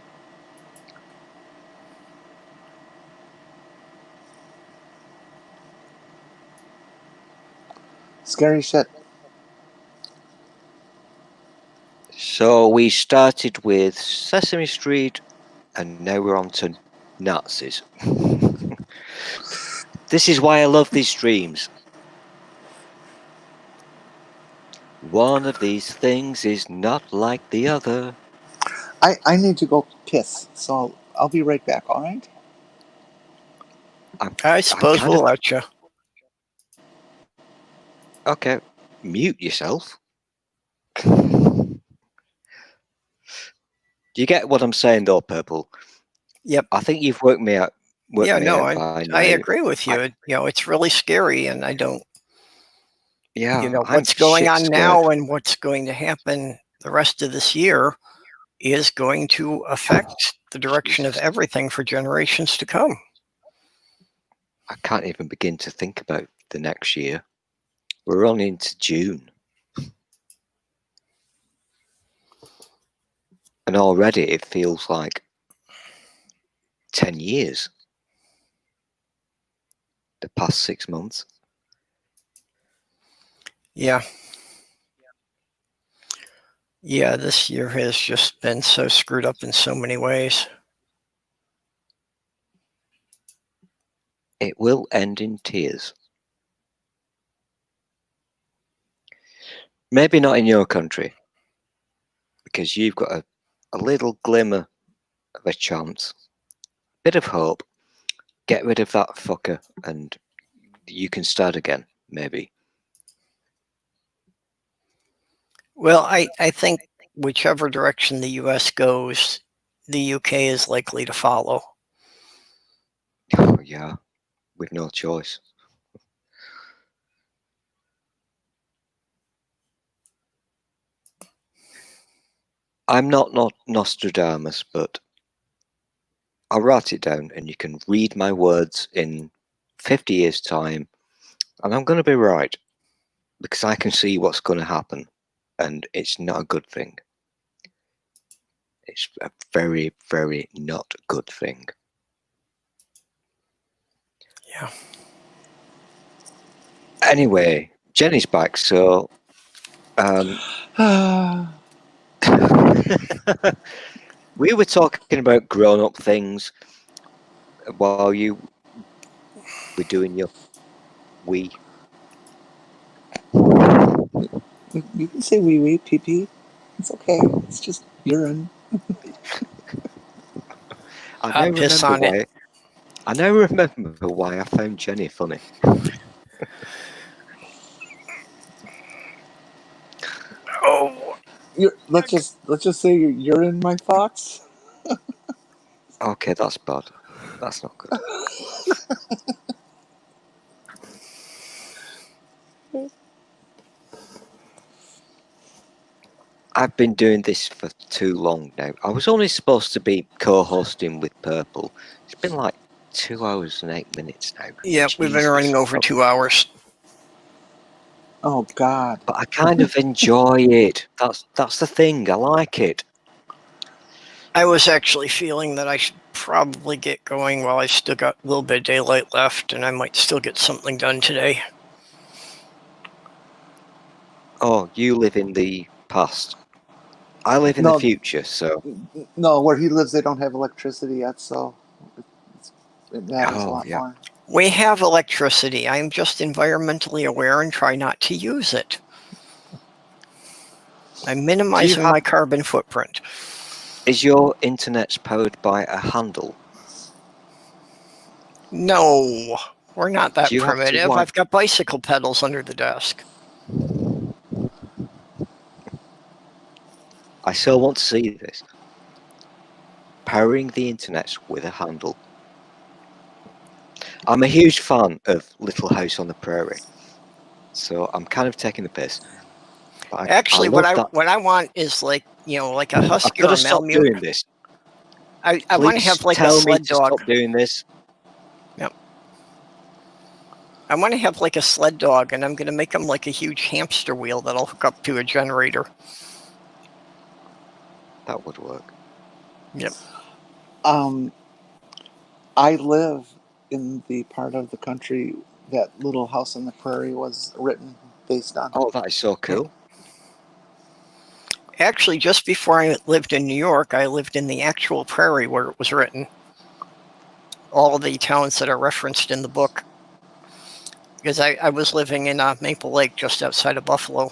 Scary shit. So we started with Sesame Street, and now we're on to Nazis. This is why I love these streams. One of these things is not like the other. I need to go piss, so I'll be right back, all right? I suppose kind we'll of- let you. Okay, mute yourself. Do you get what I'm saying, though, Purple? Yep. I think you've worked me out. Yeah, no, by now. I agree with you. It's really scary, and I don't. Yeah, I'm what's going shit on scared. now and what's going to happen the rest of this year is going to affect the direction of Jesus. everything for generations to come. I can't even begin to think about the next year. We're only into June. And already it feels like 10 years. The past 6 months. Yeah. Yeah, this year has just been so screwed up in so many ways. It will end in tears. Maybe not in your country, because you've got a little glimmer of a chance, bit of hope. Get rid of that fucker and you can start again, maybe. Well, I think whichever direction the US goes, the UK is likely to follow. Oh, yeah, with no choice. I'm not Nostradamus, but I'll write it down and you can read my words in 50 years' time, and I'm going to be right because I can see what's going to happen, and it's not a good thing. It's a very, very not good thing. Yeah. Anyway, Jenny's back, so we were talking about grown-up things while you were doing your wee. You can say wee wee, pee pee. It's okay. It's just urine. I now Piss remember on why. it. I now remember why I found Jenny funny. Oh, Let's just say you're in my thoughts. Okay, that's bad. That's not good. I've been doing this for too long now. I was only supposed to be co-hosting with Purple. It's been like 2 hours and 8 minutes now. yeah, we've been running Jesus. over 2 hours. Oh God. But I kind of enjoy it. That's the thing. I like it. I was actually feeling that I should probably get going while I still got a little bit of daylight left, and I might still get something done today. Oh, you live in the past. I live in the future, so. No, where he lives, they don't have electricity yet, so it matters a Oh, lot yeah. more. We have electricity. I'm just environmentally aware and try not to use it. I'm minimizing my carbon footprint. Is your internet powered by a handle? No, we're not that Do you have to primitive. wipe? I've got bicycle pedals under the desk. I so want to see this. Powering the internet with a handle. I'm a huge fan of Little House on the Prairie, so I'm kind of taking the piss. But Actually, I love that. what I want is like like a I've husky got or to a stop malamute. doing this. I want to Please have like a tell me sled to dog. stop doing this. I want to have like a sled dog, and I'm going to make him like a huge hamster wheel that I'll hook up to a generator. That would work. Yep. I live in the part of the country that Little House on the Prairie was written based on. Oh, that is so cool. Actually, just before I lived in New York, I lived in the actual prairie where it was written. All of the towns that are referenced in the book. Because I was living in Maple Lake, just outside of Buffalo.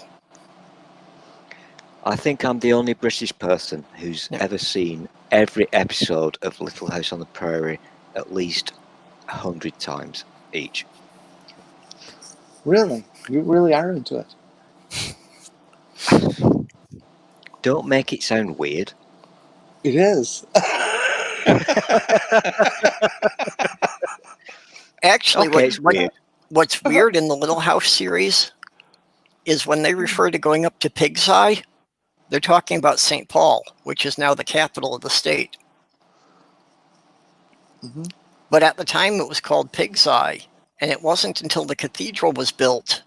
I think I'm the only British person who's ever seen every episode of Little House on the Prairie at least 100 times each. Really? You really are into it? Don't make it sound weird. It is. Actually, Okay, it's weird. what's weird in the Little House series is when they refer to going up to Pig's Eye, they're talking about St. Paul, which is now the capital of the state. Mm-hmm. But at the time, it was called Pig's Eye, and it wasn't until the cathedral was built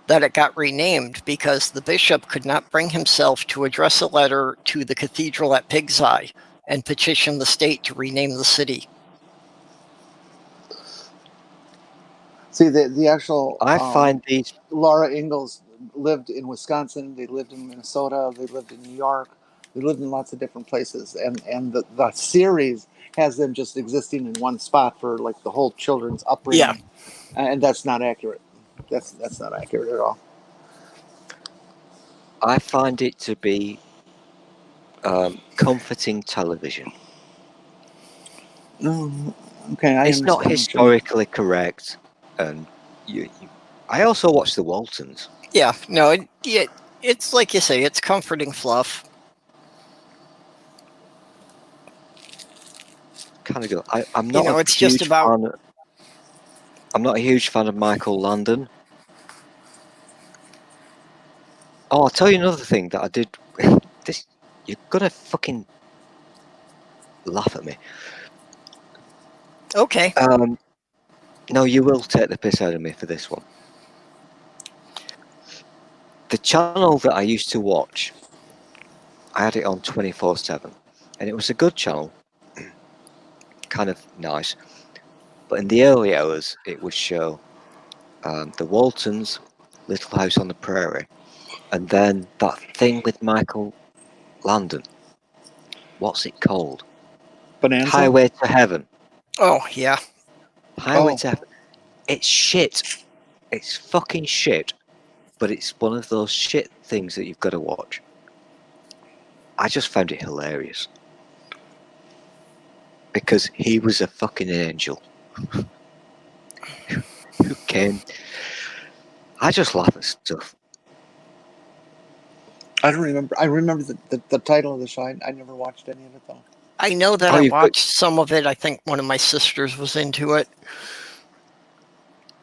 that it got renamed because the bishop could not bring himself to address a letter to the cathedral at Pig's Eye and petition the state to rename the city. See, the actual I find these. Laura Ingalls lived in Wisconsin. They lived in Minnesota. They lived in New York. They lived in lots of different places, and the series has them just existing in one spot for like the whole children's upbringing. Yeah. And that's not accurate. That's not accurate at all. I find it to be comforting television. Okay, I it's understand not what you mean. historically correct, and I also watch the Waltons. Yeah, no, it's like you say, it's comforting fluff. Kind of good. I'm not it's just about. I'm not a huge fan of Michael Landon. Oh, I'll tell you another thing that I did. This, you're gonna fucking laugh at me. Okay. No, you will take the piss out of me for this one. The channel that I used to watch, I had it on 24/7, and it was a good channel, kind of nice. But in the early hours, it would show the Waltons, Little House on the Prairie, and then that thing with Michael Landon. What's it called? Bonanza? Highway to Heaven. Oh, yeah. Highway to Heaven. It's shit. It's fucking shit. But it's one of those shit things that you've got to watch. I just found it hilarious. Because he was a fucking angel. Who came. I just laugh at stuff. I don't remember. I remember the title of the show. I never watched any of it, though. I know that I watched some of it. I think one of my sisters was into it.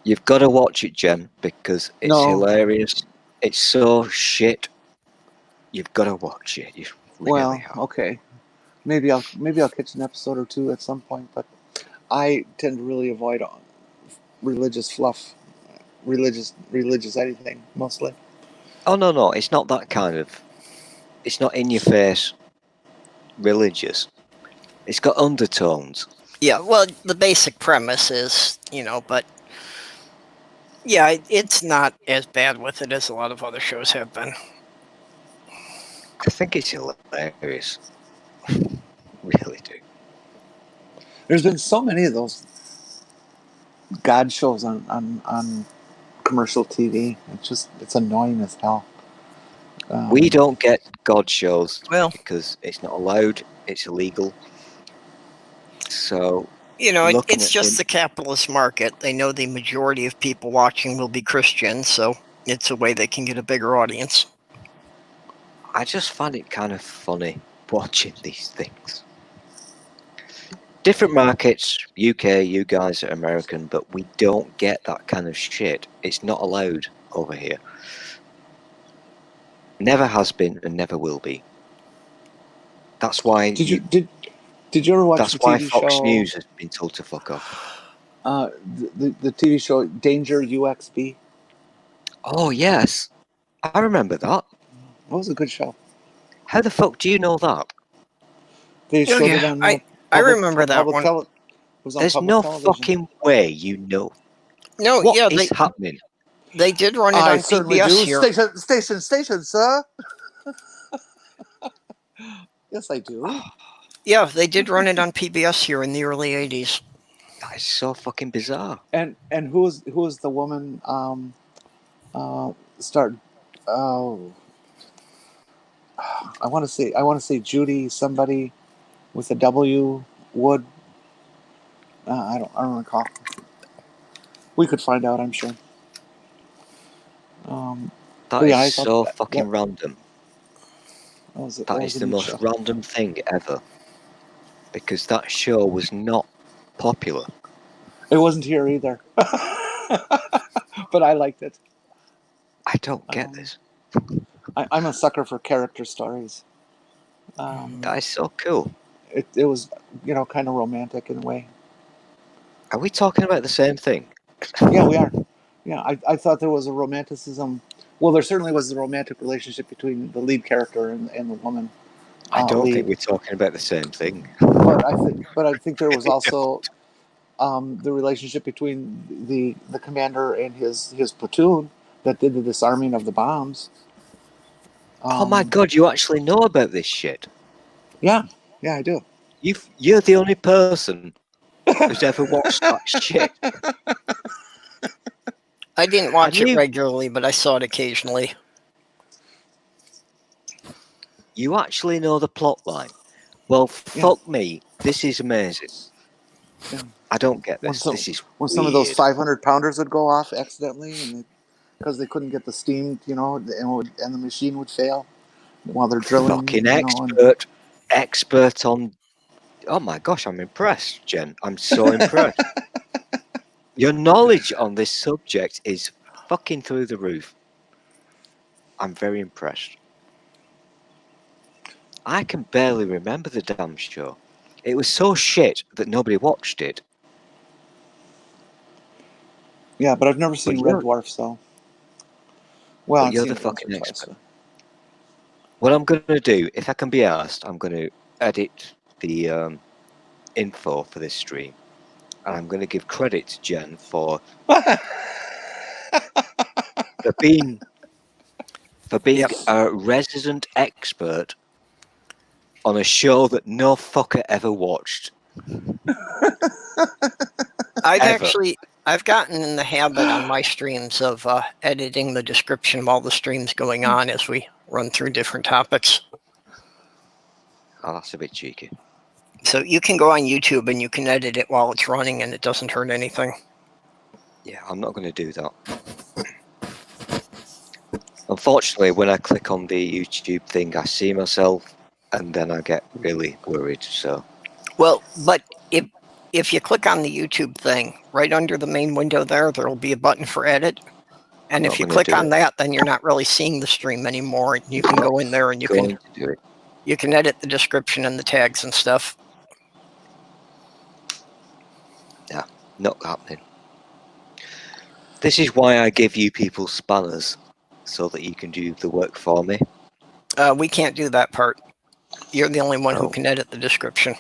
You've got to watch it, Jen, because it's hilarious. It's so shit. You've got to watch it. You really have. Okay. Maybe I'll catch an episode or two at some point, but I tend to really avoid religious fluff, religious anything mostly. Oh no, it's not that kind of. It's not in your face. Religious. It's got undertones. Yeah, well, the basic premise is, but yeah, it's not as bad with it as a lot of other shows have been. I think it's hilarious. Really do. There's been so many of those God shows on commercial TV. It's annoying as hell. We don't get God shows because it's not allowed. It's illegal. So it's just the capitalist market. They know the majority of people watching will be Christian, so it's a way they can get a bigger audience. I just find it kind of funny watching these things. Different markets, UK, you guys are American, but we don't get that kind of shit. It's not allowed over here. Never has been and never will be. That's why Did you ever watch that's the why TV Fox show? News has been told to fuck off. The TV show Danger UXB. Oh yes, I remember that. That was a good show. How the fuck do you know that? They Oh, showed it yeah, on I remember that one. It was on There's public no television. fucking way you know. No, What yeah, is happening? they did run it I on certainly PBS do. here. Station, sir. Yes, I do. Yeah, they did run it on PBS here in the early 80s. That is so fucking bizarre. And who is the woman? Start. Oh, I want to say Judy somebody with a W Wood. I don't recall. We could find out, I'm sure. That but is yeah, I thought so that fucking random. that That was is a the neat most show. random thing ever. Because that show was not popular. It wasn't here either, but I liked it. I don't get this. I'm a sucker for character stories. That is so cool. It was, kind of romantic in a way. Are we talking about the same thing? Yeah, we are. Yeah, I thought there was a romanticism. Well, there certainly was a romantic relationship between the lead character and the woman. I don't lead. think we're talking about the same thing. But I think there was also the relationship between the commander and his platoon that did the disarming of the bombs. Oh my god, you actually know about this shit. Yeah, I do. You're the only person who's ever watched that shit. I didn't watch And it regularly, but I saw it occasionally. You actually know the plot line. Well, fuck me. This is amazing. Yeah. I don't get this. This is when weird. some of those 500-pounders would go off accidentally, and because they couldn't get the steam, and the machine would fail while they're drilling. Fucking expert on. Oh my gosh, I'm impressed, Jen. I'm so impressed. Your knowledge on this subject is fucking through the roof. I'm very impressed. I can barely remember the damn show. It was so shit that nobody watched it. Yeah, but I've never seen Red Dwarf, so. Well, But you're the fucking expert. What I'm going to do, if I can be asked, I'm going to edit the info for this stream. And I'm going to give credit to Jen for being a resident expert on a show that no fucker ever watched. I've gotten in the habit on my streams of editing the description of all the streams going on as we run through different topics. Oh, that's a bit cheeky. So you can go on YouTube and you can edit it while it's running and it doesn't hurt anything. Yeah, I'm not going to do that. Unfortunately, when I click on the YouTube thing, I see myself and then I get really worried. So, well, but if you click on the YouTube thing, right under the main window there'll be a button for edit. And if you click on that, then you're not really seeing the stream anymore. You can go in there and you can edit the description and the tags and stuff. Yeah, not happening. This is why I give you people spanners, so that you can do the work for me. We can't do that part. You're the only one who can edit the description.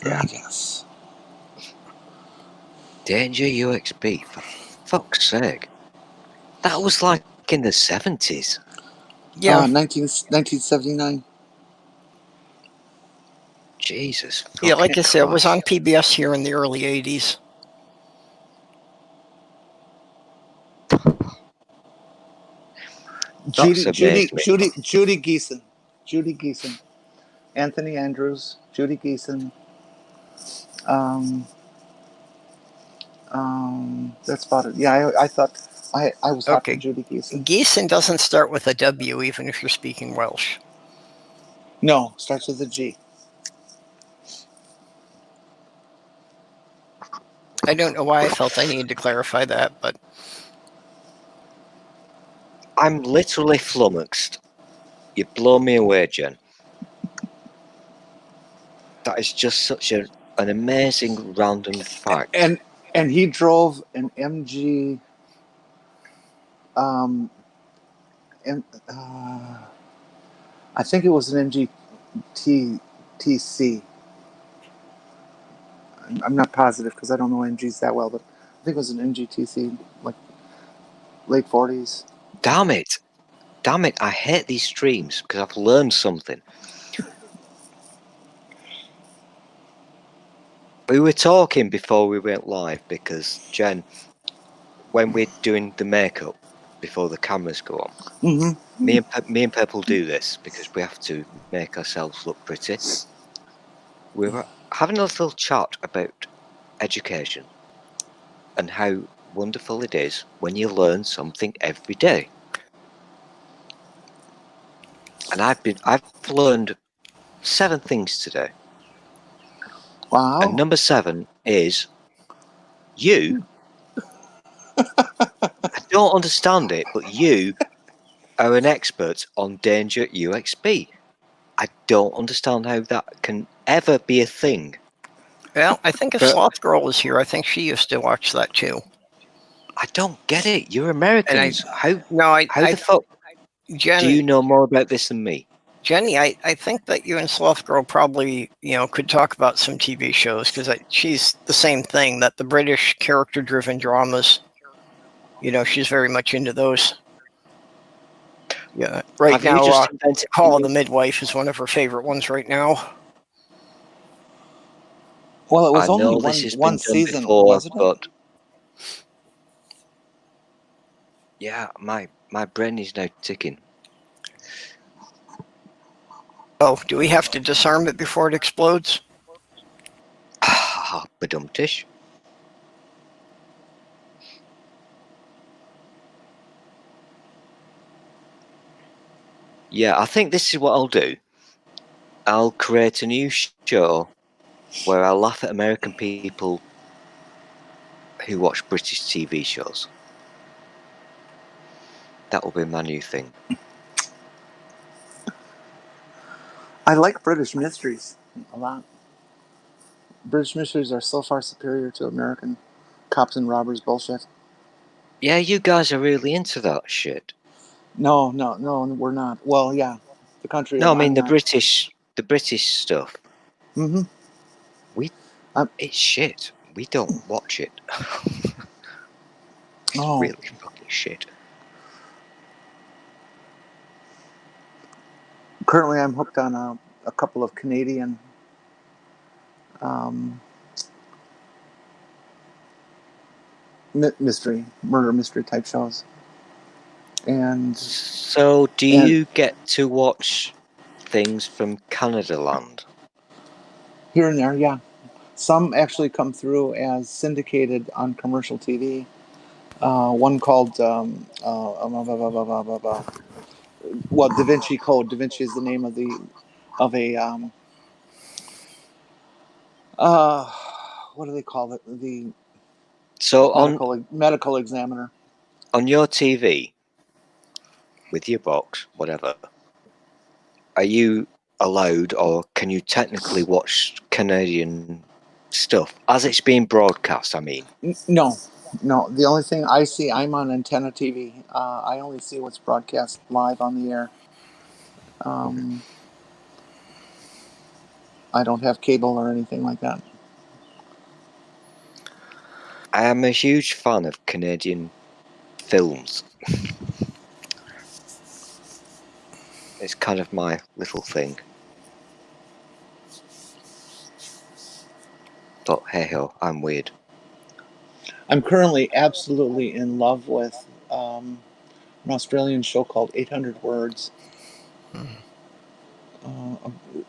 Yeah, I guess. Danger UXB, for fuck's sake. That was like in the 70s. Yeah. 1979. Jesus. Yeah, like I said, it was on PBS here in the early 80s. Judy Geeson. Judy Geeson. Anthony Andrews. Judy Geeson. That's about it. Yeah, I thought I was talking Judy Geeson. Geeson doesn't start with a W, even if you're speaking Welsh. No, starts with a G. I don't know why I felt I needed to clarify that, but I'm literally flummoxed. You blow me away, Jen. That is just such an amazing random fact. And he drove an MG. M, I think it was an MG TC. I'm not positive because I don't know MGs that well, but I think it was an MGTC, like late 40s. Damn it. Damn it, I hate these streams because I've learned something. We were talking before we went live because, Jen, when we're doing the makeup before the cameras go on, Mm-hmm. me and Purple do this because we have to make ourselves look pretty. We were having a little chat about education and how wonderful it is when you learn something every day. And I've learned 7 things today. Wow. And number 7 is you. I don't understand it, but you are an expert on danger UXB. I don't understand how that can ever be a thing. well, I think if But Sloth Girl was here, I think she used to watch that too. I don't get it. You're Americans. How the fuck do you know more about this than me? Jenny, I think that you and Sloth Girl probably, could talk about some TV shows because she's the same thing, that the British character-driven dramas, she's very much into those. Yeah, right Have you now, just invented Call of the Midwife is one of her favorite ones right now. Well, it was I only know this has one been done season, before, wasn't it? but yeah, my brain is now ticking. Oh, do we have to disarm it before it explodes? Badumtish. Yeah, I think this is what I'll do. I'll create a new show where I'll laugh at American people who watch British TV shows. That will be my new thing. I like British mysteries a lot. British mysteries are so far superior to American cops and robbers bullshit. Yeah, you guys are really into that shit. No, we're not. Well, yeah, the country. No, I mean I'm the not. British stuff. Mm-hmm. It's shit. We don't watch it. It's Oh, really fucking shit. currently I'm hooked on a couple of Canadian murder mystery type shows. And So, do you get to watch things from Canada land? Here and there, yeah. Some actually come through as syndicated on commercial TV. One called well, Da Vinci Code. Da Vinci is the name of what do they call it? The medical examiner. On your TV, with your box, whatever, are you allowed, or can you technically watch Canadian stuff as it's being broadcast? I mean, No. The only thing I see, I'm on antenna TV. I only see what's broadcast live on the air. I don't have cable or anything like that. I am a huge fan of Canadian films. It's kind of my little thing. But hey ho, I'm weird. I'm currently absolutely in love with an Australian show called 800 Words.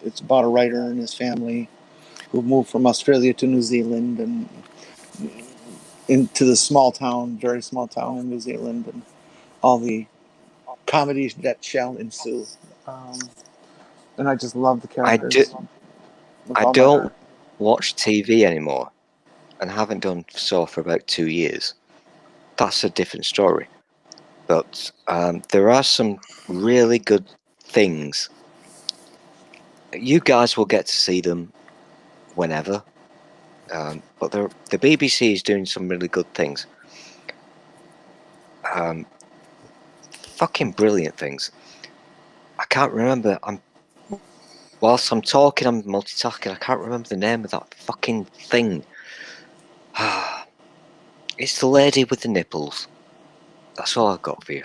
It's about a writer and his family who moved from Australia to New Zealand and into the very small town in New Zealand, and all the comedies that shall ensue. and I just love the I characters. do. with I all my don't heart. watch TV anymore, and haven't done so for about 2 years. That's a different story. But there are some really good things. You guys will get to see them whenever. But the BBC is doing some really good things. Fucking brilliant things. I can't remember. Whilst I'm talking, I'm multitasking. I can't remember the name of that fucking thing. It's the lady with the nipples. That's all I've got for you.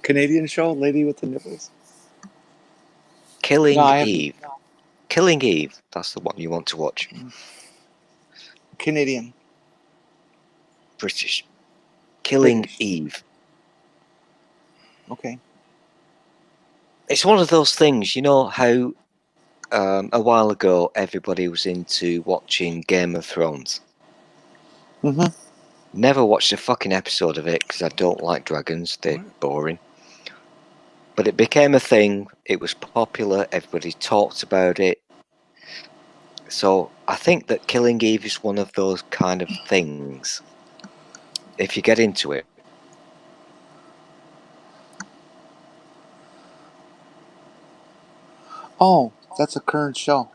Canadian show, Lady with the Nipples. Killing No, I haven't. Eve. Killing Eve. That's the one you want to watch. Canadian. British. Killing British. Eve. Okay. It's one of those things, you know how a while ago everybody was into watching Game of Thrones. Mm-hmm. Never watched a fucking episode of it because I don't like dragons. They're boring. But it became a thing. It was popular. Everybody talked about it. So I think that Killing Eve is one of those kind of things. If you get into it. Oh, that's a current show.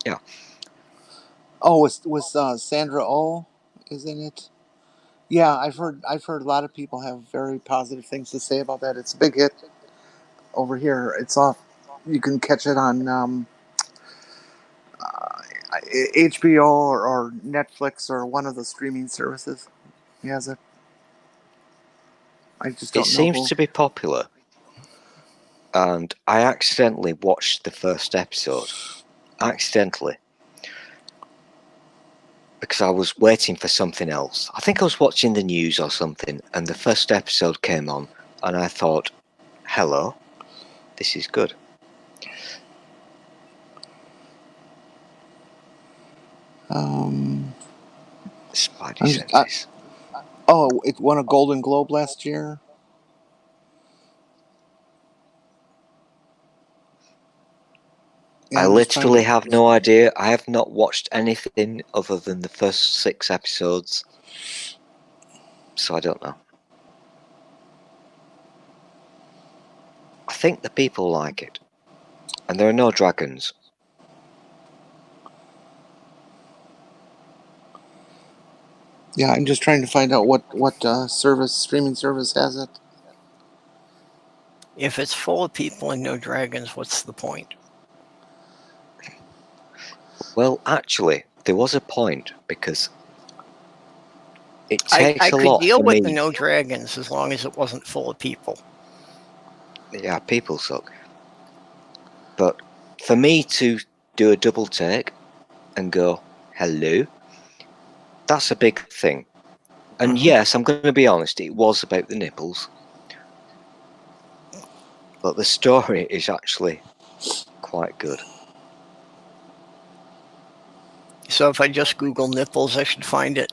Yeah. Oh, was Sandra Oh is in it? Yeah, I've heard a lot of people have very positive things to say about that. It's a big hit over here. It's off. You can catch it on HBO or Netflix or one of the streaming services. He has it. I just It don't know seems who. to be popular. And I accidentally watched the first episode. Accidentally. Because I was waiting for something else. I think I was watching the news or something, and the first episode came on, and I thought, hello, this is good. Spidey senses. Oh, it won a Golden Globe last year. Yeah, I I'm just trying literally to. have no idea. I have not watched anything other than the first 6 episodes. So I don't know. I think the people like it. And there are no dragons. Yeah, I'm just trying to find out what streaming service has it. If it's full of people and no dragons, what's the point? Well, actually, there was a point because it I takes a could lot deal for with the me. no dragons as long as it wasn't full of people. Yeah, people suck. But for me to do a double take and go, hello, that's a big thing. And yes, I'm going to be honest, it was about the nipples. But the story is actually quite good. So if I just Google nipples, I should find it.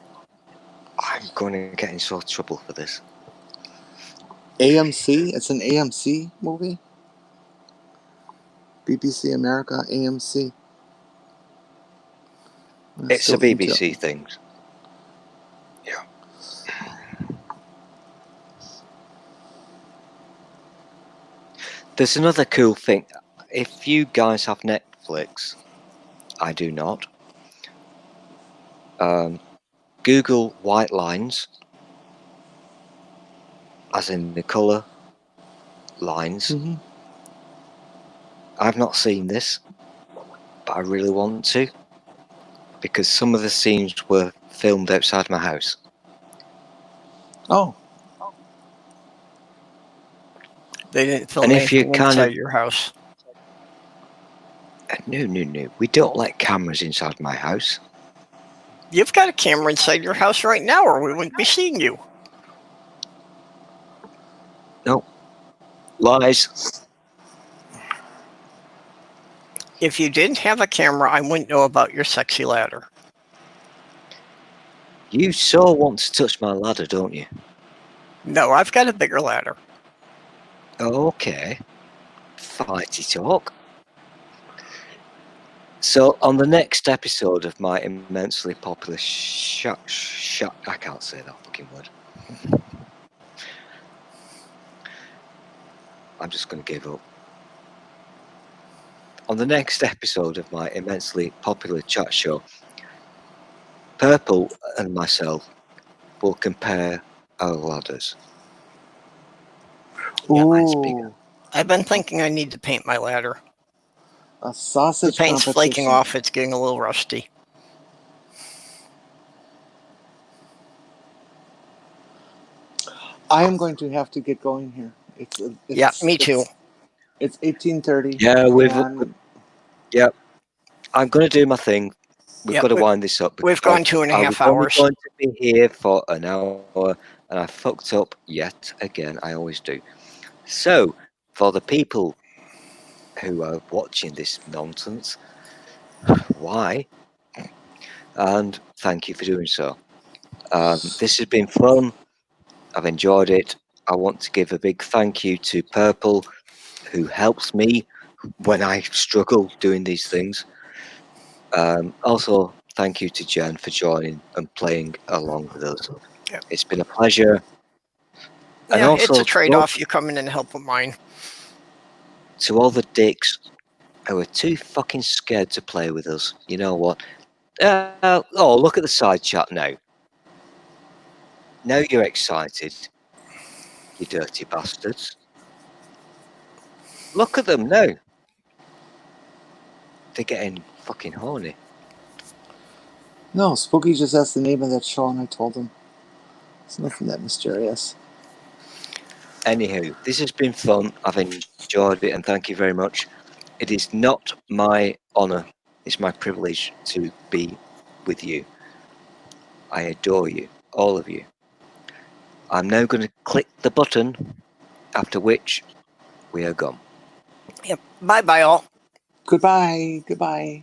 I'm going to get in so much trouble for this. AMC? It's an AMC movie? BBC America, AMC. It's a BBC thing. Yeah. There's another cool thing. If you guys have Netflix, I do not. Google white lines, as in the colour lines. Mm-hmm. I've not seen this, but I really want to, because some of the scenes were filmed outside my house. Oh. They didn't film And if you anything kind inside of your house. no, we don't let cameras inside my house. You've got a camera inside your house right now, or we wouldn't be seeing you. No. Lies. If you didn't have a camera, I wouldn't know about your sexy ladder. You so want to touch my ladder, don't you? No, I've got a bigger ladder. Okay. Fighty talk. So on the next episode of my immensely popular I can't say that fucking word. I'm just going to give up. On the next episode of my immensely popular chat show, Purple and myself will compare our ladders. Yeah, mine's bigger. Ooh, I've been thinking I need to paint my ladder. a The sausage paint's flaking competition. off. It's getting a little rusty. I am going to have to get going here. It's Yeah, me too. It's 18:30. Yeah, and yeah. I'm going to do my thing. We've Yeah, got to wind this up. We've because gone 2.5 I was only hours. going to be here for an hour, and I fucked up yet again. I always do. So, for the people who are watching this nonsense, why? And thank you for doing so. This has been fun. I've enjoyed it. I want to give a big thank you to Purple, who helps me when I struggle doing these things. Also, thank you to Jen for joining and playing along with us. Yep. It's been a pleasure. And Yeah, also it's a trade-off. You come in and help with mine. to all the dicks who are too fucking scared to play with us, you know what? Oh, look at the side chat now. Now you're excited, you dirty bastards. Look at them now. They're getting fucking horny. No, Spooky just asked the name of that show, and I told him. It's nothing that mysterious. Anywho, this has been fun. I've enjoyed it, and thank you very much. It is not my honour, it's my privilege to be with you. I adore you, all of you. I'm now going to click the button, after which we are gone. Yep. Bye-bye, all. Goodbye. Goodbye.